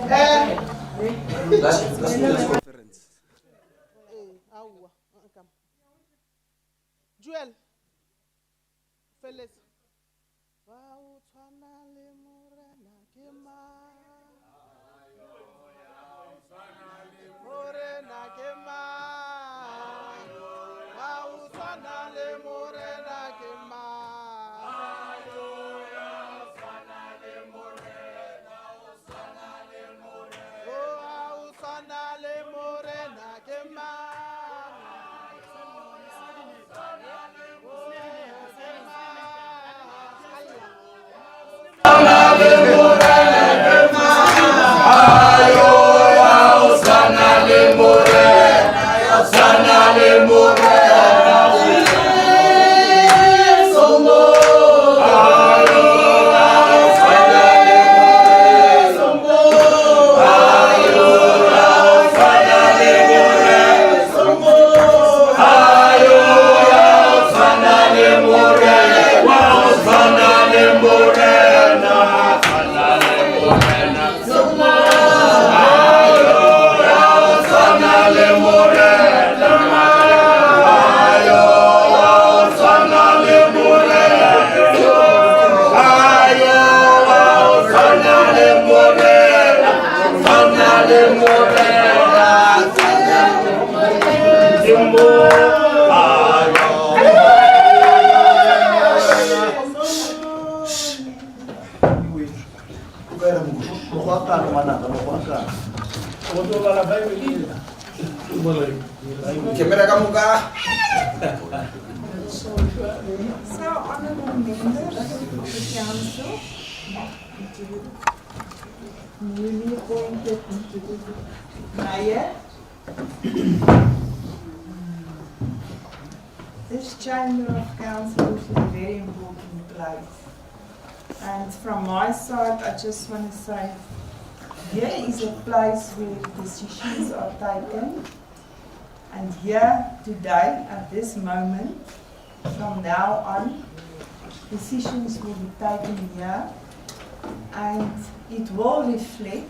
Joel, Phyllis. So, honourable members of the council, newly appointed mayor, this chamber of council is a very important place. And from my side, I just want to say, here is a place where decisions are taken. And here today, at this moment, from now on, decisions will be taken here, and it will reflect,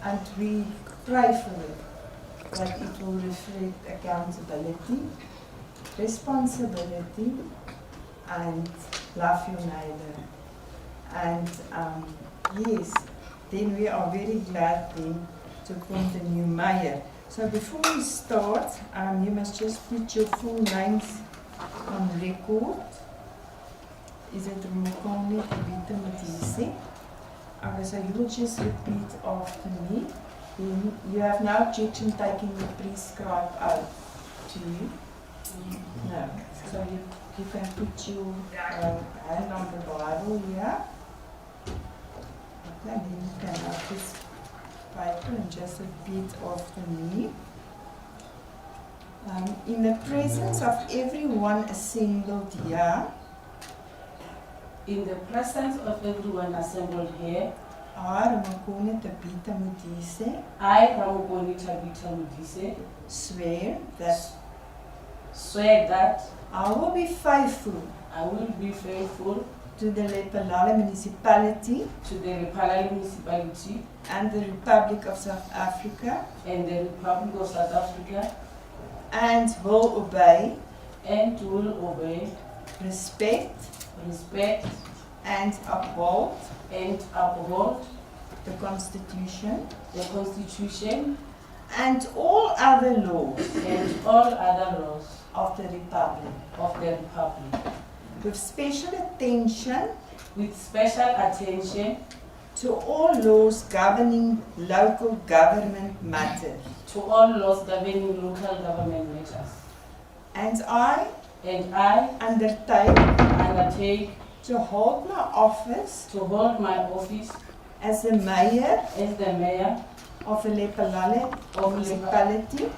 and we pray for it, that it will reflect accountability, responsibility, and love your neighbor. And yes, then we are very glad then to appoint a new mayor. So before we start, you must just put your full names on record. Is it Rumokone Tabitha Matisi? Okay, so you will just repeat after me. Then you have no objection taking the prescribed oath to you? No. So you can put your hand on the Bible here. Okay, then you can have this paper and just repeat after me. In the presence of everyone assembled here. In the presence of everyone assembled here. I, Ramokone Tabitha Mudise. I, Ramokone Tabitha Mudise. Swear that I will be faithful. I will be faithful to the Lephalale Municipality. To the Lephalale Municipality. And the Republic of South Africa. And the Republic of South Africa. And will obey. And will obey. Respect. And uphold. The Constitution. And all other laws. Of the Republic. With special attention. To all laws governing local government matters. And I undertake to hold my office as the mayor of the Lephalale Municipality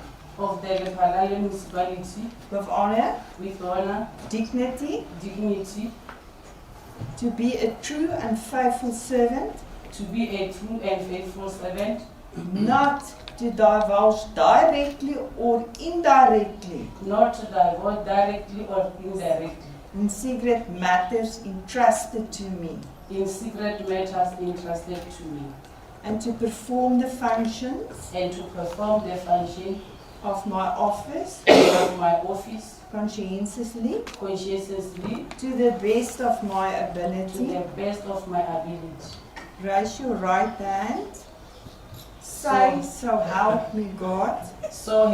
with honor, dignity, to be a true and faithful servant, not to divulge directly or indirectly, in secret matters entrusted to me, and to perform the functions of my office conscientiously to the best of my ability. Raise your right hand. Say, so help me God. So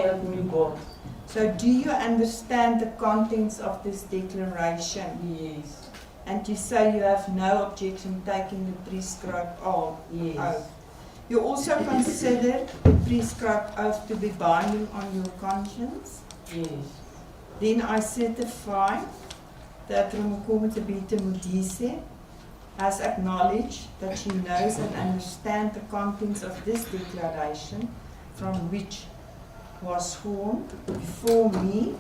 do you understand the contents of this declaration? Yes. And you say you have no objection taking the prescribed oath? Yes. You also consider the prescribed oath to be binding on your conscience? Yes. Then I certify that Ramokone Tabitha Mudise has acknowledged that she knows and understands the contents of this declaration from which was sworn before me,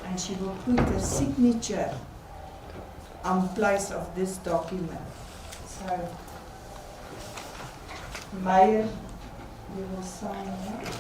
and she will put her signature on place of this document. So, Mayor, you will sign that.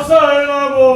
Salamo,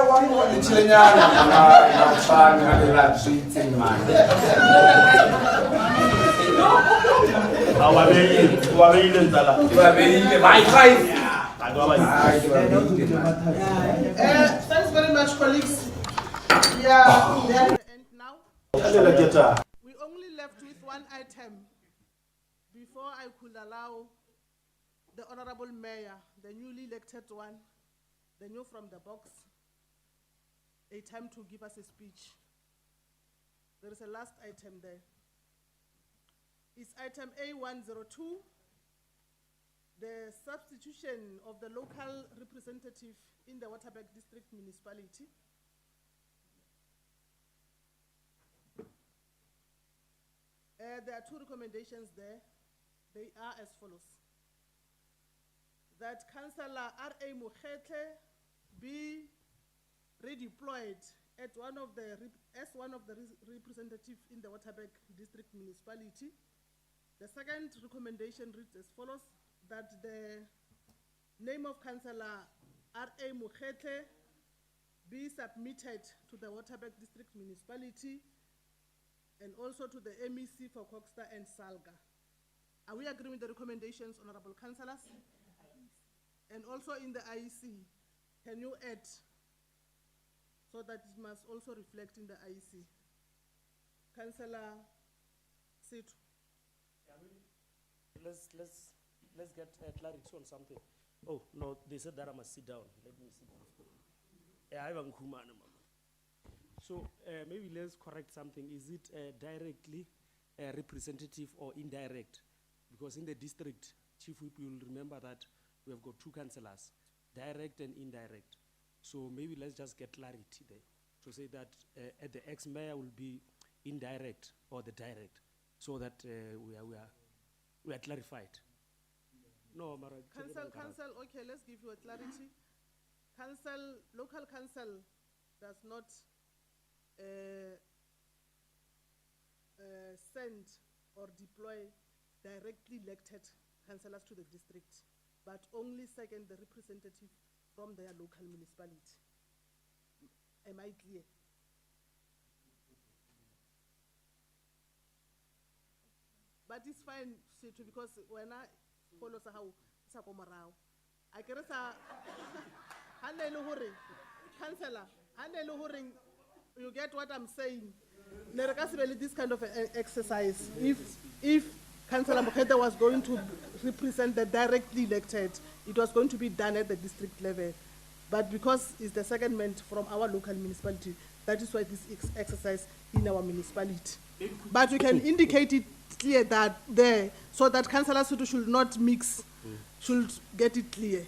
Thanks very much, colleagues. We are at the end now. We only left with one item before I could allow the Honorable Mayor, the newly elected one, the new from the box, a time to give us a speech. There is a last item there. It's item A102, the substitution of the local representative in the Waterberg District Municipality. There are two recommendations there. They are as follows. That Councillor R.A. Mokhetle be redeployed as one of the representatives in the Waterberg District Municipality. The second recommendation reads as follows, that the name of Councillor R.A. Mokhetle be submitted to the Waterberg District Municipality and also to the MEC for Coxter and Salga. Are we agreeing with the recommendations, Honorable Councillors? And also in the IEC, can you add so that it must also reflect in the IEC? Councillor Situ. Let's get clarity on something. Oh no, they said that I must sit down. Let me sit down. So maybe let's correct something. Is it directly representative or indirect? Because in the district, Chief Whip, you'll remember that we have got two councillors, direct and indirect. So maybe let's just get clarity there to say that the ex-mayor will be indirect or the direct, so that we are clarified. No, Mara. Council, okay, let's give you a clarity. Local council does not send or deploy directly elected councillors to the district, but only second the representative from their local municipality. Am I clear? But it's fine, Situ, because when I follow how I can Councillor, you get what I'm saying? This kind of exercise. If Councillor Mokhetle was going to represent the directly elected, it was going to be done at the district level. But because it's the secondment from our local municipality, that is why this exercise in our municipality. But we can indicate it clear that there, so that Councillor Sutu should not mix, should get it clear.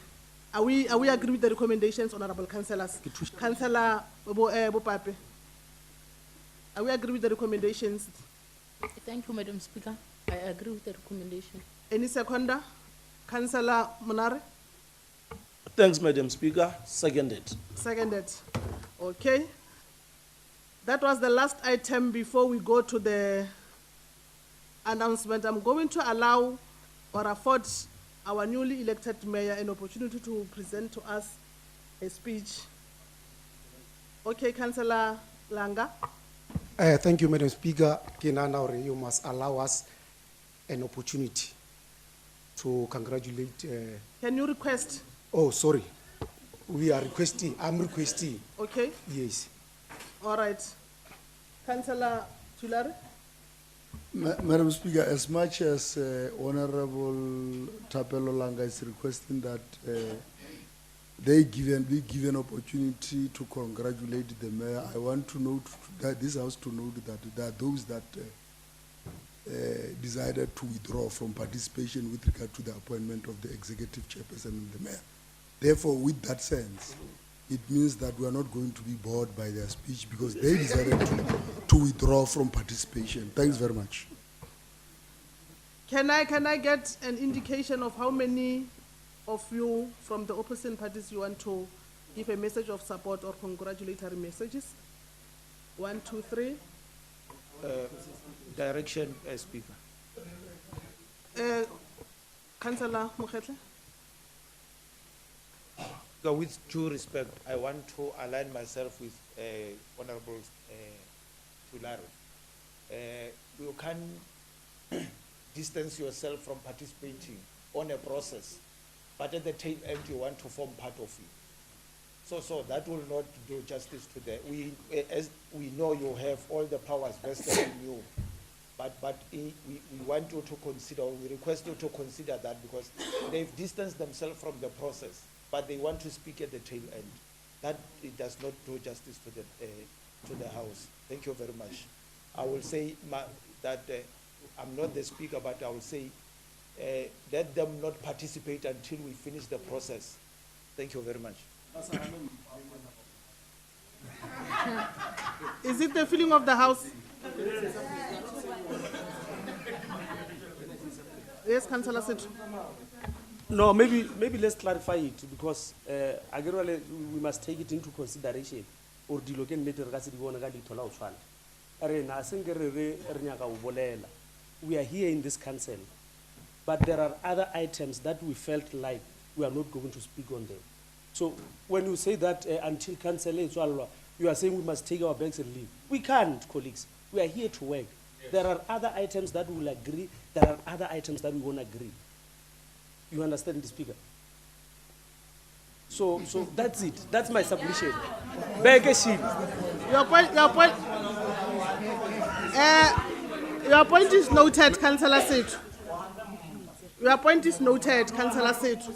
Are we agree with the recommendations, honorable councillors? Councillor Bopape, are we agree with the recommendations? Thank you, Madam Speaker. I agree with the recommendation. Any seconder? Councillor Monare? Thanks, Madam Speaker. Seconded. Seconded. Okay. That was the last item before we go to the announcement. I'm going to allow or afford our newly elected mayor an opportunity to present to us a speech. Okay, Councillor Langa. Thank you, Madam Speaker. Kinanaure, you must allow us an opportunity to congratulate. Can you request? Oh, sorry. We are requesting. I'm requesting. Okay. Yes. All right. Councillor Tulare. Madam Speaker, as much as Honorable Tapelo Langa is requesting that be given opportunity to congratulate the mayor, I want to note that this house to note that there are those that decided to withdraw from participation with regard to the appointment of the executive chairperson and the mayor. Therefore, with that sense, it means that we are not going to be bored by their speech because they decided to withdraw from participation. Thanks very much. Can I get an indication of how many of you from the opposition parties you want to give a message of support or congratulatory messages? 1, 2, 3. Direction, Speaker. Councillor Mokhetle. Speaker, with due respect, I want to align myself with Honorable Tulare. You can distance yourself from participating on a process, but at the tail end you want to form part of it. So that will not do justice to as we know you have all the powers vested in you, but we want you to consider, we request you to consider that, because they've distanced themselves from the process, but they want to speak at the tail end. That it does not do justice to the House. Thank you very much. I will say that I'm not the speaker, but I will say let them not participate until we finish the process. Thank you very much. Is it the feeling of the House? Yes, Councillor Sethu. No, maybe let's clarify it, because again, we must take it into consideration. Or we are here in this council, but there are other items that we felt like we are not going to speak on them. So when you say that until council is you are saying we must take our bags and leave. We can't, colleagues. We are here to work. Yes. There are other items that we will agree. There are other items that we won't agree. You understand the speaker? So that's it. That's my submission. Beg a sheet. Your point is noted, Councillor Sethu. Your point is noted, Councillor Sethu.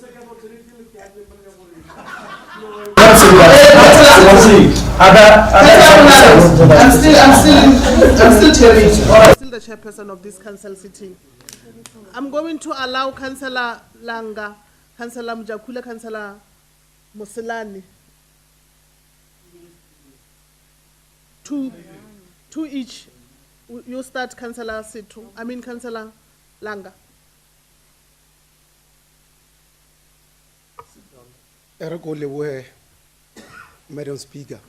I'm still the chairperson of this council sitting. I'm going to allow Councillor Langa, Councillor Mjakula, Councillor Musilani two each. You start, Councillor Sethu. I mean Councillor Langa. Ergo Lewe, Madam Speaker.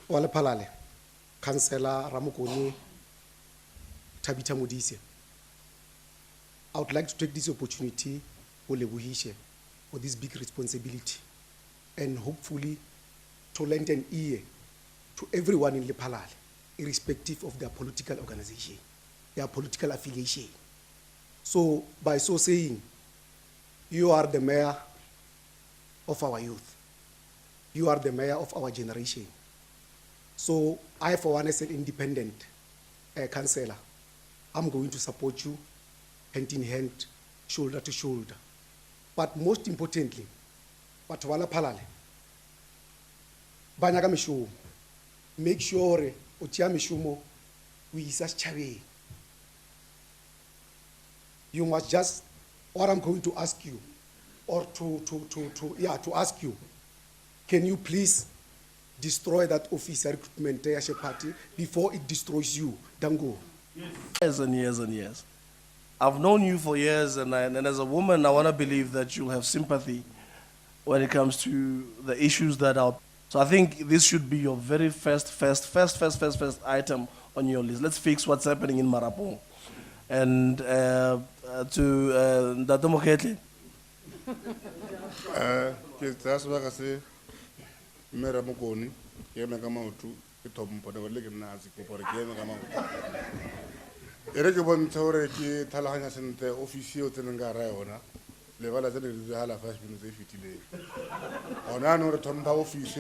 Lephalale, Councillor Ramokoni, Tabita Modise. I would like to take this opportunity for this big responsibility, and hopefully to lend an ear to everyone in Lephalale, irrespective of their political organization, their political affiliation. So by so saying, you are the mayor of our youth. You are the mayor of our generation. So I, for one, as an independent councillor, I'm going to support you hand in hand, shoulder to shoulder. But most importantly, batho ba Lephalale, ba nyaka meshomo. Make sure o tšea meshomo o isa setšhabeng. You must just, what I'm going to ask you, or to ask you, can you please destroy that office recruitment party before it destroys you? Dango. Years and years and years. I've known you for years, and as a woman, I want to believe that you'll have sympathy when it comes to the issues that are. So I think this should be your very first item on your list. Let's fix what's happening in Marapong. And to Dr. Moketli. That's what I say. Mera Mokoni, Yema Gamautu, the Tom Podolic Nazi, for Yema Gamautu. Eregabon Tore, Talahana Center, Officio Tenangaraona, Levala Zala Fash Safety Day. On another Tomba office,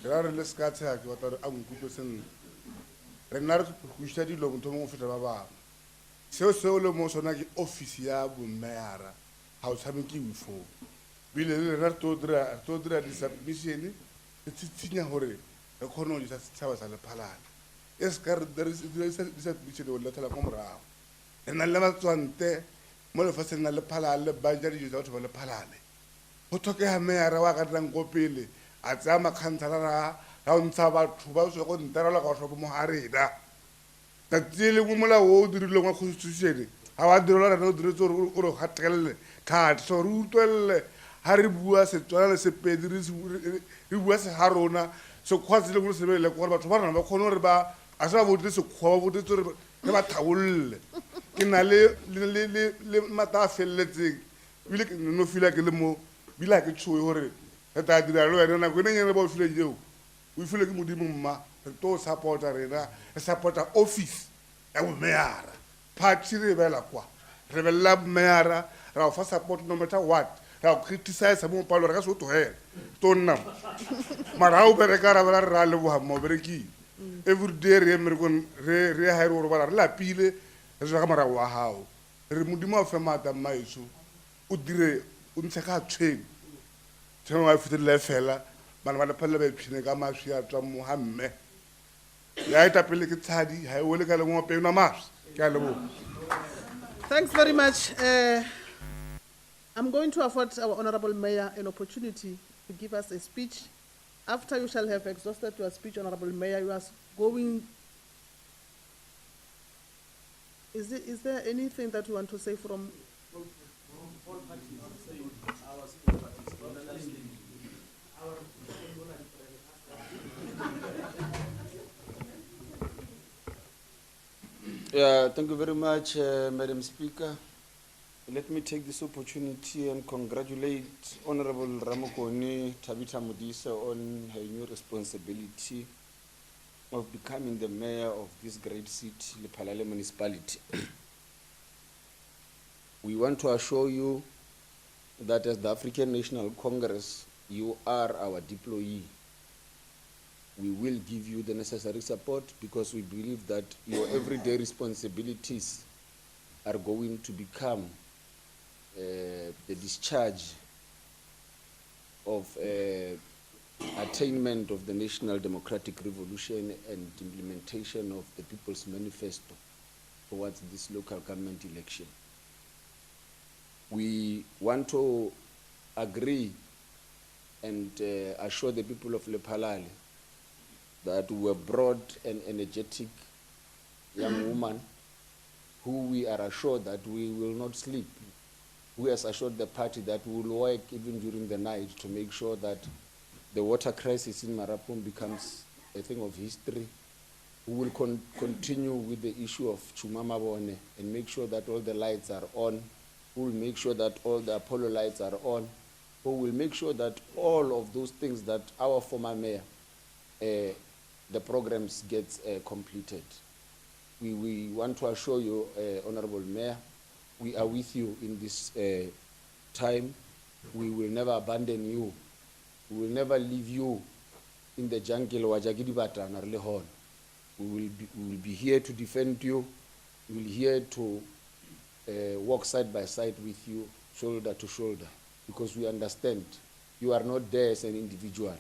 there are less cats what are Uncusan Renard, who studied long Tomo Fitaba. So solo Mosonaki officia Bumera, house having given for. Will Renard told her this submission. It's a hurry. The corner is as Savas and Lephalale. Yes, there is a picture of Little Comra. And I never want to Molofas and Lephalale, Bajar is out of Lephalale. Hotoka Mea than Gopili, at Zama Cantara, round Sabat, Tubas, or Terra or Moharida. That Zilli Wumula would do long constitution. How I do not know the or Hatel card, so Rutel. Haribua se tswana se pedris ribua se harona so khwatsi le go se be le go batho ba rona ba khono re ba a sa botle se khwa botle tsore re ba thaolle ke na le mata felletseng bile ke no feel ke le mo bile ke tshoe hore re ta dira lo wena nako ne nyane ba o file jeo o file ke modimo mma re to supporta rena re supporta office ya bo meara party re bela kwa re bella meara ra o fa support no matter what ra o criticize mo palo re ka so to hela to nna mara o bere ka ra bela ra le bo mo bereki every day re me re ha re bala re la pile re ga mara wa hao re modimo a fe mata maiso o dire o ntse ka tshweng tshweng wa fitile fela bana ba le phele ba phine ka maswi a tswa mo ha mme ya eta pele ke tshadi ha e wele ka le mo pe na mas ke a lebo. Thanks very much. I'm going to afford our Honorable Mayor an opportunity to give us a speech. After you shall have exhausted your speech, Honorable Mayor, you are going. Is there anything that you want to say from? Yeah, thank you very much, Madam Speaker. Let me take this opportunity and congratulate Honorable Ramokoni Tabita Modise on her new responsibility of becoming the mayor of this great city, Lephalale Municipality. We want to assure you that as the African National Congress, you are our deployee. We will give you the necessary support because we believe that your everyday responsibilities are going to become the discharge of attainment of the National Democratic Revolution and implementation of the People's Manifesto towards this local government election. We want to agree and assure the people of Lephalale that we have brought an energetic young woman who we are assured that we will not sleep, who has assured the party that we will work even during the night to make sure that the water crisis in Marapong becomes a thing of history, who will continue with the issue of Chumamabone and make sure that all the lights are on, who will make sure that all the Apollo lights are on, who will make sure that all of those things that our former mayor, the programs get completed. We want to assure you, Honorable Mayor, we are with you in this time. We will never abandon you. We will never leave you in the jungle. We will be here to defend you. We will be here to walk side by side with you, shoulder to shoulder, because we understand you are not there as an individual,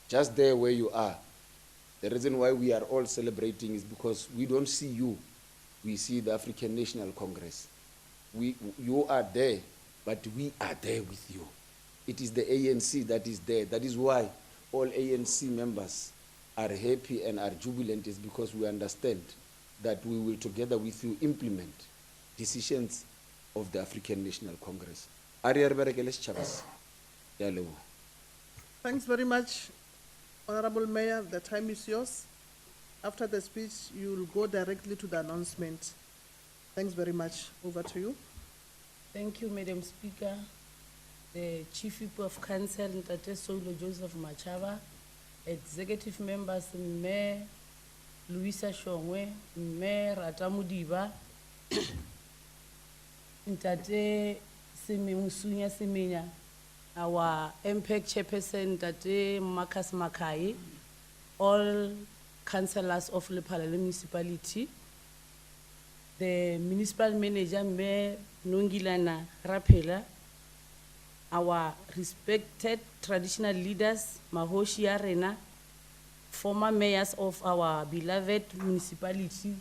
just there where you are. The reason why we are all celebrating is because we don't see you, we see the African National Congress. You are there, but we are there with you. It is the ANC that is there. That is why all ANC members are happy and are jubilant, is because we understand that we will together with you implement decisions of the African National Congress. Thanks very much, Honorable Mayor. The time is yours. After the speech, you will go directly to the announcement. Thanks very much. Over to you. Thank you, Madam Speaker. The Chief Whip of Council, Ntate Solo Joseph Machaba, executive members, Mayor Louisa Shongwe, Mayor Ratamudiba, Ntate Musunya Semenya, our MPEC chairperson, Ntate Marcus Makai, all councillors of Lephalale Municipality, the municipal manager, Mayor Nongilana Rapela, our respected traditional leaders, Mahoshi Arena, former mayors of our beloved municipality,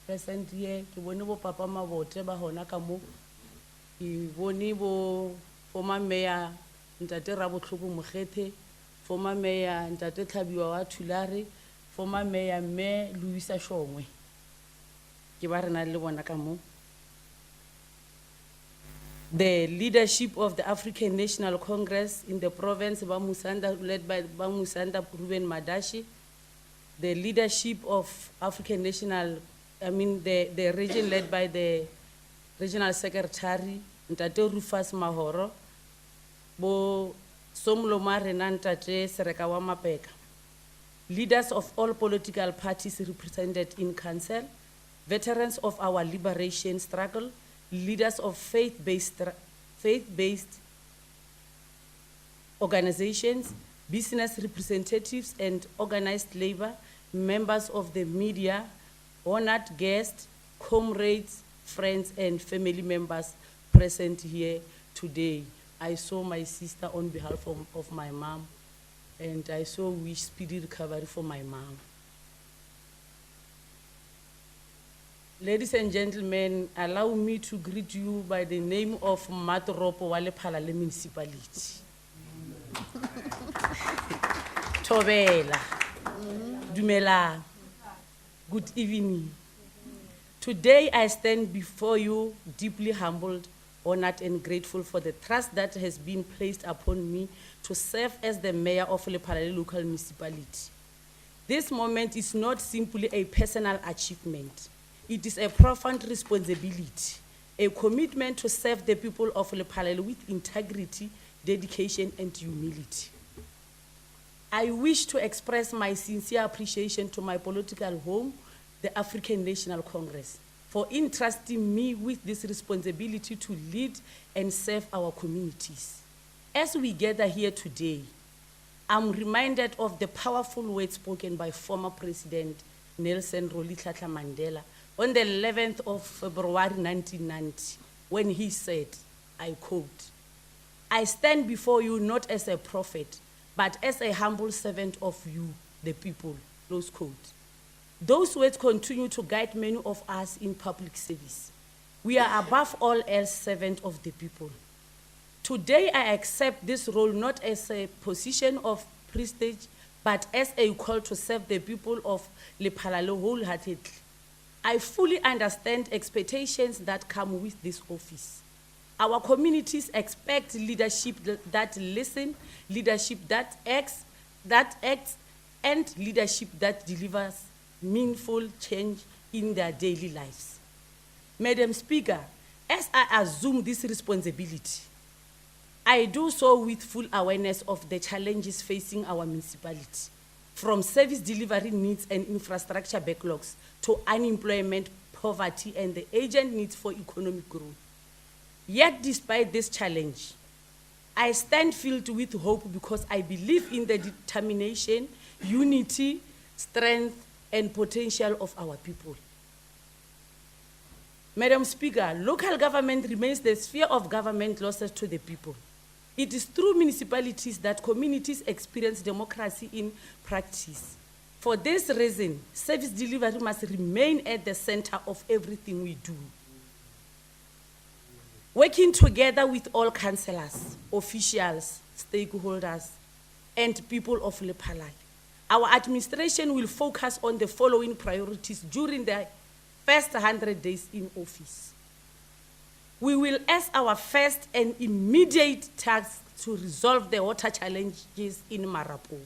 present here, Kibonibo Papa Mabote Bahona Kamo, Kibonibo, former mayor Ntate Rabotlobo Mokete, former mayor Ntate Tlabiwa Tulare, former mayor Louisa Shongwe. Kibarana le bona ka mo. The leadership of the African National Congress in the province, led by Bamusanda Ruben Madashi, the leadership of African National, the region led by the Regional Secretary, Ntate Rufus Mahoro, Bo Somloma Rena Ntate Sereka wa Mapeka, leaders of all political parties represented in council, veterans of our liberation struggle, leaders of faith-based organizations, business representatives and organized labor, members of the media, honored guests, comrades, friends and family members present here today. I saw my sister on behalf of my mom, and I so wish speedy recovery for my mom. Ladies and gentlemen, allow me to greet you by the name of Matropo wa Lephalale Municipality. Tobela, Dumela, good evening. Today I stand before you deeply humbled, honored and grateful for the trust that has been placed upon me to serve as the mayor of Lephalale local municipality. This moment is not simply a personal achievement. It is a profound responsibility, a commitment to serve the people of Lephalale with integrity, dedication and humility. I wish to express my sincere appreciation to my political home, the African National Congress, for entrusting me with this responsibility to lead and serve our communities. As we gather here today, I'm reminded of the powerful words spoken by former President Nelson Rolihlahla Mandela on the 11th of February 1990, when he said, I quote, "I stand before you not as a prophet, but as a humble servant of you, the people," close quote. Those words continue to guide many of us in public service. We are above all else servant of the people. Today I accept this role not as a position of prestige, but as a call to serve the people of Lephalale wholeheartedly. I fully understand expectations that come with this office. Our communities expect leadership that listens, leadership that acts, and leadership that delivers meaningful change in their daily lives. Madam Speaker, as I assume this responsibility, I do so with full awareness of the challenges facing our municipality, from service delivery needs and infrastructure backlogs to unemployment, poverty, and the urgent needs for economic growth. Yet, despite this challenge, I stand filled with hope because I believe in the determination, unity, strength, and potential of our people. Madam Speaker, local government remains the sphere of government closest to the people. It is through municipalities that communities experience democracy in practice. For this reason, service delivery must remain at the center of everything we do. Working together with all councillors, officials, stakeholders, and people of Lephalale, our administration will focus on the following priorities during the first 100 days in office. We will, as our first and immediate task, to resolve the water challenges in Marapo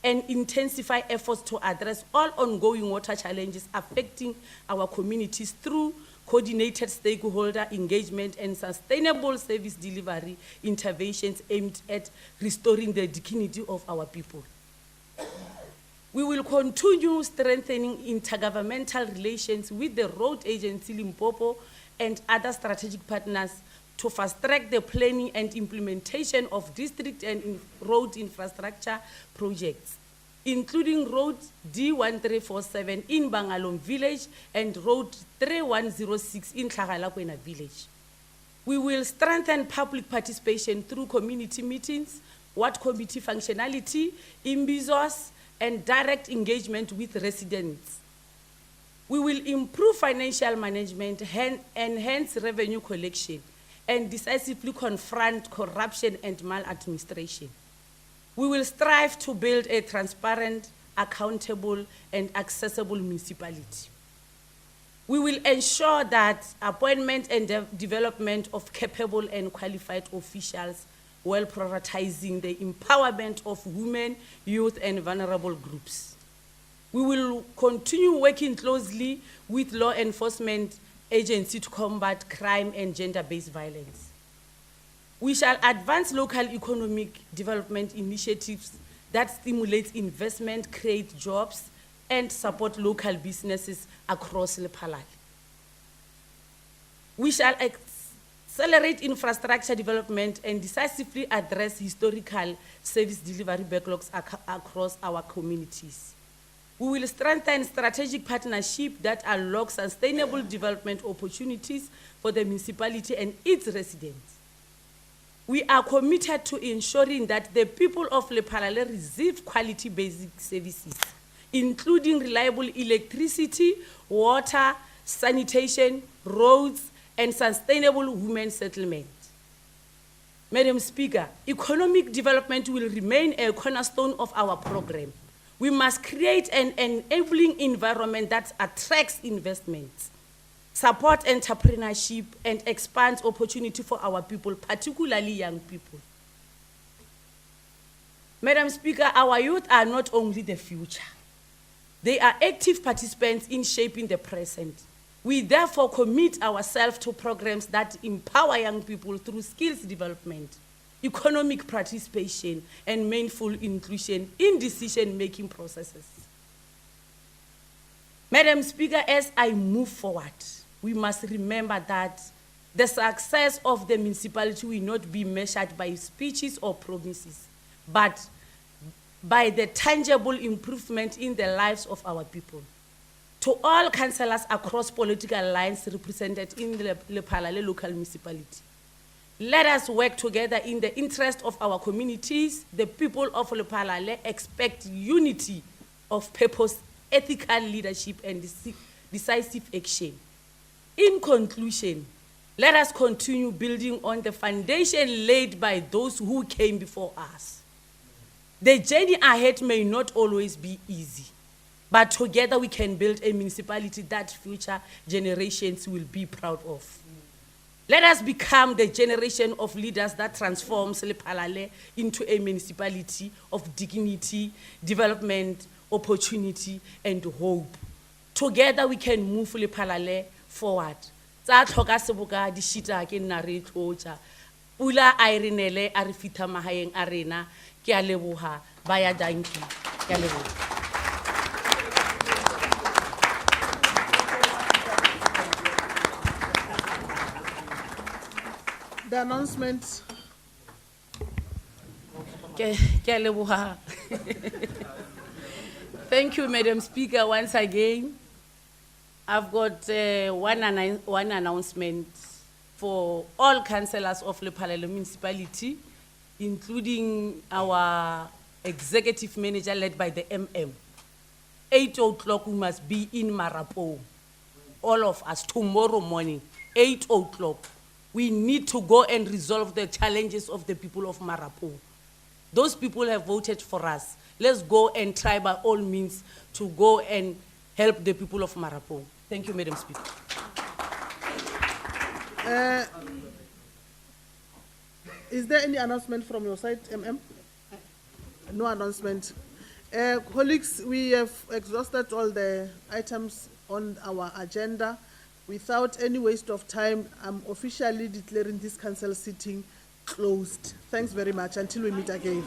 and intensify efforts to address all ongoing water challenges affecting our communities through coordinated stakeholder engagement and sustainable service delivery interventions aimed at restoring the dignity of our people. We will continue strengthening intergovernmental relations with the Road Agency Limpopo and other strategic partners to fast-track the planning and implementation of district and road infrastructure projects, including Road D1347 in Bangalore Village and Road 3106 in Tlhagalakwena Village. We will strengthen public participation through community meetings, ward committee functionality, imbizos, and direct engagement with residents. We will improve financial management, enhance revenue collection, and decisively confront corruption and maladministration. We will strive to build a transparent, accountable, and accessible municipality. We will ensure that appointment and development of capable and qualified officials, while prioritizing the empowerment of women, youth, and vulnerable groups. We will continue working closely with law enforcement agencies to combat crime and gender-based violence. We shall advance local economic development initiatives that stimulate investment, create jobs, and support local businesses across Lephalale. We shall accelerate infrastructure development and decisively address historical service delivery backlogs across our communities. We will strengthen strategic partnership that unlock sustainable development opportunities for the municipality and its residents. We are committed to ensuring that the people of Lephalale receive quality basic services, including reliable electricity, water, sanitation, roads, and sustainable women settlement. Madam Speaker, economic development will remain a cornerstone of our program. We must create an enabling environment that attracts investments, support entrepreneurship, and expands opportunity for our people, particularly young people. Madam Speaker, our youth are not only the future. They are active participants in shaping the present. We therefore commit ourselves to programs that empower young people through skills development, economic participation, and meaningful inclusion in decision-making processes. Madam Speaker, as I move forward, we must remember that the success of the municipality will not be measured by speeches or promises, but by the tangible improvement in the lives of our people. To all councillors across political lines represented in the Lephalale local municipality, let us work together in the interest of our communities. The people of Lephalale expect unity of purpose, ethical leadership, and decisive action. In conclusion, let us continue building on the foundation laid by those who came before us. The journey ahead may not always be easy, but together we can build a municipality that future generations will be proud of. Let us become the generation of leaders that transforms Lephalale into a municipality of dignity, development, opportunity, and hope. Together we can move Lephalale forward. Tsa tlhoka seboka di shita ke nna re tlotsa. Pula a re nele a re fitha mahaeng a rena. Ke a leboha, baya danki. Ke a leboha. The announcement. Thank you, Madam Speaker, once again. I've got one announcement for all councillors of Lephalale Municipality, including our executive manager led by the MM. 8 o'clock we must be in Marapo. All of us tomorrow morning, 8 o'clock. We need to go and resolve the challenges of the people of Marapo. Those people have voted for us. Let's go and try by all means to go and help the people of Marapo. Thank you, Madam Speaker. Is there any announcement from your side, MM? No announcement. Colleagues, we have exhausted all the items on our agenda. Without any waste of time, I'm officially declaring this council sitting closed. Thanks very much. Until we meet again.